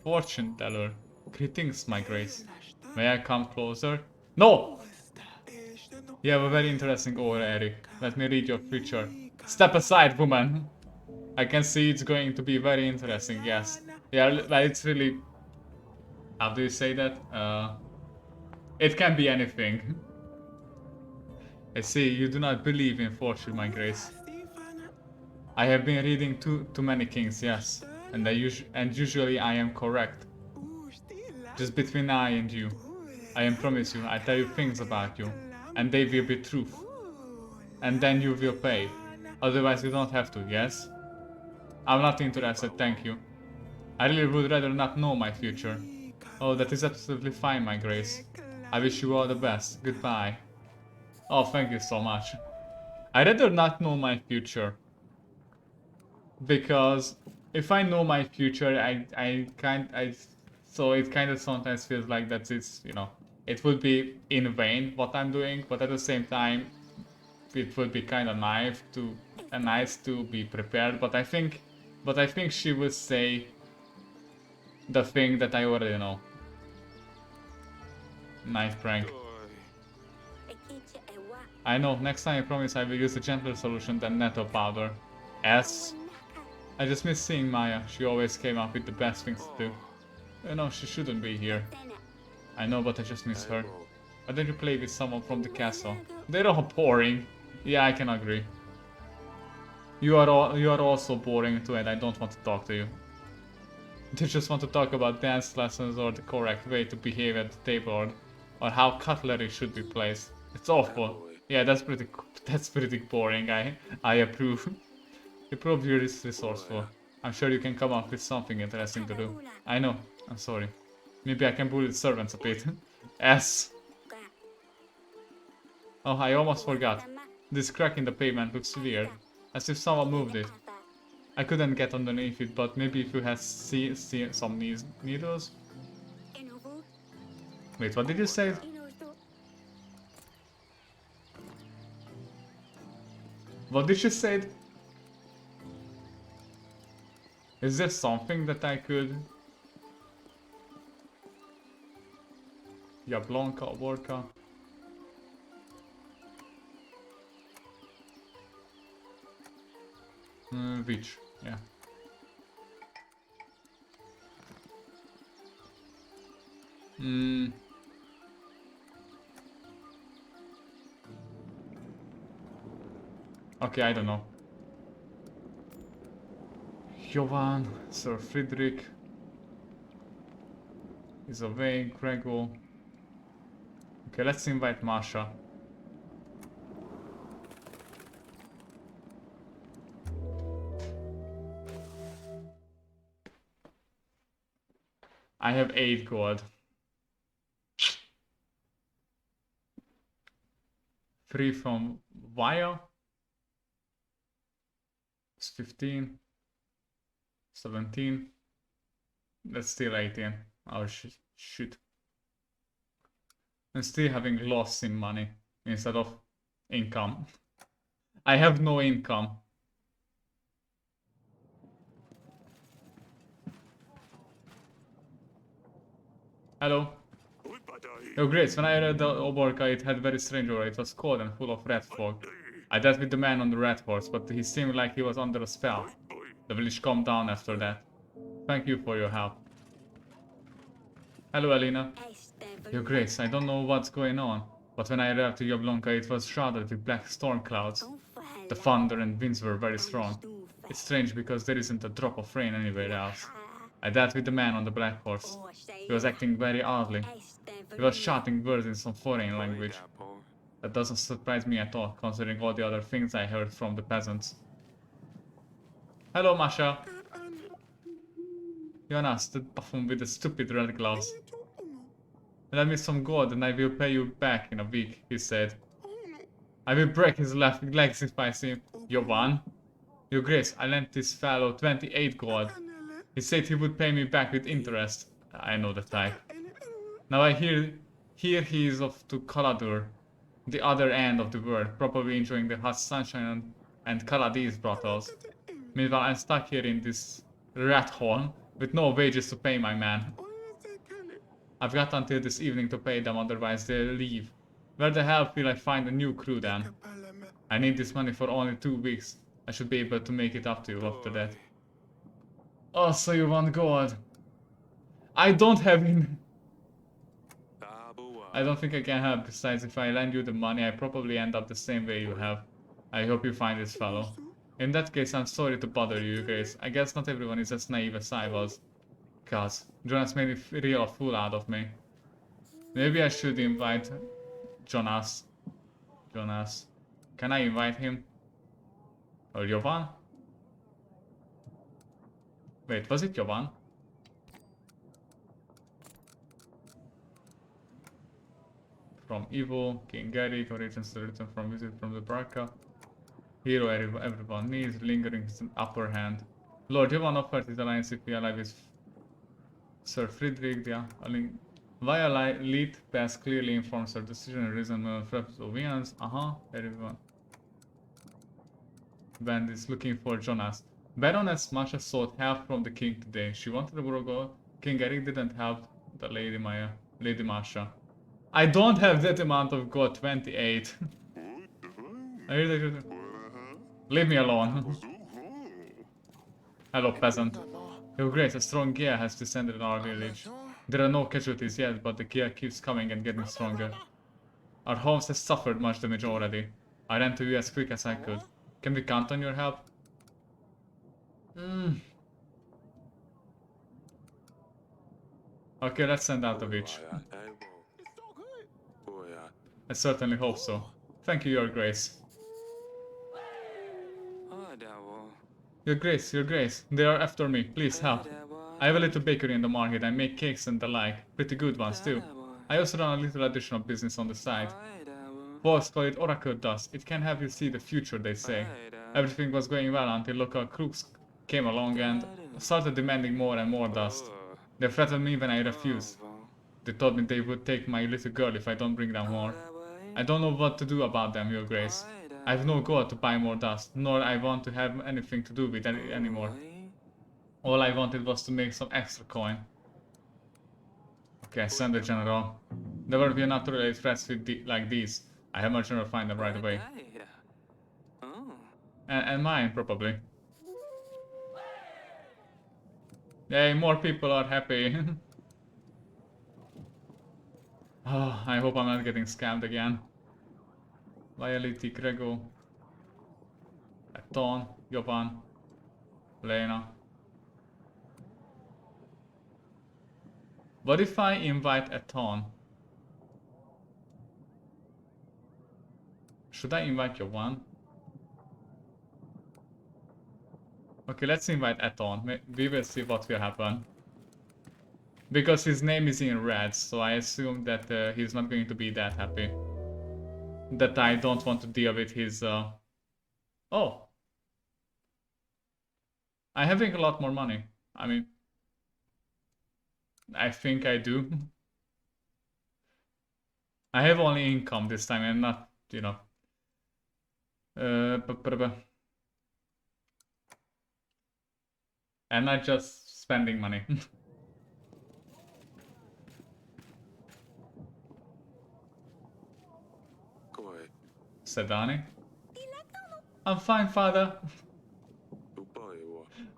Fortune teller. Greetings, my grace. May I come closer? No! You have a very interesting aura, Eric. Let me read your future. Step aside, woman! I can see it's going to be very interesting, yes. Yeah, it's really... How do you say that? It can be anything. I see, you do not believe in fortune, my grace. I have been reading too many kings, yes. And usually I am correct. Just between I and you. I promise you, I tell you things about you. And they will be truth. And then you will pay. Otherwise you don't have to, yes? I'm not interested, thank you. I really would rather not know my future. Oh, that is absolutely fine, my grace. I wish you all the best. Goodbye. Oh, thank you so much. I'd rather not know my future. Because if I know my future, so it kind of sometimes feels like that it's, you know, it would be in vain what I'm doing, but at the same time, it would be kind of nice to be prepared. But I think she would say the thing that I already know. Nice prank. I know. Next time I promise I will use a gentler solution than nettle powder. S. I just miss seeing Maya. She always came up with the best things to do. You know, she shouldn't be here. I know, but I just miss her. Why don't you play with someone from the castle? They're all boring. Yeah, I can agree. You are also boring too, and I don't want to talk to you. They just want to talk about dance lessons or the correct way to behave at the table or how cutlery should be placed. It's awful. Yeah, that's pretty boring. I approve. You prove you're resourceful. I'm sure you can come up with something interesting to do. I know. I'm sorry. Maybe I can bully the servants a bit. S. Oh, I almost forgot. This crack in the pavement looks weird. As if someone moved it. I couldn't get underneath it, but maybe if you had some needles? Wait, what did you say? What did you say? Is there something that I could... Jablonka, Vorka? Which? Yeah. Okay, I don't know. Jovan, Sir Friedrich is away, Gregor. Okay, let's invite Masha. I have 8 gold. 3 from Via. It's 15. 17. That's still 18. Oh shoot. I'm still having loss in money instead of income. I have no income. Hello. Oh great, when I read the Oborka it had very strange aura. It was cold and full of red fog. I dealt with the man on the red horse, but he seemed like he was under a spell. The village calmed down after that. Thank you for your help. Hello Elena. Your Grace, I don't know what's going on, but when I arrived to Jablonka it was shrouded with black storm clouds. The thunder and winds were very strong. It's strange because there isn't a drop of rain anywhere else. I dealt with the man on the black horse. He was acting very oddly. He was shouting words in some foreign language. That doesn't surprise me at all, considering all the other things I heard from the peasants. Hello, Masha. Jonas, the buffoon with the stupid red gloves. Lend me some gold and I will pay you back in a week, he said. I will break his left legs if I see him. Jovan? Your Grace, I lent this fellow 28 gold. He said he would pay me back with interest. I know the type. Now I hear he is off to Kaladur, the other end of the world, probably enjoying the hot sunshine and Kaladi's brothels. Meanwhile, I'm stuck here in this rat hole with no wages to pay my man. I've got until this evening to pay them, otherwise they'll leave. Where the hell will I find a new crew then? I need this money for only 2 weeks. I should be able to make it up to you after that. Oh, so you want gold? I don't have any. I don't think I can help. Besides, if I lend you the money, I probably end up the same way you have. I hope you find this fellow. In that case, I'm sorry to bother you guys. I guess not everyone is as naive as I was. Cause Jonas made a real fool out of me. Maybe I should invite Jonas. Jonas. Can I invite him? Or Jovan? Wait, was it Jovan? From Evil, King Gary, origins return from visit from the Barca. Hero everyone needs, lingering his upper hand. Lord Jovan offered his alliance if we ally with Sir Friedrich, via lead pass clearly informs her decision and reason for obedience. Everyone. Band is looking for Jonas. Baroness Masha sought help from the king today. She wanted to go. King Eric didn't help the Lady Masha. I don't have that amount of gold, 28. Leave me alone. Hello, peasant. Your Grace, a strong gear has descended on our village. There are no casualties yet, but the gear keeps coming and getting stronger. Our homes have suffered much damage already. I ran to you as quick as I could. Can we count on your help? Okay, let's send out the witch. I certainly hope so. Thank you, Your Grace. Your Grace, Your Grace, they are after me. Please help. I have a little bakery in the market. I make cakes and the like. Pretty good ones too. I also run a little additional business on the side. Boys call it oracle dust. It can help you see the future, they say. Everything was going well until local crooks came along and started demanding more and more dust. They threatened me when I refused. They told me they would take my little girl if I don't bring them more. I don't know what to do about them, Your Grace. I have no gold to buy more dust, nor I want to have anything to do with it anymore. All I wanted was to make some extra coin. Okay, send the general. There will be enough to relate threats with like these. I have my general find them right away. And mine, probably. Yay, more people are happy. Oh, I hope I'm not getting scammed again. Viality, Grego, Ton, Jovan, Lena. What if I invite a Ton? Should I invite Jovan? Okay, let's invite Aton. We will see what will happen. Because his name is in red, so I assume that he's not going to be that happy. That I don't want to deal with his... Oh! I'm having a lot more money. I mean... I think I do. I have only income this time and not, you know... and not just spending money. Said Danny. I'm fine, father.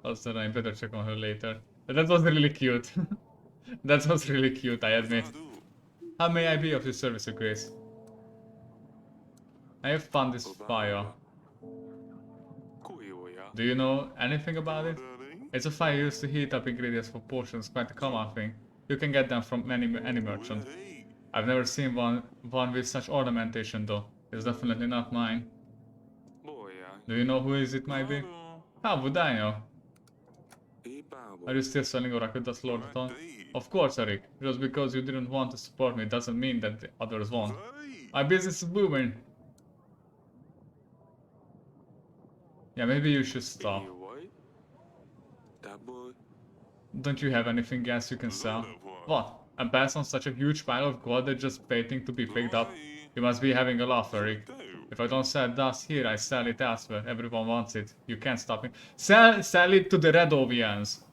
Also, I better check on her later. But that was really cute. That was really cute, I admit. How may I be of your service, Your Grace? I have found this fire. Do you know anything about it? It's a fire used to heat up ingredients for potions, quite a common thing. You can get them from any merchant. I've never seen one with such ornamentation though. It's definitely not mine. Do you know who it might be? How would I know? Are you still selling Oracle Dust, Lord Aton? Of course, Eric. Just because you didn't want to support me doesn't mean that the others won't. My business is booming. Yeah, maybe you should stop. Don't you have anything else you can sell? What? A pass on such a huge pile of gold that's just waiting to be picked up? You must be having a laugh, Eric. If I don't sell dust here, I sell it elsewhere. Everyone wants it. You can't stop it. Sell it to the Redovians.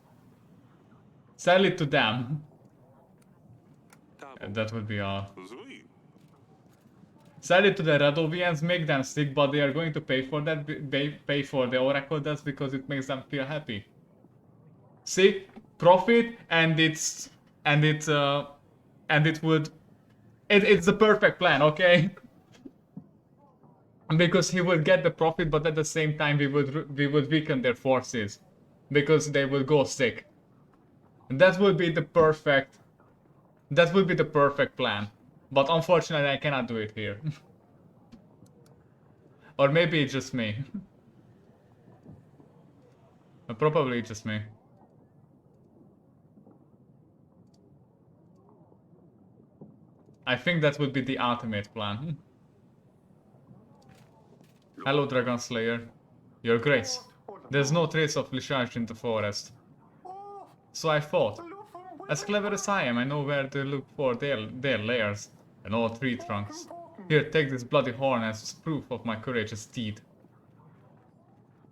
Sell it to them. And that would be all. Sell it to the Radovians, make them sick, but they are going to pay for that. They pay for the Oracle Dust because it makes them feel happy. See, profit, and it's the perfect plan, okay? Because he would get the profit, but at the same time we would weaken their forces, because they would go sick. And that would be the perfect plan. But unfortunately I cannot do it here. Or maybe it's just me. Probably just me. I think that would be the ultimate plan. Hello, Dragon Slayer. Your Grace. There's no trace of Lisharge in the forest. So I thought. As clever as I am, I know where to look for their lairs. And all tree trunks. Here, take this bloody horn as proof of my courageous deed.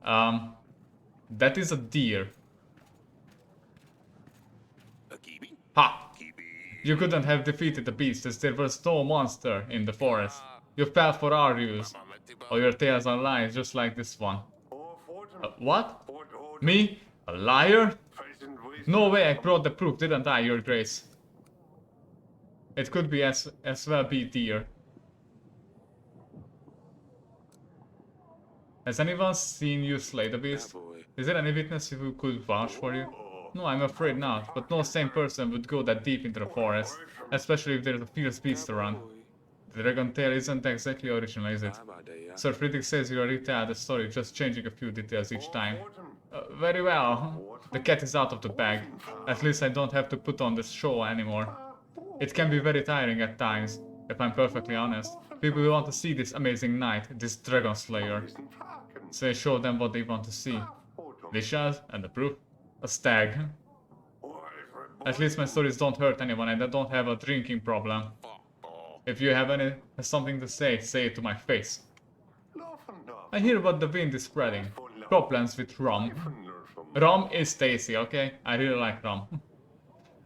That is a deer. Ha! You couldn't have defeated the beast as there was no monster in the forest. You fell for our use. Or your tales are lies just like this one. What? Me? A liar? No way, I brought the proof, didn't I, Your Grace? It could be as well be deer. Has anyone seen you slay the beast? Is there any witness who could vouch for you? No, I'm afraid not, but no sane person would go that deep into the forest, especially if there's a fierce beast around. The dragon tale isn't exactly original, is it? Sir Friedrich says you retell the story, just changing a few details each time. Very well. The cat is out of the bag. At least I don't have to put on the show anymore. It can be very tiring at times, if I'm perfectly honest. People want to see this amazing knight, this dragon slayer. So I show them what they want to see. Vicious, and the proof? A stag. At least my stories don't hurt anyone and I don't have a drinking problem. If you have something to say, say it to my face. I hear what the wind is spreading. Problems with rum. Rum is tasty, okay? I really like rum.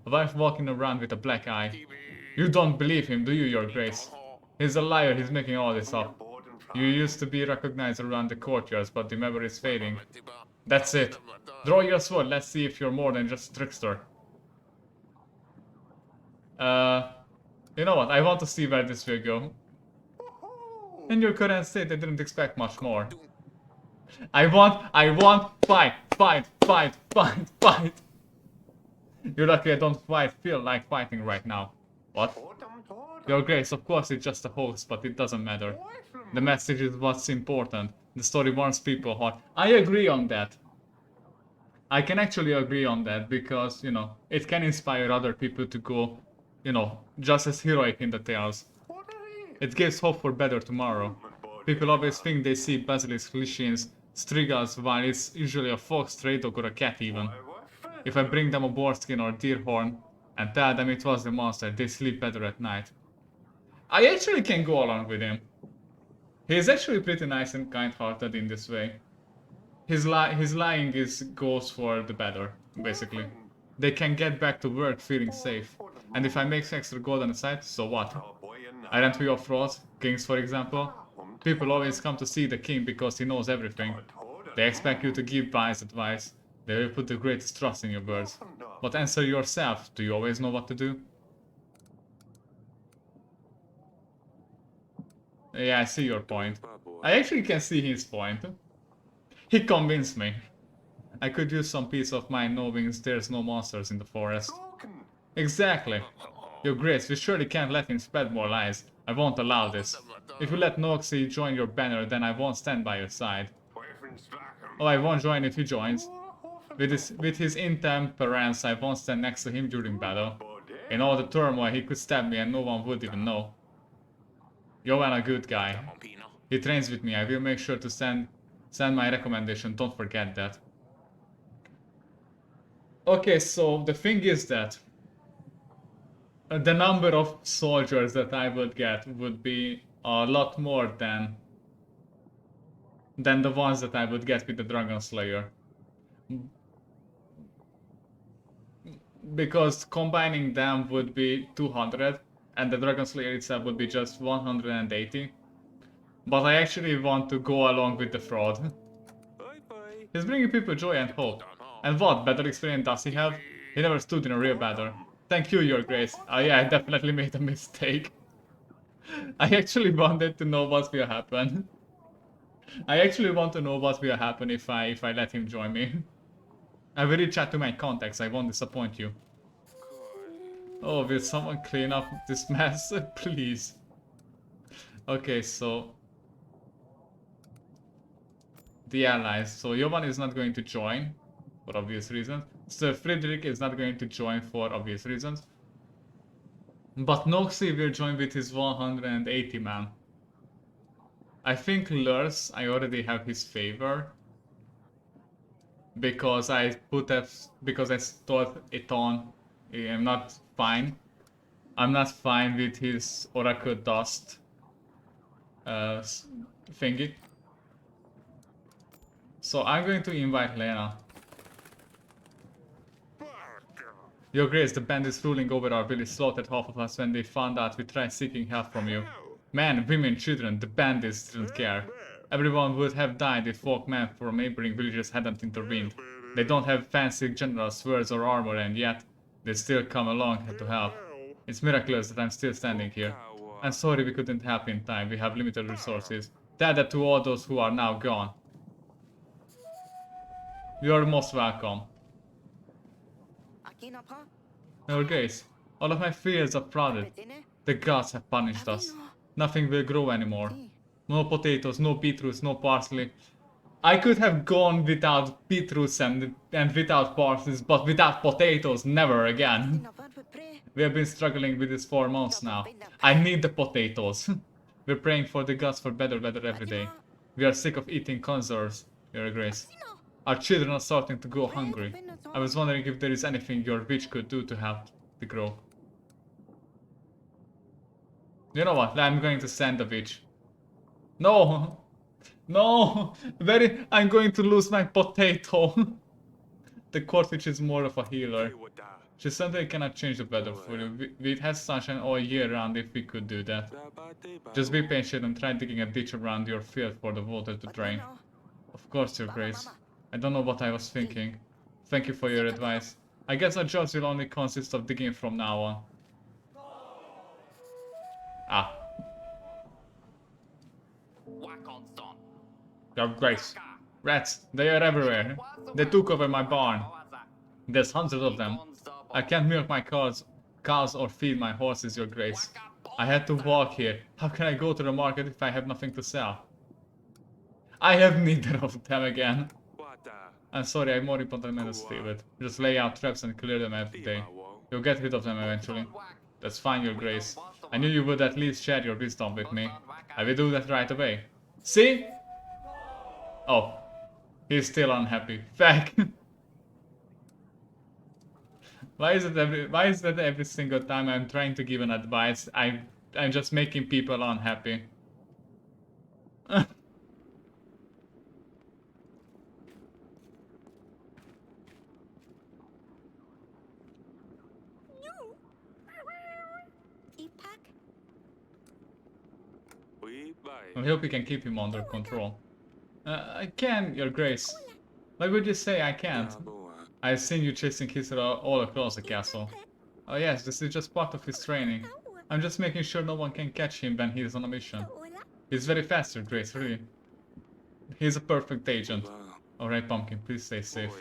A wife walking around with a black eye. You don't believe him, do you, your grace? He's a liar, he's making all this up. You used to be recognized around the courtyards, but the memory is fading. That's it. Draw your sword, let's see if you're more than just a trickster. You know what, I want to see where this will go. In your current state, I didn't expect much more. I want, fight. You're lucky I don't feel like fighting right now. What? Your grace, of course it's just a hoax, but it doesn't matter. The message is what's important. The story warms people hard. I agree on that. I can actually agree on that because, you know, it can inspire other people to go, you know, just as heroic in the tales. It gives hope for better tomorrow. People always think they see basilisk, lichens, strigas, while it's usually a fox, stray dog or a cat even. If I bring them a boar skin or a deer horn and tell them it was the monster, they sleep better at night. I actually can go along with him. He's actually pretty nice and kind-hearted in this way. His lying goes for the better, basically. They can get back to work feeling safe. And if I make extra gold on the side, so what? I rent to your frauds, kings for example. People always come to see the king because he knows everything. They expect you to give wise advice. They will put the greatest trust in your words. But answer yourself, do you always know what to do? Yeah, I see your point. I actually can see his point. He convinced me. I could use some peace of mind knowing there's no monsters in the forest. Exactly. Your grace, we surely can't let him spread more lies. I won't allow this. If you let Noxy join your banner, then I won't stand by your side. Oh, I won't join if he joins. With his intemperance, I won't stand next to him during battle. In all the turmoil, he could stab me and no one would even know. You're a good guy. He trains with me. I will make sure to send my recommendation. Don't forget that. Okay, so the thing is that the number of soldiers that I would get would be a lot more than the ones that I would get with the Dragon Slayer. Because combining them would be 200 and the Dragon Slayer itself would be just 180. But I actually want to go along with the fraud. He's bringing people joy and hope. And what battle experience does he have? He never stood in a real battle. Thank you, your grace. Oh yeah, I definitely made a mistake. I actually wanted to know what will happen. I actually want to know what will happen if I let him join me. I will reach out to my contacts, I won't disappoint you. Oh, will someone clean up this mess? Please. Okay, so... the allies. So Jovan is not going to join, for obvious reasons. Sir Friedrich is not going to join for obvious reasons. But Noxy will join with his 180 man. I think Lurs, I already have his favor. Because I stored it on. I'm not fine. I'm not fine with his Oracle Dust thingy. So I'm going to invite Lena. Your grace, the bandits ruling over our village slaughtered half of us when they found out we tried seeking help from you. Men, women, children, the bandits didn't care. Everyone would have died if folk men from neighboring villages hadn't intervened. They don't have fancy general swords or armor and yet, they still come along to help. It's miraculous that I'm still standing here. I'm sorry we couldn't help in time, we have limited resources. Tell that to all those who are now gone. You're most welcome. Your grace, all of my fears are flooded. The gods have punished us. Nothing will grow anymore. No potatoes, no beetroots, no parsley. I could have gone without beetroots and without parsleys, but without potatoes, never again. We have been struggling with this for months now. I need the potatoes. We're praying for the gods for better weather every day. We are sick of eating conserves, Your Grace. Our children are starting to go hungry. I was wondering if there is anything your witch could do to help the grow. You know what? I'm going to send a witch. No! No! I'm going to lose my potato. The court witch is more of a healer. She certainly cannot change the weather for you. We'd have sunshine all year round if we could do that. Just be patient and try digging a ditch around your field for the water to drain. Of course, Your Grace. I don't know what I was thinking. Thank you for your advice. I guess our jobs will only consist of digging from now on. Ah. Your Grace. Rats, they are everywhere. They took over my barn. There's hundreds of them. I can't milk my cows or feed my horses, Your Grace. I had to walk here. How can I go to the market if I have nothing to sell? I have neither of them again. I'm sorry, I'm more important than David. Just lay out traps and clear them every day. You'll get rid of them eventually. That's fine, Your Grace. I knew you would at least share your wisdom with me. I will do that right away. See? Oh. He's still unhappy. Fuck. Why is that every single time I'm trying to give an advice, I'm just making people unhappy? I hope you can keep him under control. I can, Your Grace. Why would you say I can't? I've seen you chasing Kisser all across the castle. Oh yes, this is just part of his training. I'm just making sure no one can catch him when he's on a mission. He's very fast, Your Grace, really. He's a perfect agent. Alright, Pumpkin, please stay safe.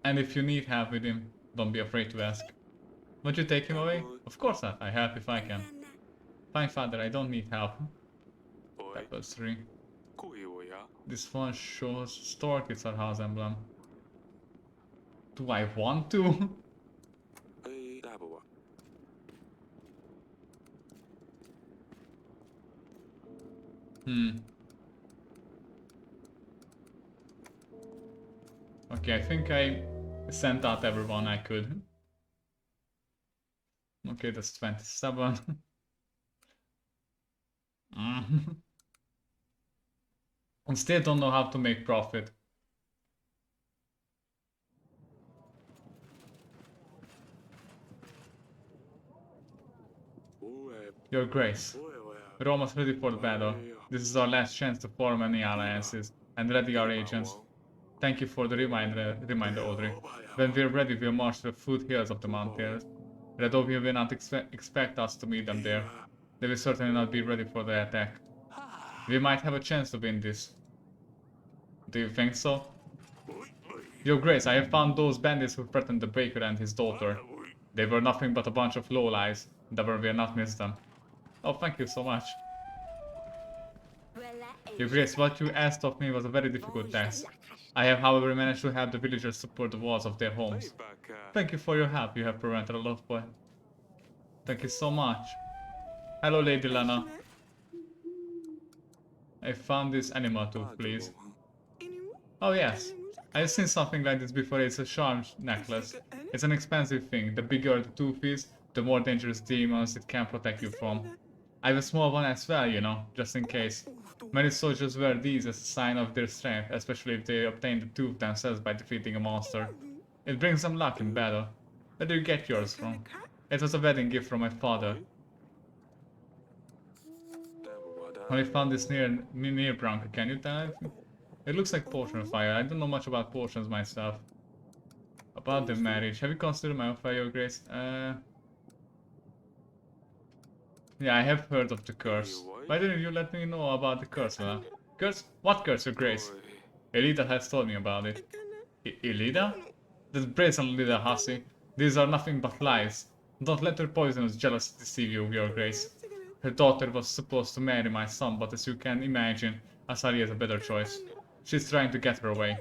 And if you need help with him, don't be afraid to ask. Would you take him away? Of course not, I help if I can. Fine, Father, I don't need help. Tapestry. This one shows stork, it's our house emblem. Do I want to? Okay, I think I sent out everyone I could. Okay, that's 27. I still don't know how to make profit. Your Grace, we're almost ready for the battle. This is our last chance to form any alliances and ready our agents. Thank you for the reminder, Audrey. When we're ready, we'll march to the foothills of the mountains. Red Ovian will not expect us to meet them there. They will certainly not be ready for the attack. We might have a chance to win this. Do you think so? Your Grace, I have found those bandits who threatened the baker and his daughter. They were nothing but a bunch of lowlives. Never will not miss them. Oh, thank you so much. Your Grace, what you asked of me was a very difficult task. I have, however, managed to help the villagers support the walls of their homes. Thank you for your help. You have prevented a lot of boy. Thank you so much. Hello, Lady Lana. I found this animal tooth, please. Oh yes, I've seen something like this before. It's a charm necklace. It's an expensive thing. The bigger the tooth is, the more dangerous demons it can protect you from. I have a small one as well, you know, just in case. Many soldiers wear these as a sign of their strength, especially if they obtain the tooth themselves by defeating a monster. It brings them luck in battle. Where do you get yours from? It was a wedding gift from my father. I found this near Branca. Can you tell anything? It looks like potion fire. I don't know much about potions myself. About the marriage. Have you considered my offer, Your Grace? Yeah, I have heard of the curse. Why didn't you let me know about the curse, Lana? Curse? What curse, Your Grace? Elida has told me about it. Elida? That brazen little hussy. These are nothing but lies. Don't let her poisonous jealousy deceive you, Your Grace. Her daughter was supposed to marry my son, but as you can imagine, Asari is a better choice. She's trying to get her way.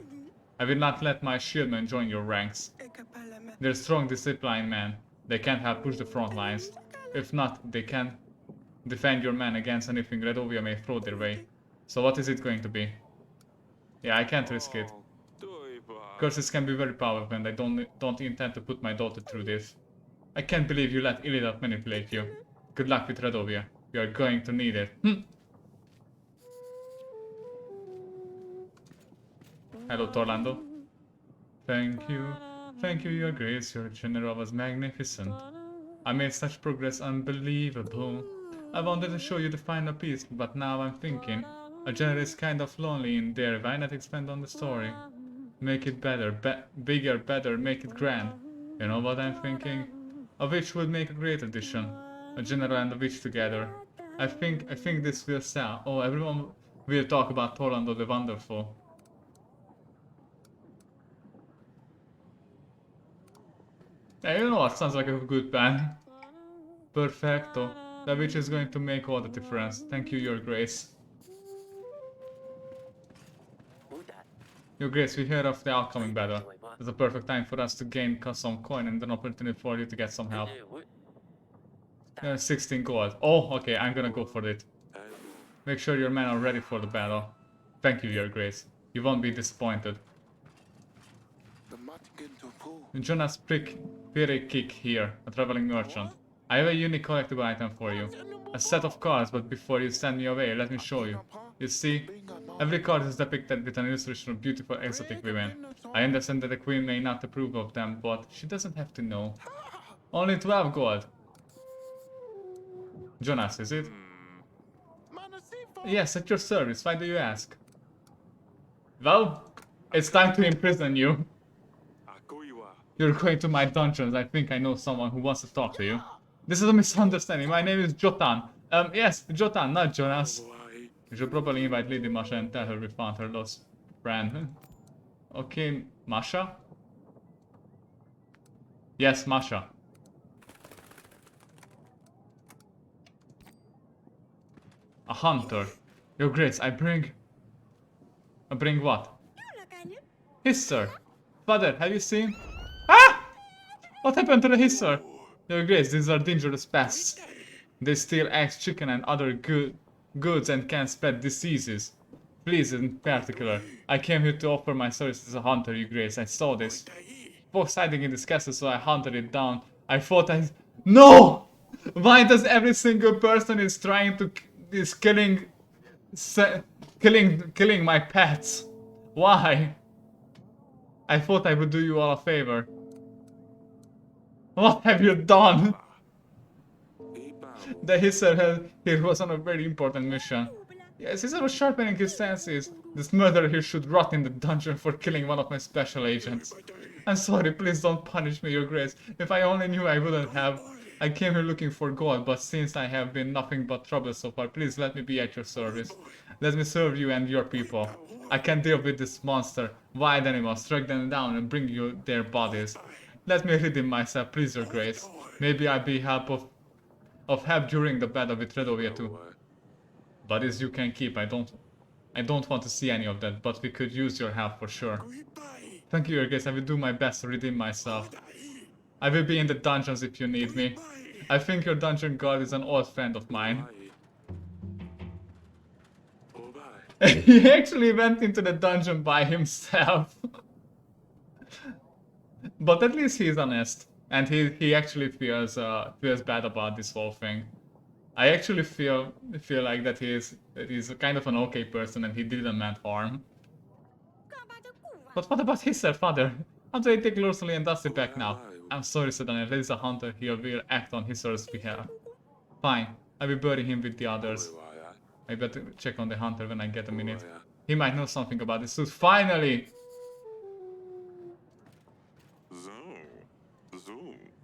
I will not let my shieldmen join your ranks. They're strong, disciplined men. They can't help push the front lines. If not, they can defend your men against anything Redovia may throw their way. So what is it going to be? Yeah, I can't risk it. Curses can be very powerful and I don't intend to put my daughter through this. I can't believe you let Illidan manipulate you. Good luck with Redovia. You are going to need it. Hello, Torlando. Thank you, your grace. Your general was magnificent. I made such progress unbelievable. I wanted to show you the final piece, but now I'm thinking, a general is kind of lonely in there. Why not expand on the story? Make it better, bigger, better, make it grand. You know what I'm thinking? A witch would make a great addition. A general and a witch together. I think this will sell. Oh, everyone will talk about Torlando the Wonderful. Hey, you know what? Sounds like a good plan. Perfecto. The witch is going to make all the difference. Thank you, your grace. Your grace, we heard of the upcoming battle. It's a perfect time for us to gain some coin and an opportunity for you to get some help. 16 gold. Oh, okay, I'm gonna go for it. Make sure your men are ready for the battle. Thank you, your grace. You won't be disappointed. Jonas Pirekik here, a traveling merchant. I have a unique collectible item for you. A set of cards, but before you send me away, let me show you. You see, every card is depicted with an illustration of beautiful exotic women. I understand that the queen may not approve of them, but she doesn't have to know. Only 12 gold. Jonas, is it? Yes, at your service. Why do you ask? Well, it's time to imprison you. You're going to my dungeons. I think I know someone who wants to talk to you. This is a misunderstanding. My name is Jotan. Yes, Jotan, not Jonas. You should probably invite Lady Masha and tell her we found her lost friend. Okay, Masha? Yes, Masha. A hunter. Your grace, I bring what? Hisser. Father, have you seen? Ah! What happened to the Hisser? Your grace, these are dangerous pests. They steal eggs, chicken and other goods and can spread diseases. Please, in particular, I came here to offer my service as a hunter, your grace. I saw this fox hiding in this castle, so I hunted it down. I thought No! Why does every single person is trying to killing my pets? Why? I thought I would do you all a favor. What have you done? The Hisser here was on a very important mission. Yes, instead of sharpening his senses, this murderer here should rot in the dungeon for killing one of my special agents. I'm sorry, please don't punish me, your grace. If I only knew, I wouldn't have. I came here looking for gold, but since I have been nothing but trouble so far, please let me be at your service. Let me serve you and your people. I can deal with this monster, wild animals, track them down and bring you their bodies. Let me redeem myself, please, your grace. Maybe I'll be of help during the battle with Redovia too. Bodies you can keep. I don't want to see any of that, but we could use your help for sure. Thank you, your grace. I will do my best to redeem myself. I will be in the dungeons if you need me. I think your dungeon guard is an old friend of mine. He actually went into the dungeon by himself. But at least he's honest. And he actually feels bad about this whole thing. I actually feel like that he's kind of an okay person and he didn't meant harm. But what about his father? How do I take Lursley and Dusty back now? I'm sorry, Sedan, there is a hunter here will act on his behalf. Fine, I will bury him with the others. I better check on the hunter when I get a minute. He might know something about this suit. Finally!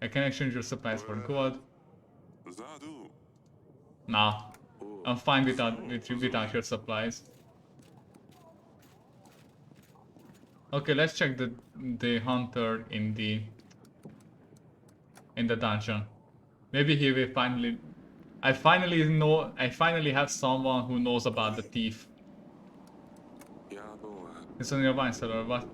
I can exchange your supplies for gold. Nah, I'm fine without your supplies. Okay, let's check the hunter in the dungeon. Maybe he will finally I finally have someone who knows about the thief. It's on your wine cellar, what?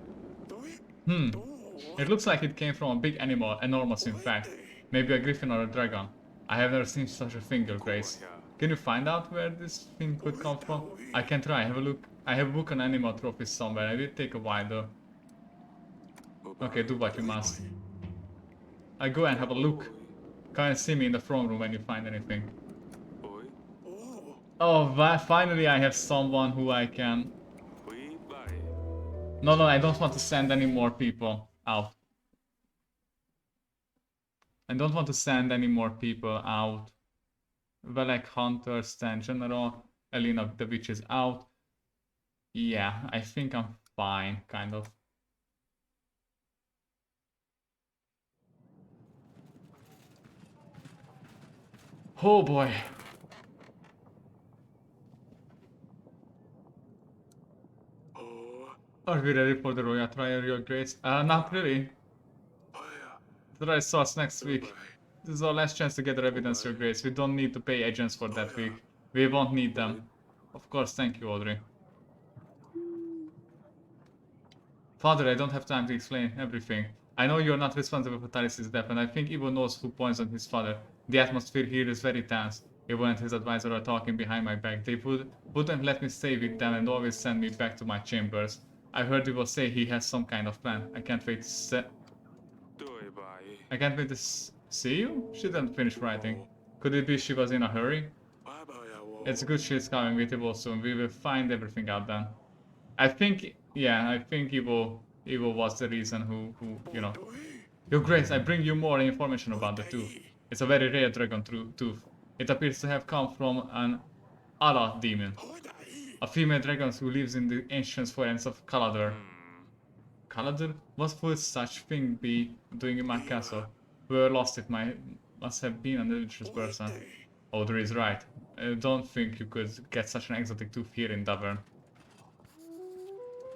It looks like it came from a big animal, enormous in fact. Maybe a griffin or a dragon. I have never seen such a thing, Your Grace. Can you find out where this thing could come from? I can try, have a look. I have a book on animal trophies somewhere, it will take a while though. Okay, do what you must. I go and have a look. Come and see me in the front room when you find anything. Oh, finally I have someone who I can... No, I don't want to send any more people out. I don't want to send any more people out. Velek, Hunter, Stan, General, Elena the Witch is out. Yeah, I think I'm fine, kind of. Oh boy. Are we ready for the royal trial, Your Grace? Not really. The trial starts next week. This is our last chance to gather evidence, Your Grace. We don't need to pay agents for that week. We won't need them. Of course, thank you, Audrey. Father, I don't have time to explain everything. I know you're not responsible for Talis's death, and I think Ivo knows who poisoned his father. The atmosphere here is very tense. Ivo and his advisor are talking behind my back. They wouldn't let me stay with them and always send me back to my chambers. I heard Ivo say he has some kind of plan. I can't wait to see you? She didn't finish writing. Could it be she was in a hurry? It's good she's coming with Ivo soon. We will find everything out then. I think Ivo was the reason who, you know. Your Grace, I bring you more information about the tooth. It's a very rare dragon tooth. It appears to have come from an Ala demon. A female dragon who lives in the ancient forests of Kalador. Kalador? What would such thing be doing in my castle? We were lost, it must have been an adventurous person. Audrey is right. I don't think you could get such an exotic tooth here in Davern.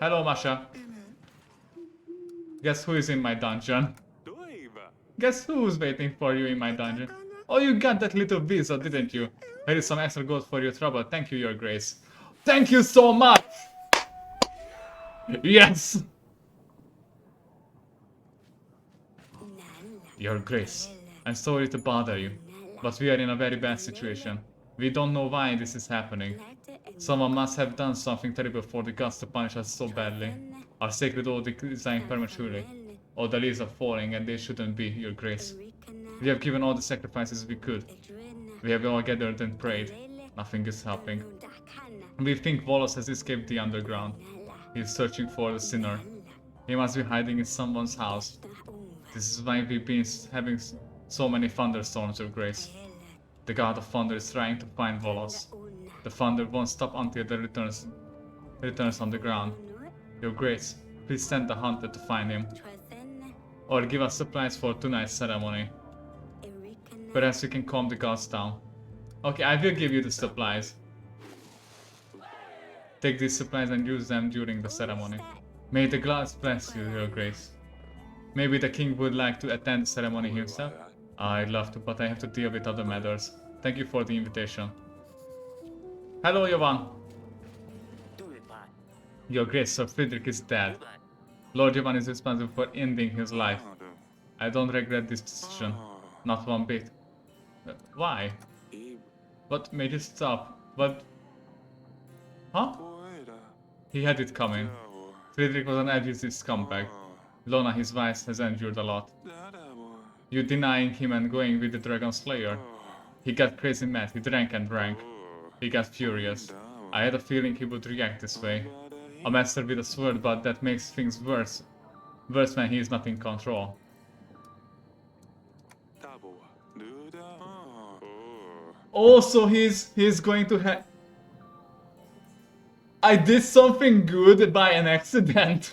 Hello, Masha. Guess who is in my dungeon? Guess who's waiting for you in my dungeon? Oh, you got that little visa, didn't you? Here is some extra gold for your trouble. Thank you, Your Grace. Thank you so much! Yes! Your Grace, I'm sorry to bother you, but we are in a very bad situation. We don't know why this is happening. Someone must have done something terrible for the gods to punish us so badly. Our sacred oath is dying prematurely. All the leaves are falling and they shouldn't be, Your Grace. We have given all the sacrifices we could. We have all gathered and prayed. Nothing is helping. We think Volos has escaped the underground. He is searching for the sinner. He must be hiding in someone's house. This is why we've been having so many thunderstorms, Your Grace. The god of thunder is trying to find Volos. The thunder won't stop until it returns on the ground. Your Grace, please send the hunter to find him. Or give us supplies for tonight's ceremony. Perhaps we can calm the gods down. Okay, I will give you the supplies. Take these supplies and use them during the ceremony. May the gods bless you, Your Grace. Maybe the king would like to attend the ceremony himself? I'd love to, but I have to deal with other matters. Thank you for the invitation. Hello, Jovan. Your Grace, Sir Friedrich is dead. Lord Jovan is responsible for ending his life. I don't regret this decision. Not one bit. Why? What made you stop? What? Huh? He had it coming. Friedrich was an abusive scumbag. Lona, his wife, has endured a lot. You denying him and going with the Dragon Slayer? He got crazy mad, he drank and drank. He got furious. I had a feeling he would react this way. A master with a sword, but that makes things worse. Worse when he is not in control. Also, he's going to have... I did something good by an accident.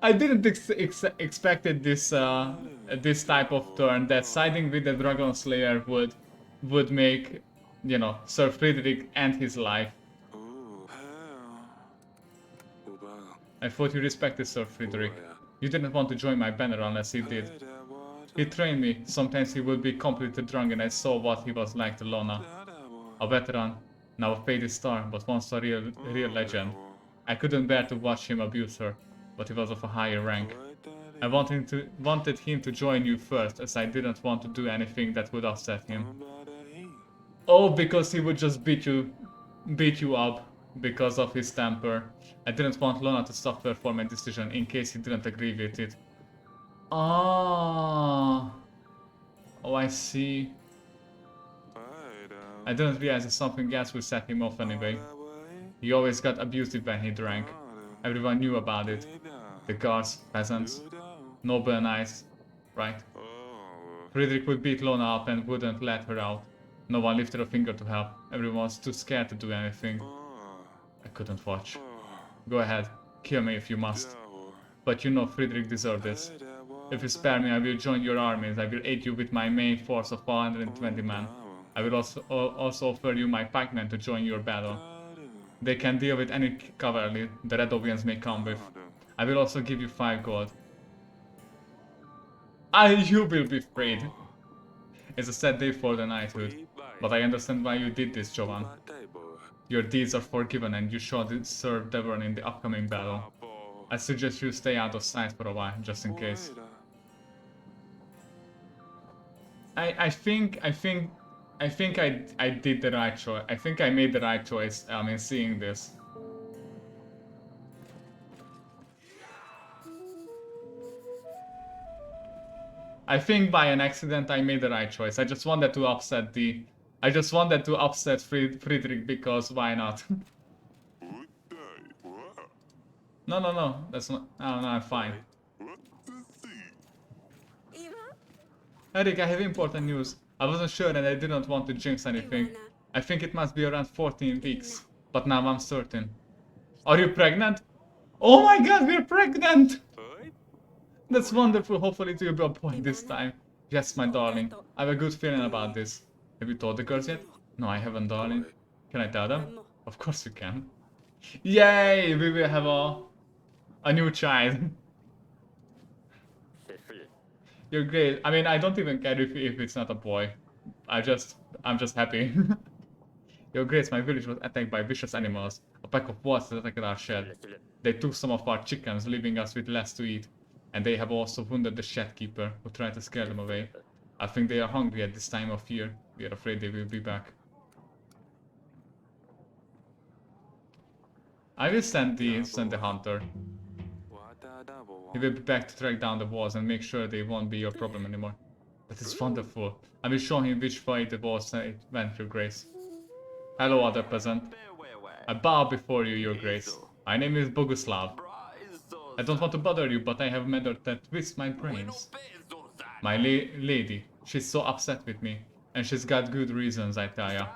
I didn't expected this this type of turn, that siding with the Dragon Slayer would make, you know, Sir Friedrich end his life. I thought you respected Sir Friedrich. You didn't want to join my banner unless he did. He trained me. Sometimes he would be completely drunk and I saw what he was like to Lona. A veteran, now a faded star, but once a real legend. I couldn't bear to watch him abuse her, but he was of a higher rank. I wanted him to join you first, as I didn't want to do anything that would upset him. Oh, because he would just beat you up because of his temper. I didn't want Lona to suffer for my decision in case he didn't agree with it. Oh, I see. I didn't realize that something else would set him off anyway. He always got abusive when he drank. Everyone knew about it. The guards, peasants, noble knights, right? Friedrich would beat Lona up and wouldn't let her out. No one lifted a finger to help. Everyone was too scared to do anything. I couldn't watch. Go ahead, kill me if you must. But you know Friedrich deserved this. If you spare me, I will join your armies. I will aid you with my main force of 420 men. I will also offer you my pikemen to join your battle. They can deal with any cavalry the Radovians may come with. I will also give you 5 gold. You will be freed. It's a sad day for the knighthood, but I understand why you did this, Jovan. Your deeds are forgiven and you should serve Devon in the upcoming battle. I suggest you stay out of sight for a while, just in case. I think I did the right choice. I think I made the right choice, in seeing this. I think by an accident I made the right choice. I just wanted to upset Friedrich because why not? No, that's not. No, I'm fine. Eric, I have important news. I wasn't sure and I didn't want to jinx anything. I think it must be around 14 weeks, but now I'm certain. Are you pregnant? Oh my god, we're pregnant! That's wonderful, hopefully it will be a boy this time. Yes, my darling, I have a good feeling about this. Have you told the girls yet? No, I haven't, darling. Can I tell them? Of course you can. Yay, we will have a new child. You're great. I mean, I don't even care if it's not a boy. I'm just happy. You're great. My village was attacked by vicious animals. A pack of wolves attacked our shed. They took some of our chickens, leaving us with less to eat. And they have also wounded the shed keeper, who tried to scare them away. I think they are hungry at this time of year. We are afraid they will be back. I will send the hunter. He will be back to track down the walls and make sure they won't be your problem anymore. That is wonderful. I will show him which way the walls went, your grace. Hello, other peasant. I bow before you, your grace. My name is Boguslav. I don't want to bother you, but I have a matter that twists my brains. My lady, she's so upset with me. And she's got good reasons, I tell ya.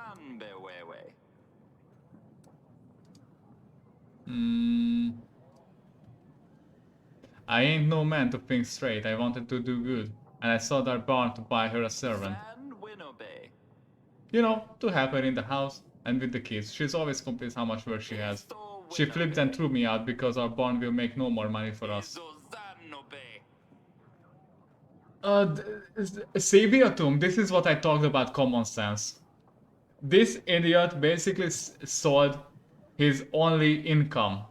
I ain't no man to think straight. I wanted to do good. And I sold our barn to buy her a servant. You know, to help her in the house and with the kids. She's always complains how much work she has. She flipped and threw me out because our barn will make no more money for us. Saviatum, this is what I talked about common sense. This idiot basically sold his only income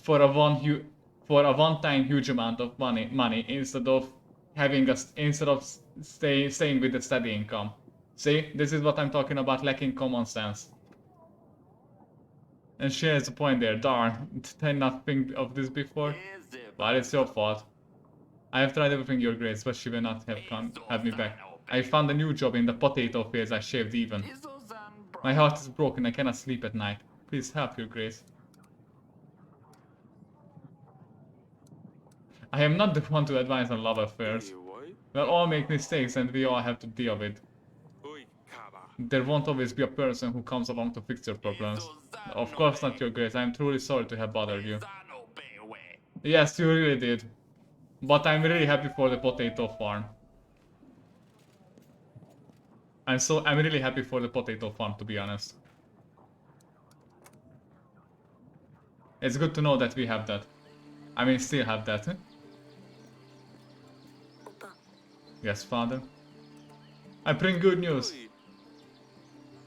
for a one-time huge amount of money instead of staying with the steady income. See, this is what I'm talking about, lacking common sense. And she has a point there. Darn, did I not think of this before? Well, it's your fault. I have tried everything, your grace, but she will not have me back. I found a new job in the potato fields. I shaved even. My heart is broken. I cannot sleep at night. Please help, your grace. I am not the one to advise on love affairs. We'll all make mistakes and we all have to deal with. There won't always be a person who comes along to fix your problems. Of course not, your grace. I am truly sorry to have bothered you. Yes, you really did. But I'm really happy for the potato farm. I'm really happy for the potato farm, to be honest. It's good to know that we have that. I mean, still have that. Yes, father. I bring good news.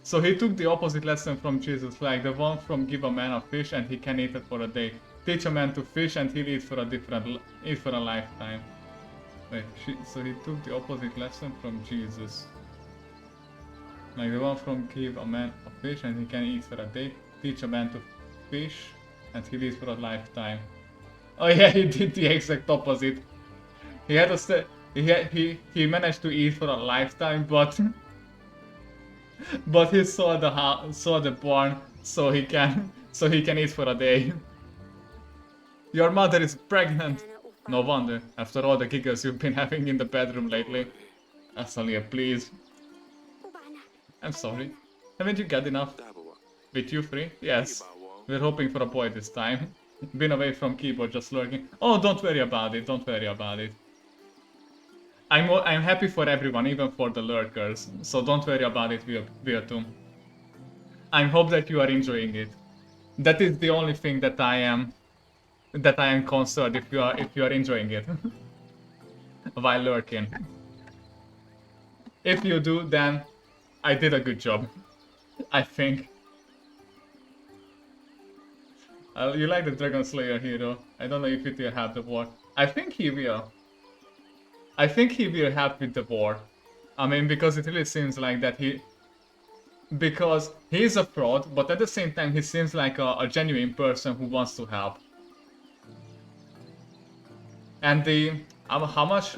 So he took the opposite lesson from Jesus, like the one from give a man a fish and he can eat it for a day. Teach a man to fish and he'll eat for a lifetime. Wait, so he took the opposite lesson from Jesus. Like the one from give a man a fish and he can eat for a day. Teach a man to fish and he'll eat for a lifetime. Oh yeah, he did the exact opposite. He had a he managed to eat for a lifetime, but but he saw the barn, so he can eat for a day. Your mother is pregnant. No wonder, after all the giggles you've been having in the bedroom lately. Asalia, please. I'm sorry. Haven't you got enough? With you free? Yes. We're hoping for a boy this time. Been away from keyboard, just lurking. Oh, don't worry about it. Don't worry about it. I'm happy for everyone, even for the lurkers. So don't worry about it, Virtu. I hope that you are enjoying it. That is the only thing that I am concerned if you are enjoying it while lurking. If you do, then I did a good job. I think. You like the Dragon Slayer hero. I don't know if it will help the war. I think he will. I think he will help with the war. I mean, because it really seems like that because he's a fraud, but at the same time he seems like a genuine person who wants to help. And how much?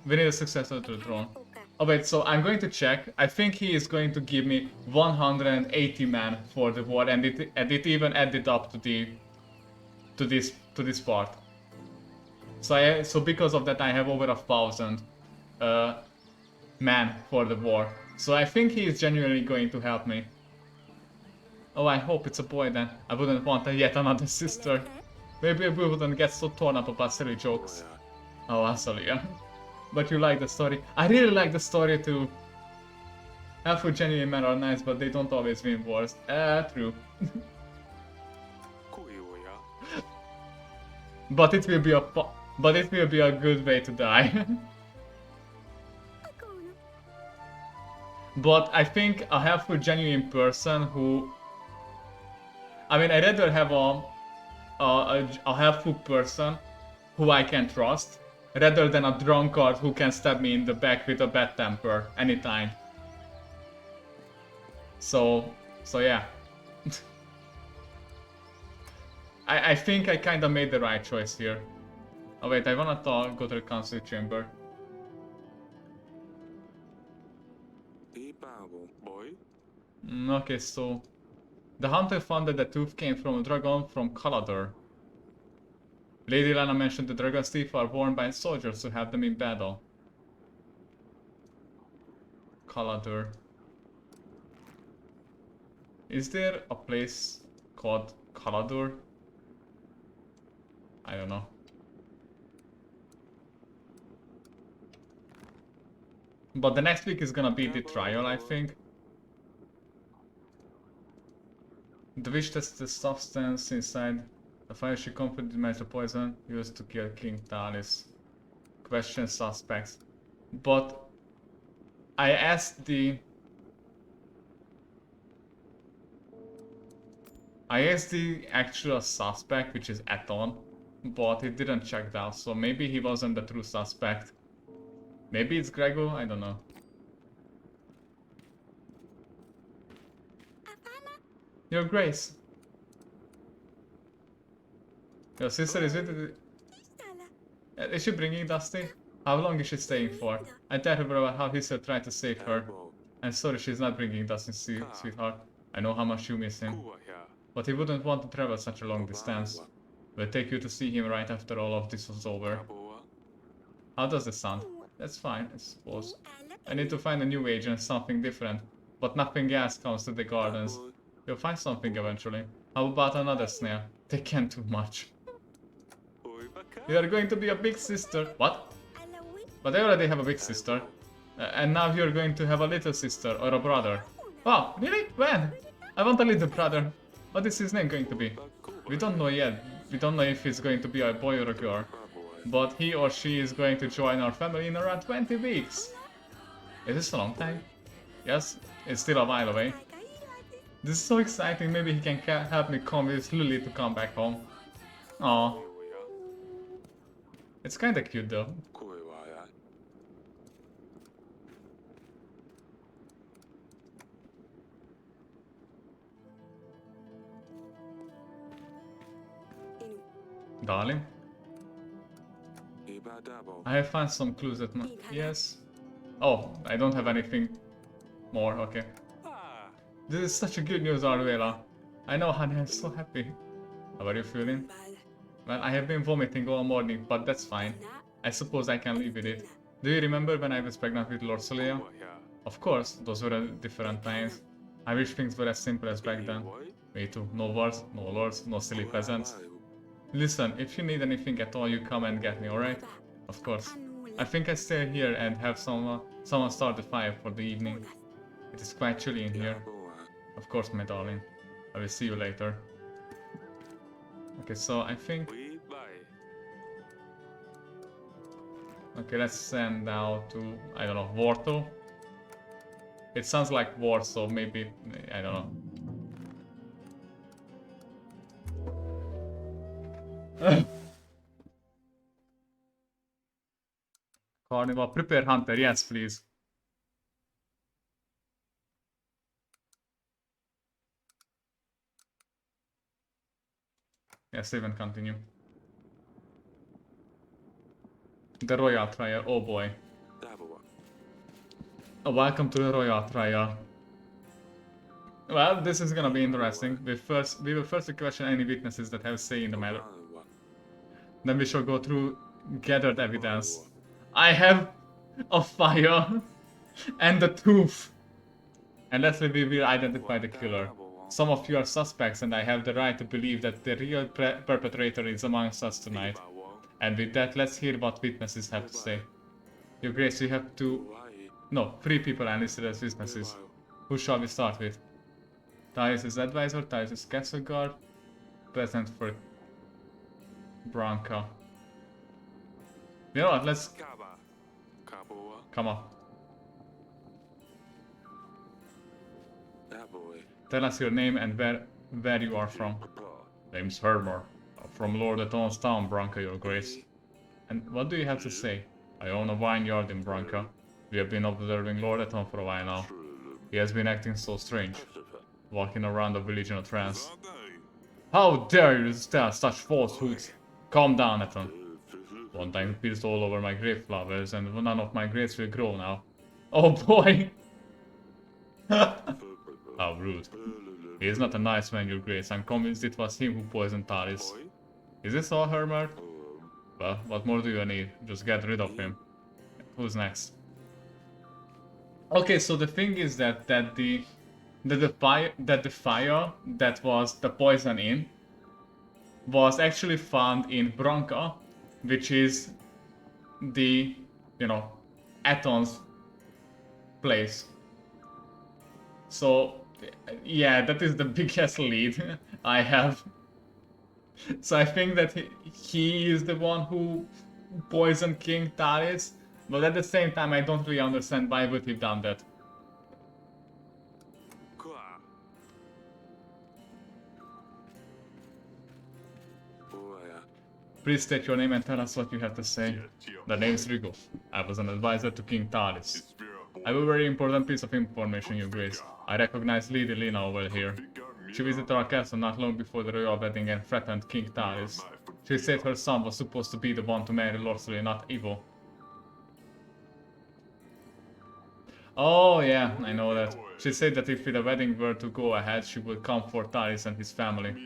We need a successor to the throne. Oh wait, so I'm going to check. I think he is going to give me 180 men for the war, and it even added up to this part. So because of that, I have over 1,000 men for the war. So I think he is genuinely going to help me. Oh, I hope it's a boy then. I wouldn't want yet another sister. Maybe we wouldn't get so torn up about silly jokes. Oh, Asalia. But you like the story. I really like the story too. Helpful genuine men are nice, but they don't always win wars. True. But it will be a good way to die. But I think a helpful genuine person who... I mean, I'd rather have a helpful person who I can trust, rather than a drunkard who can stab me in the back with a bad temper anytime. So yeah. I think I kinda made the right choice here. Oh wait, I wanna go to the council chamber. Okay, so... The hunter found that the tooth came from a dragon from Calador. Lady Lana mentioned the dragon's teeth are worn by soldiers to have them in battle. Calador. Is there a place called Calador? I don't know. But the next week is gonna be the trial, I think. The witch tests the substance inside the fire. She confidently matched the poison used to kill King Talis. Question suspects. But I asked the actual suspect, which is Aton, but it didn't check out, so maybe he wasn't the true suspect. Maybe it's Gregor, I don't know. Your Grace. Your sister is with it. Is she bringing Dusty? How long is she staying for? I tell her about how Hissel tried to save her. I'm sorry she's not bringing Dusty, sweetheart. I know how much you miss him. But he wouldn't want to travel such a long distance. We'll take you to see him right after all of this was over. How does this sound? That's fine, I suppose. I need to find a new agent, something different. But nothing else comes to the gardens. You'll find something eventually. How about another snail? They can't do much. You are going to be a big sister. What? But I already have a big sister. And now you're going to have a little sister or a brother. Wow, really? When? I want a little brother. What is his name going to be? We don't know yet. We don't know if he's going to be a boy or a girl. but he or she is going to join our family in around 20 weeks. Is this a long time? Yes, it's still a while away. This is so exciting, maybe he can help me convince Lily to come back home. Aww. It's kinda cute though. Darling? I have found some clues that yes. Oh, I don't have anything more, okay. This is such a good news, Arvela. I know, honey, I'm so happy. How are you feeling? Well, I have been vomiting all morning, but that's fine. I suppose I can live with it. Do you remember when I was pregnant with Lord Solia? Of course, those were different times. I wish things were as simple as back then. Me too. No wars, no lords, no silly peasants. Listen, if you need anything at all, you come and get me, alright? Of course. I think I stay here and have someone start the fire for the evening. It is quite chilly in here. Of course, my darling. I will see you later. Okay, so I think... Okay, let's send out to, I don't know, Warto? It sounds like war, so maybe, I don't know. Carnival, prepare Hunter, yes please. Yes, even continue. The Royal Trial, oh boy. Oh, welcome to the Royal Trial. Well, this is gonna be interesting. We will first question any witnesses that have say in the matter. Then we shall go through gathered evidence. I have a fire and a tooth. And lastly, we will identify the killer. Some of you are suspects, and I have the right to believe that the real perpetrator is amongst us tonight. And with that, let's hear what witnesses have to say. Your Grace, you have two... No, 3 people are listed as witnesses. Who shall we start with? Thais is advisor, Thais is castle guard, present for Branca. You know what, let's... Come on. Tell us your name and where you are from. Name's Hermer. From Lord Aton's town, Branca, your Grace. And what do you have to say? I own a vineyard in Branca. We have been observing Lord Aton for a while now. He has been acting so strange. Walking around the village in a trance. How dare you tell such falsehoods? Calm down, Aton. One time he pissed all over my grape flowers and none of my grapes will grow now. Oh boy! How rude. He is not a nice man, your Grace. I'm convinced it was him who poisoned Talis. Is this all, Hermer? Well, what more do you need? Just get rid of him. Who's next? Okay, so the thing is that the fire that was the poison in was actually found in Branca, which is the, you know, Aton's place. So yeah, that is the biggest lead I have. So I think that he is the one who poisoned King Talis, but at the same time I don't really understand why would he have done that. Please state your name and tell us what you have to say. The name's Rigo. I was an advisor to King Talis. I have a very important piece of information, your Grace. I recognize Lady Lina over here. She visited our castle not long before the royal wedding and threatened King Talis. She said her son was supposed to be the one to marry Lord Sully, not Ivo. Oh yeah, I know that. She said that if the wedding were to go ahead, she would come for Talis and his family.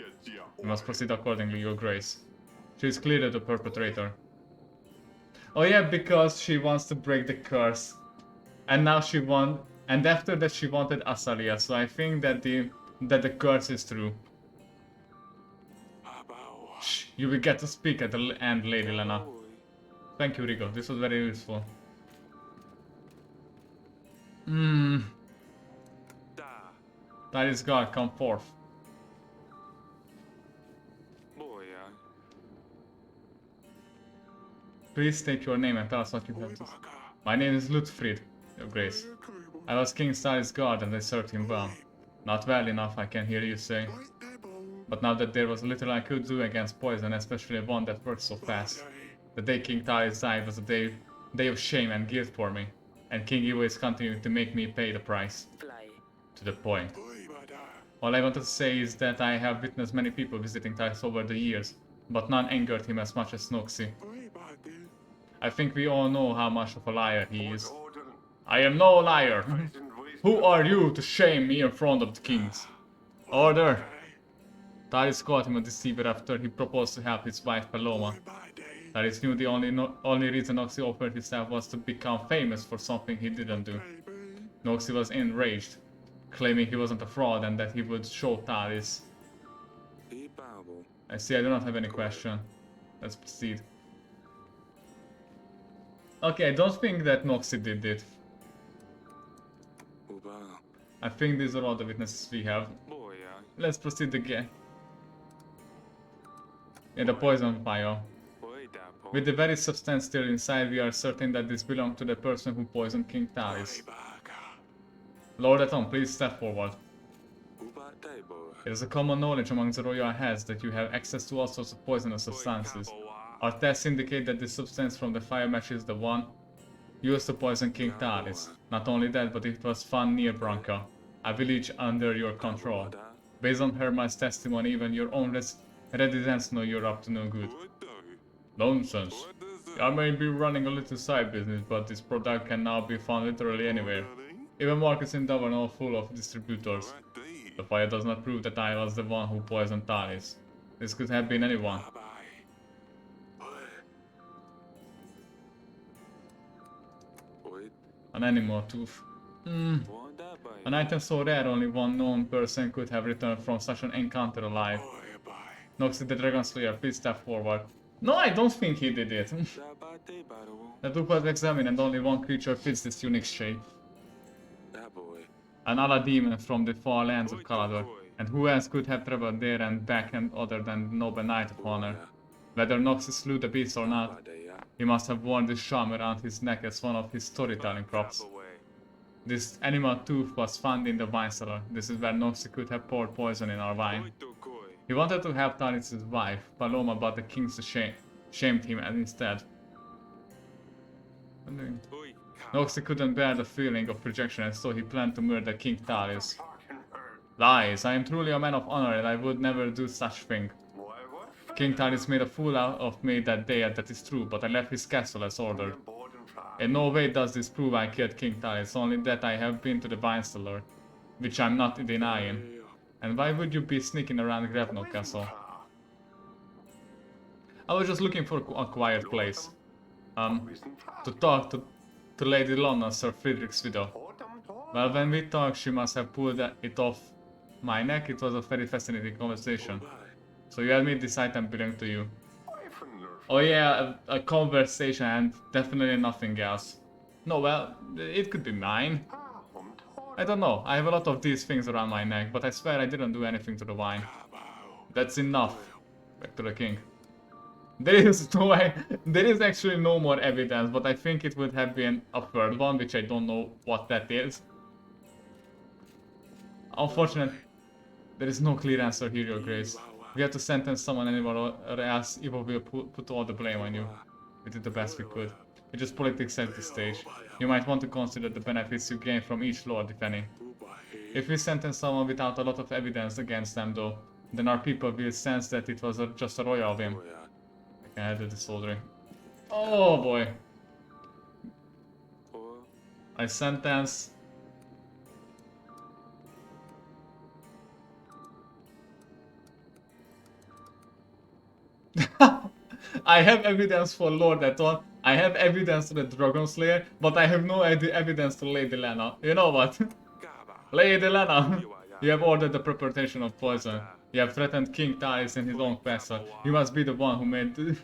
We must proceed accordingly, your Grace. She is clearly the perpetrator. Oh yeah, because she wants to break the curse. And now she won, and after that she wanted Asalia, so I think that the curse is true. Shh, you will get to speak at the end, Lady Lena. Thank you, Rigo, this was very useful. That is God, come forth. Please state your name and tell us what you have to say. My name is Lutfrid, Your Grace. I was King Starry's guard and I served him well. Not well enough, I can hear you say. But now that there was little I could do against poison, especially one that worked so fast. The day King Starry's died was a day of shame and guilt for me. And King Evil is continuing to make me pay the price. To the point. All I wanted to say is that I have witnessed many people visiting Tice over the years, but none angered him as much as Csuky. I think we all know how much of a liar he is. I am no liar! Who are you to shame me in front of the kings? Order! Taris called him a deceiver after he proposed to help his wife Paloma. Taris knew the only reason Noxy offered himself was to become famous for something he didn't do. Noxy was enraged, claiming he wasn't a fraud and that he would show Taris. I see I do not have any question. Let's proceed. Okay, I don't think that Noxy did it. I think these are all the witnesses we have. Let's proceed again. In the poison vial. With the very substance still inside, we are certain that this belonged to the person who poisoned King Taris. Lord Atom, please step forward. It is a common knowledge among the royal heads that you have access to all sorts of poisonous substances. Our tests indicate that this substance from the fire matches the one used to poison King Taris. Not only that, but it was found near Branca, a village under your control. Based on Herman's testimony, even your own residents know you're up to no good. Nonsense. I may be running a little side business, but this product can now be found literally anywhere. Even markets in Dublin are full of distributors. The fire does not prove that I was the one who poisoned Taris. This could have been anyone. An animal tooth. An item so rare only one known person could have returned from such an encounter alive. Noxy the Dragon Slayer, please step forward. No, I don't think he did it. The tooth was examined and only one creature fits this unique shape. An Allah demon from the far lands of Calador. And who else could have traveled there and back and other than the noble knight of honor? Whether Noxy slew the beast or not, he must have worn this charm around his neck as one of his storytelling props. This animal tooth was found in the wine cellar. This is where Noxy could have poured poison in our wine. He wanted to help Taris' wife, Paloma, but the kings shamed him instead. Noxy couldn't bear the feeling of rejection and so he planned to murder King Taris. Lies! I am truly a man of honor and I would never do such thing. King Taris made a fool out of me that day, and that is true, but I left his castle as ordered. In no way does this prove I killed King Taris, only that I have been to the wine cellar, which I'm not denying. And why would you be sneaking around Grevno Castle? I was just looking for a quiet place. To talk to Lady Lonna, Sir Friedrich's widow. Well, when we talked, she must have pulled it off my neck. It was a very fascinating conversation. So you admit this item belonged to you? Oh yeah, a conversation and definitely nothing else. No, well, it could be mine. I don't know, I have a lot of these things around my neck, but I swear I didn't do anything to the wine. That's enough. Back to the king. There is actually no more evidence, but I think it would have been a third one, which I don't know what that is. Unfortunately, there is no clear answer here, Your Grace. We have to sentence someone anywhere or else Evil will put all the blame on you. We did the best we could. It just politics at this stage. You might want to consider the benefits you gain from each lord, if any. If we sentence someone without a lot of evidence against them though, then our people will sense that it was just a royal whim. I can handle this soldering. Oh boy. I sentence... I have evidence for Lord Aton, I have evidence to the Dragon Slayer, but I have no evidence to Lady Lena. You know what? Lady Lena, you have ordered the preparation of poison. You have threatened King Taris in his own castle. You must be the one who made...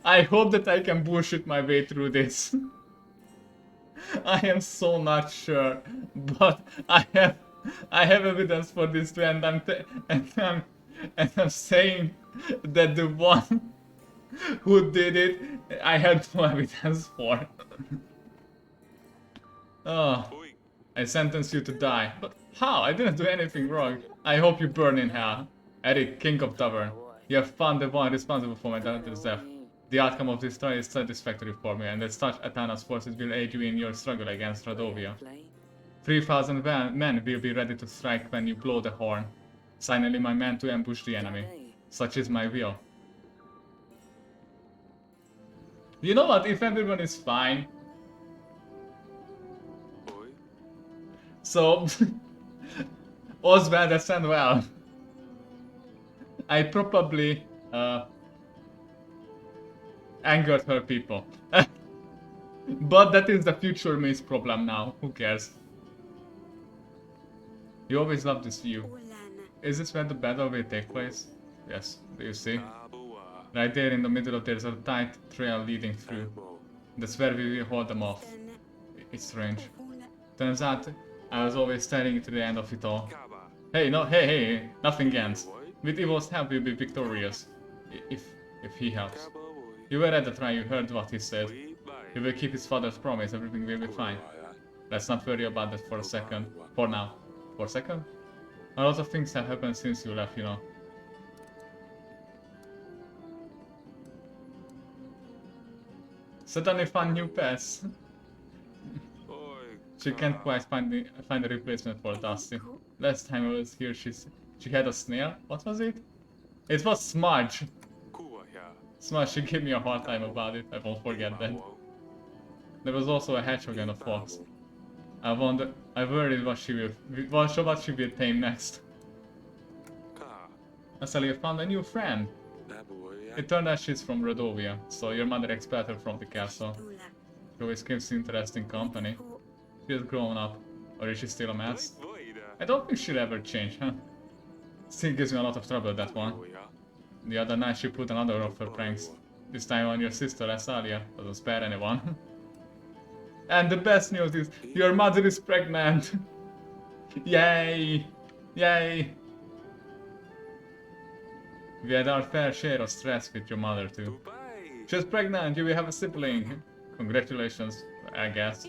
I hope that I can bullshit my way through this. I am so not sure, but I have evidence for this too, and I'm saying that the one Who did it? I had no evidence for. Oh, I sentence you to die. But how? I didn't do anything wrong. I hope you burn in hell. Eric, King of Tavern. You have found the one responsible for my daughter's death. The outcome of this trial is satisfactory for me, and as such, Atana's forces will aid you in your struggle against Radovia. 3,000 men will be ready to strike when you blow the horn. Signaling my men to ambush the enemy. Such is my will. You know what? If everyone is fine. So, Oswald has done well. I probably angered her people. But that is the future May's problem now. Who cares? You always love this view. Is this where the battle will take place? Yes, do you see? Right there in the middle there's a tight trail leading through. That's where we will hold them off. It's strange. Turns out, I was always staring to the end of it all. Hey, no, hey, nothing ends. With Evil's help we'll be victorious. If he helps. You were at the trial, you heard what he said. He will keep his father's promise, everything will be fine. Let's not worry about that for a second. For now. For a second? A lot of things have happened since you left, you know. Suddenly found new pets. She can't quite find a replacement for Dusty. Last time I was here, she had a snail. What was it? It was Smudge. Smudge, she gave me a hard time about it. I won't forget that. There was also a hedgehog and a fox. I worried what she will tame next. Asali, you found a new friend. It turned out she's from Radovia, so your mother expelled her from the castle. She always keeps interesting company. She has grown up, or is she still a mess? I don't think she'll ever change, huh? Still gives me a lot of trouble, that one. The other night she put another of her pranks. This time on your sister Asalia, doesn't spare anyone. And the best news is, your mother is pregnant! Yay! Yay! We had our fair share of stress with your mother too. She's pregnant, you will have a sibling! Congratulations, I guess.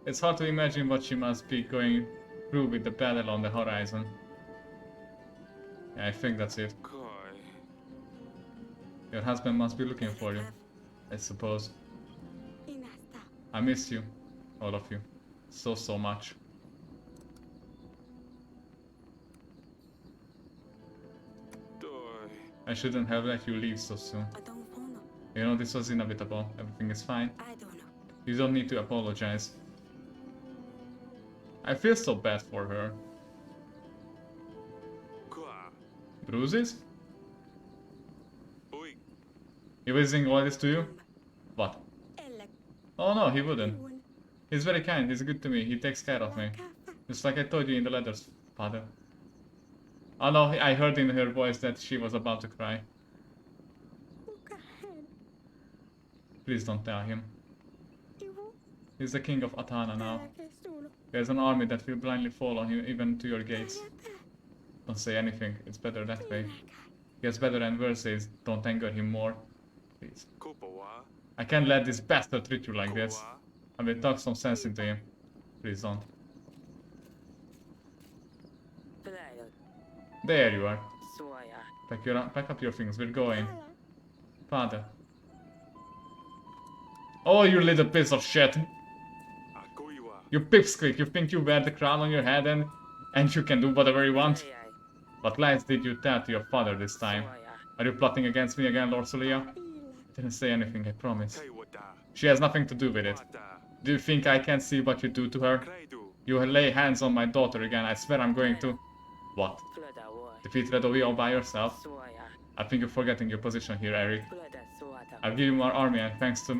It's hard to imagine what she must be going through with the battle on the horizon. Yeah, I think that's it. Your husband must be looking for you, I suppose. I miss you, all of you, so much. I shouldn't have let you leave so soon. You know, this was inevitable. Everything is fine. You don't need to apologize. I feel so bad for her. Bruises? He was saying all this to you? What? Oh no, he wouldn't. He's very kind, he's good to me, he takes care of me. Just like I told you in the letters, father. Oh no, I heard in her voice that she was about to cry. Please don't tell him. He's the king of Atana now. There's an army that will blindly fall on him, even to your gates. Don't say anything, it's better that way. He has better adversaries, don't anger him more. Please. I can't let this bastard treat you like this. I will talk some sense into him. Please don't. There you are. Pack up your things, we're going. Father. Oh, you little piece of shit. You pipsqueak, you think you wear the crown on your head and you can do whatever you want? What lies did you tell to your father this time? Are you plotting against me again, Lord Solia? I didn't say anything, I promise. She has nothing to do with it. Do you think I can't see what you do to her? You lay hands on my daughter again, I swear I'm going to... What? Defeat Radovia all by yourself? I think you're forgetting your position here, Eric. I'll give you more army and thanks to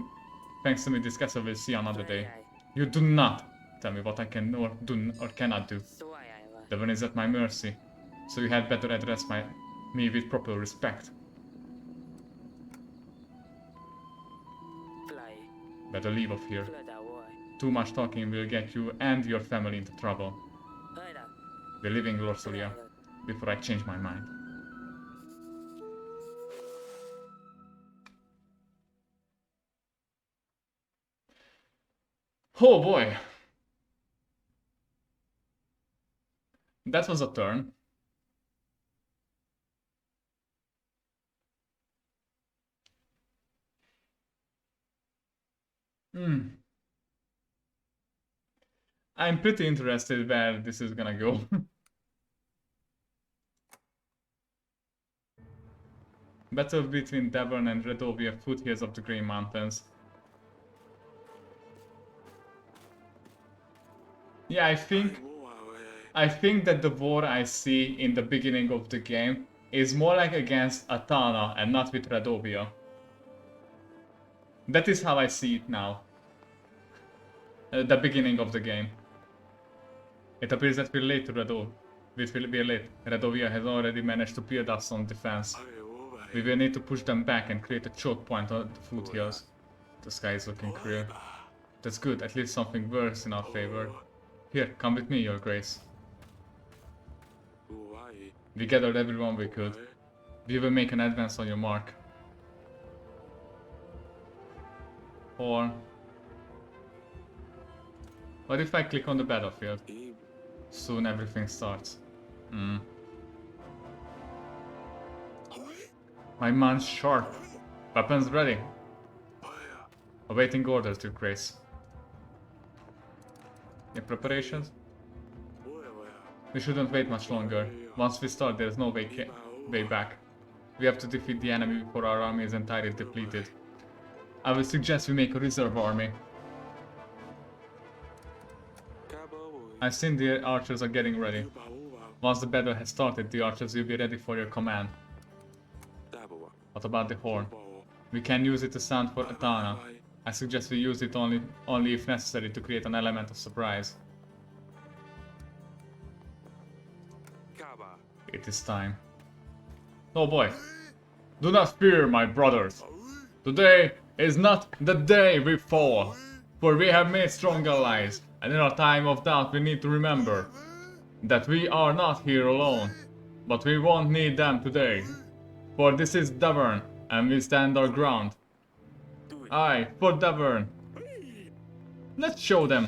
me this castle will see another day. You do not tell me what I can or cannot do. The one is at my mercy, so you had better address me with proper respect. Better leave off here. Too much talking will get you and your family into trouble. We're leaving, Lord Solia, before I change my mind. Oh boy! That was a turn. I'm pretty interested where this is gonna go. Battle between Devon and Redovia, foothills of the Grey Mountains. Yeah, I think that the war I see in the beginning of the game is more like against Atana and not with Redovia. That is how I see it now. The beginning of the game. It appears that we're late to Redovia. We're late. Redovia has already managed to build up some defense. We will need to push them back and create a choke point on the foothills. The sky is looking clear. That's good, at least something works in our favor. Here, come with me, Your Grace. We gathered everyone we could. We will make an advance on your mark. Or... what if I click on the battlefield? Soon everything starts. My man's sharp. Weapons ready. Awaiting orders, Your Grace. In preparations? We shouldn't wait much longer. Once we start, there's no way back. We have to defeat the enemy before our army is entirely depleted. I will suggest we make a reserve army. I've seen the archers are getting ready. Once the battle has started, the archers will be ready for your command. What about the horn? We can use it to sound for Atana. I suggest we use it only if necessary to create an element of surprise. It is time. Oh boy. Do not fear, my brothers. Today is not the day we fall, for we have made strong allies, and in our time of doubt we need to remember that we are not here alone, but we won't need them today. For this is Davern, and we stand our ground. Aye, for Davern. Let's show them.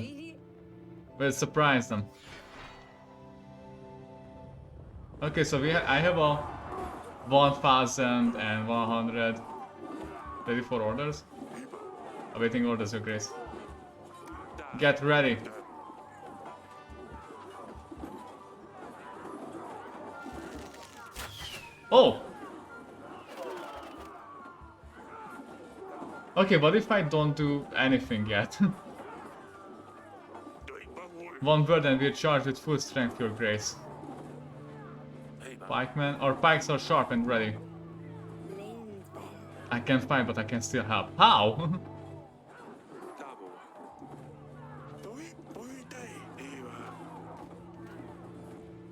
We'll surprise them. Okay, so I have a 1,100 ready for orders. Awaiting orders, Your Grace. Get ready. Oh! Okay, but if I don't do anything yet? One word and we're charged with full strength, Your Grace. Pikemen? Our pikes are sharp and ready. I can't fight, but I can still help. How?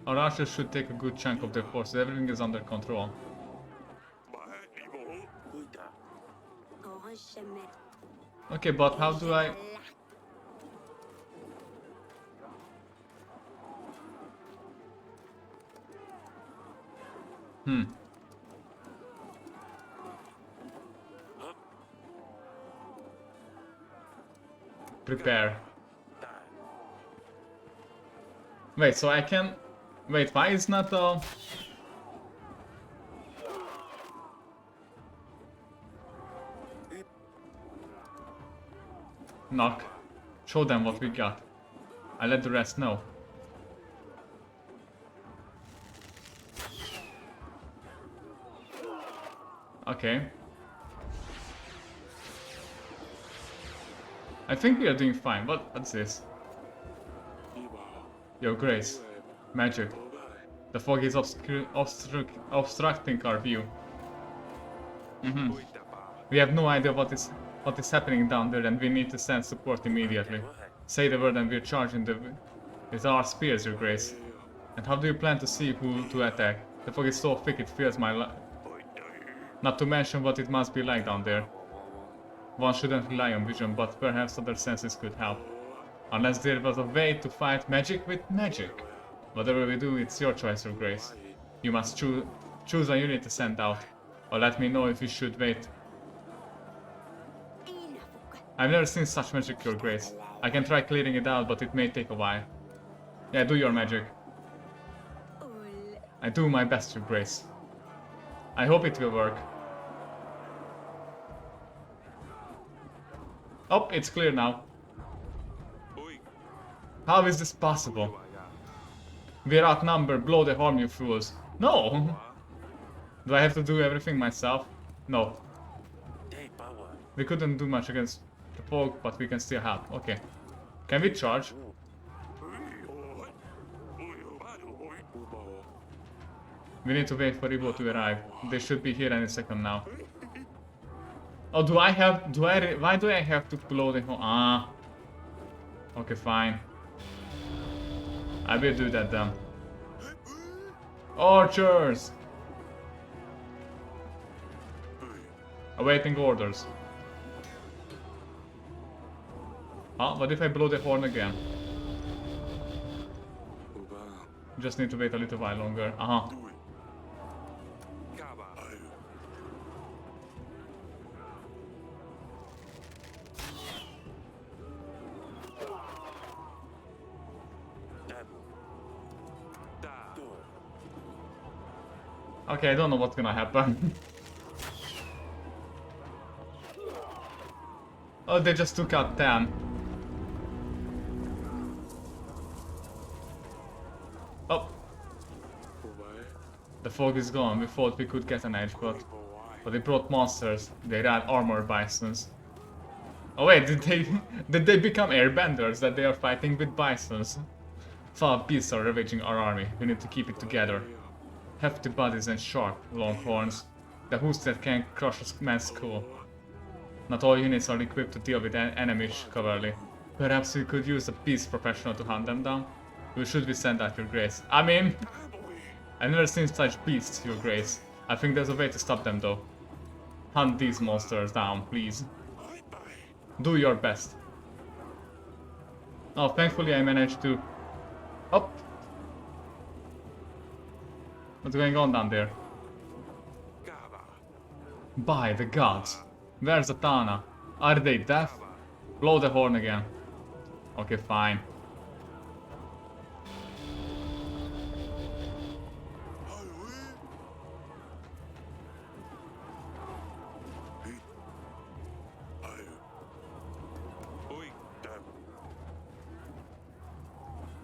Our archers should take a good chunk of their forces. Everything is under control. Okay, but how do I... Prepare. Wait, so I can... Wait, why is not a... Knock. Show them what we got. I let the rest know. Okay. I think we are doing fine. What's this? Your Grace. Magic. The fog is obstructing our view. We have no idea what is happening down there, and we need to send support immediately. Say the word and we're charging with our spears, Your Grace. And how do you plan to see who to attack? The fog is so thick it fills my life. Not to mention what it must be like down there. One shouldn't rely on vision, but perhaps other senses could help. Unless there was a way to fight magic with magic. Whatever we do, it's your choice, Your Grace. You must choose a unit to send out, or let me know if you should wait. I've never seen such magic, Your Grace. I can try clearing it out, but it may take a while. Yeah, do your magic. I do my best, Your Grace. I hope it will work. Oh, it's clear now. How is this possible? We're outnumbered, blow the horn, you fools. No! Do I have to do everything myself? No. We couldn't do much against the fog, but we can still help. Okay. Can we charge? We need to wait for Ivo to arrive. They should be here any second now. Oh, why do I have to blow the horn? Ah. Okay, fine. I will do that then. Archers! Awaiting orders. Ah, what if I blow the horn again? Just need to wait a little while longer. Uh-huh. Okay, I don't know what's gonna happen. Oh, they just took out 10. Oh. The fog is gone. We thought we could get an edge, but they brought monsters. They ran armored bisons. Oh wait, did they become airbenders that they are fighting with bisons? Foul beasts are ravaging our army. We need to keep it together. Hefty bodies and sharp, long horns. The hooves that can crush a man's skull. Not all units are equipped to deal with enemies covertly. Perhaps we could use a beast professional to hunt them down? Who should we send out, Your Grace? I mean, I've never seen such beasts, Your Grace. I think there's a way to stop them though. Hunt these monsters down, please. Do your best. Oh, thankfully I managed to... Oh! What's going on down there? By the gods! Where's Atana? Are they deaf? Blow the horn again. Okay, fine.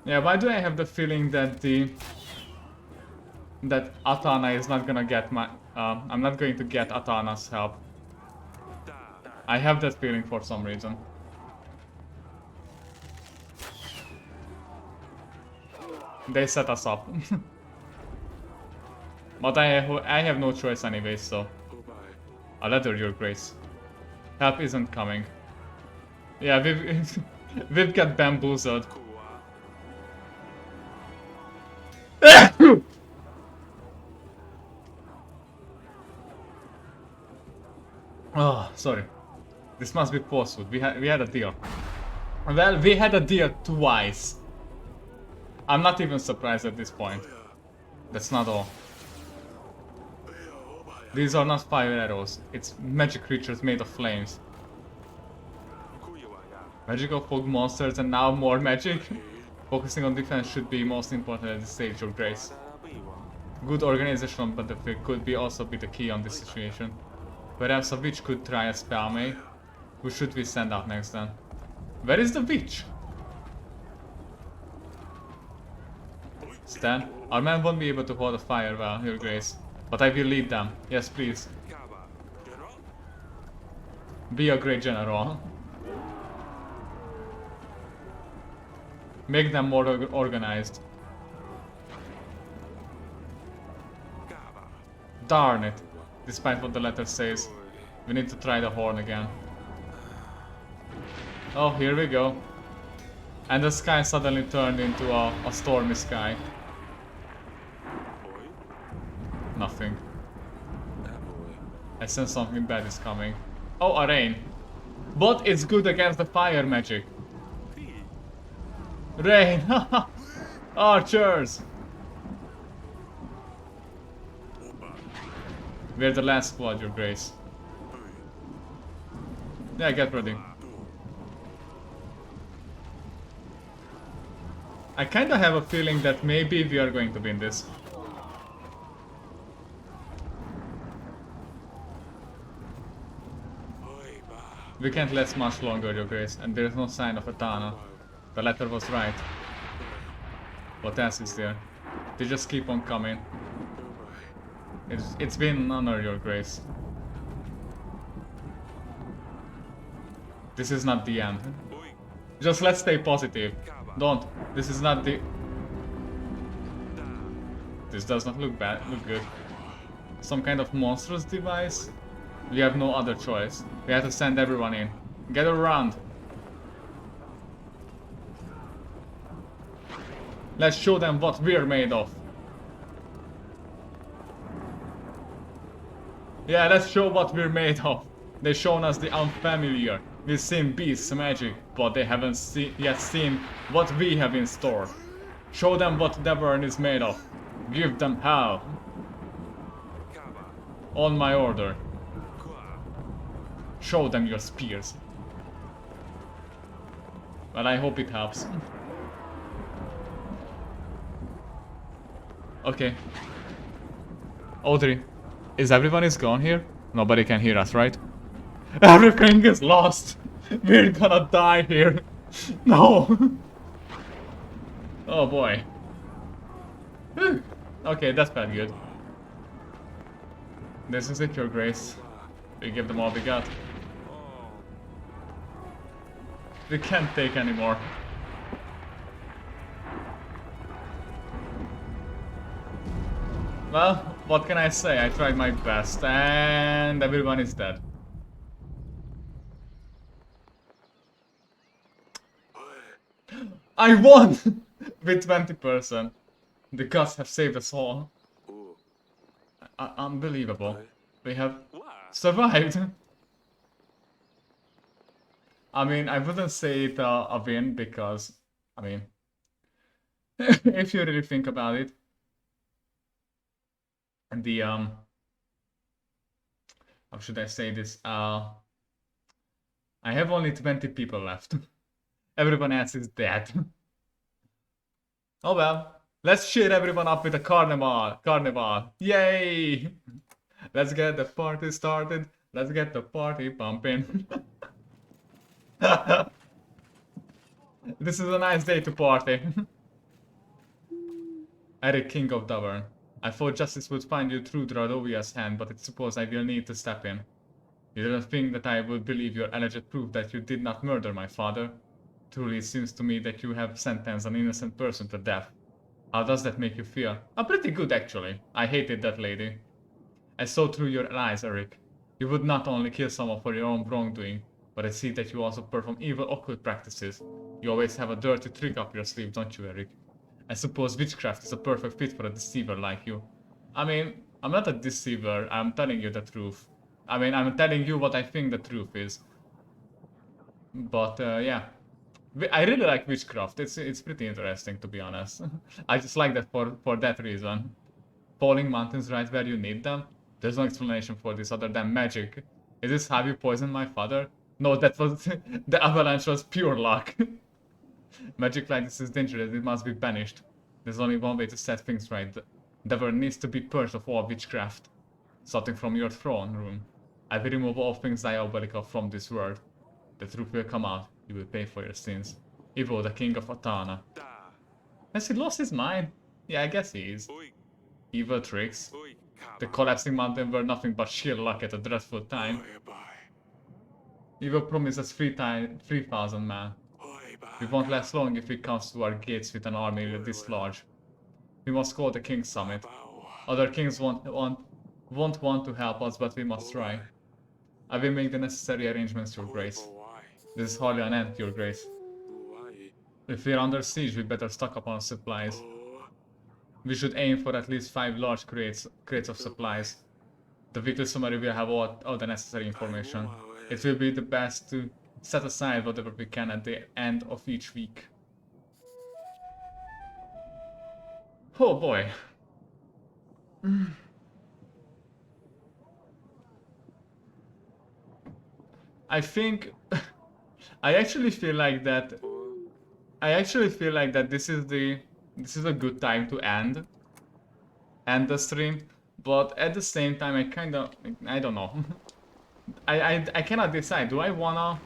Yeah, why do I have the feeling that that Atana is not gonna get my... I'm not going to get Atana's help. I have that feeling for some reason. They set us up. But I have no choice anyway, so... A letter, Your Grace. Help isn't coming. Yeah, we've got bamboozled. Oh, sorry. This must be falsehood. We had a deal. Well, we had a deal twice. I'm not even surprised at this point. That's not all. These are not fire arrows. It's magic creatures made of flames. Magical fog monsters and now more magic? Focusing on defense should be most important at this stage, Your Grace. Good organization on battlefield could also be the key on this situation. Perhaps a witch could try a spell, may? Who should we send out next then? Where is the witch? Stan, our men won't be able to hold a fire well, Your Grace. But I will lead them. Yes, please. Be a great general. Make them more organized. Darn it. Despite what the letter says, we need to try the horn again. Oh, here we go. And the sky suddenly turned into a stormy sky. Nothing. I sense something bad is coming. Oh, a rain. But it's good against the fire magic. Rain! Archers! We're the last squad, Your Grace. Yeah, get ready. I kinda have a feeling that maybe we are going to win this. We can't last much longer, Your Grace, and there's no sign of Atana. The letter was right. What else is there? They just keep on coming. It's been an honor, Your Grace. This is not the end. Just let's stay positive. Don't. This is not the... This does not look bad. Look good. Some kind of monstrous device? We have no other choice. We have to send everyone in. Get around. Let's show them what we're made of. Yeah, let's show what we're made of. They've shown us the unfamiliar. We've seen beasts, magic, but they haven't yet seen what we have in store. Show them what Devon is made of. Give them hell. On my order. Show them your spears. Well, I hope it helps. Okay. Audrey, is everyone gone here? Nobody can hear us, right? Everything is lost! We're gonna die here! No! Oh boy. Whew. Okay, that's bad good. This is it, Your Grace. We give them all we got. We can't take anymore. Well, what can I say? I tried my best and everyone is dead. I won! With 20%. The gods have saved us all. Unbelievable. We have survived. I mean, I wouldn't say it a win because, I mean, if you really think about it, the, how should I say this? I have only 20 people left. Everyone else is dead. Oh well, let's cheer everyone up with a carnival. Carnival. Yay! Let's get the party started. Let's get the party pumping. This is a nice day to party. Eric, King of Davern. I thought justice would find you through Dradovia's hand, but I suppose I will need to step in. You don't think that I would believe your alleged proof that you did not murder my father? Truly, it seems to me that you have sentenced an innocent person to death. How does that make you feel? Pretty good, actually. I hated that lady. I saw through your eyes, Eric. You would not only kill someone for your own wrongdoing, but I see that you also perform evil occult practices. You always have a dirty trick up your sleeve, don't you, Eric? I suppose witchcraft is a perfect fit for a deceiver like you. I mean, I'm not a deceiver, I'm telling you the truth. I mean, I'm telling you what I think the truth is. But, yeah. I really like witchcraft, it's pretty interesting, to be honest. I just like that for that reason. Falling mountains right where you need them? There's no explanation for this other than magic. Is this how you poisoned my father? No, that was... the avalanche was pure luck. Magic like this is dangerous, it must be banished. There's only one way to set things right. Dever needs to be purged of all witchcraft. Starting from your throne room. I will remove all things diabolical from this world. The truth will come out. You will pay for your sins. Ivo, the king of Atana. Has he lost his mind? Yeah, I guess he is. Evil tricks. The collapsing mountain were nothing but sheer luck at a dreadful time. Evil promises 3,000 men. We won't last long if he comes to our gates with an army this large. We must call the King's Summit. Other kings won't want to help us, but we must try. I will make the necessary arrangements, Your Grace. This is hardly an end, Your Grace. If we're under siege, we better stock up on supplies. We should aim for at least 5 large crates of supplies. The weekly summary will have all the necessary information. It will be the best to set aside whatever we can at the end of each week. Oh boy. I think... I actually feel like that I actually feel like that this is a good time to end the stream, but at the same time I don't know. I cannot decide. Do I wanna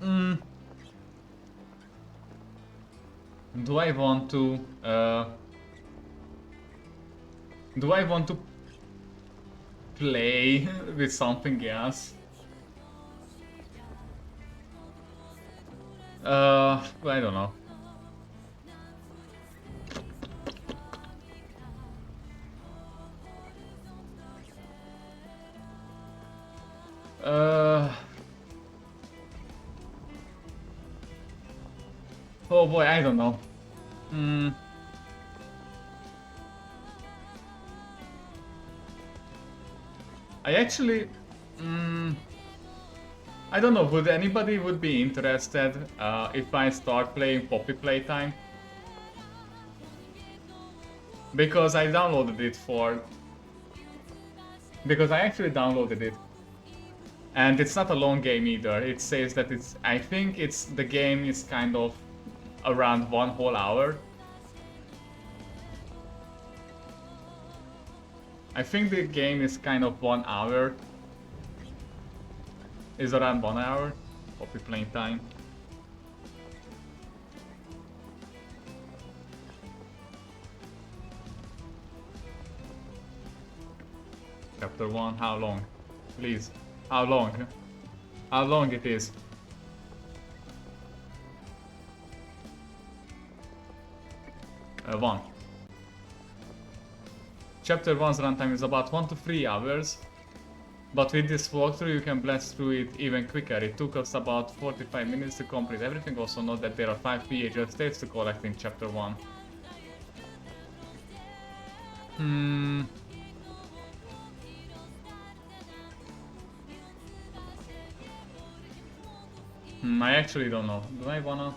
mm, do I want to do I want to play with something else? I don't know. Uh, oh boy, I don't know. Hmm. I actually, I don't know. Would anybody would be interested if I start playing Poppy Playtime? Because I downloaded it because I actually downloaded it, and it's not a long game either. It says that I think the game is kind of around 1 whole hour. I think the game is kind of 1 hour. Is around 1 hour of the playing time. Chapter 1, how long? Please. How long? How long it is? One. Chapter 1's runtime is about 1 to 3 hours. But with this walkthrough you can blast through it even quicker. It took us about 45 minutes to complete everything. Also note that there are 5 VHS states to collect in Chapter 1. I actually don't know. Do I wanna...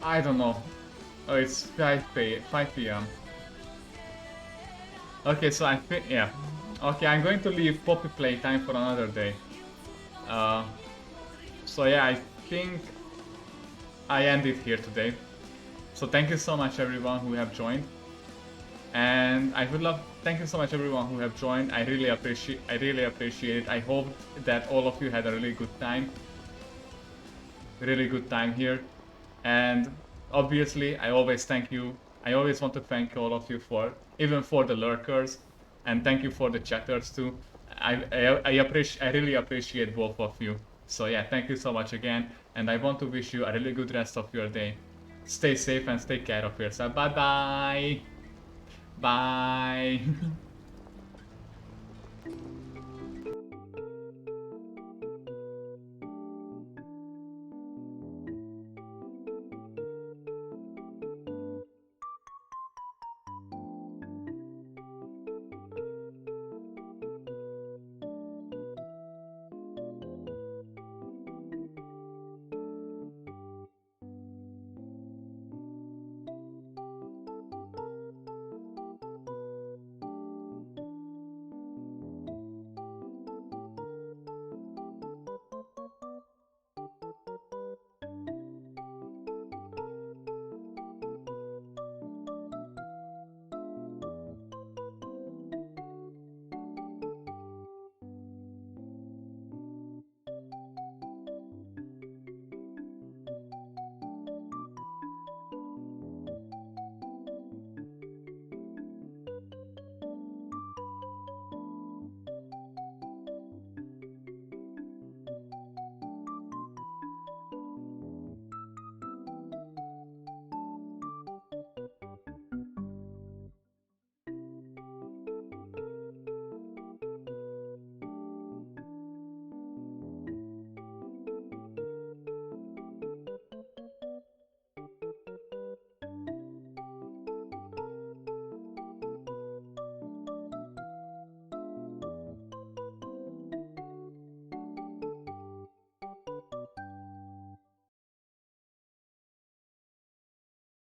I don't know. Oh, it's 5 p.m. Okay, so I think, yeah. Okay, I'm going to leave Poppy Playtime for another day. So yeah, I think I end it here today. So thank you so much everyone who have joined. And thank you so much everyone who have joined. I really appreciate it. I hope that all of you had a really good time. Really good time here. And obviously I always want to thank all of you even for the lurkers, and thank you for the chatters too. I really appreciate both of you. So yeah, thank you so much again, and I want to wish you a really good rest of your day. Stay safe and take care of yourself. Bye bye. Bye.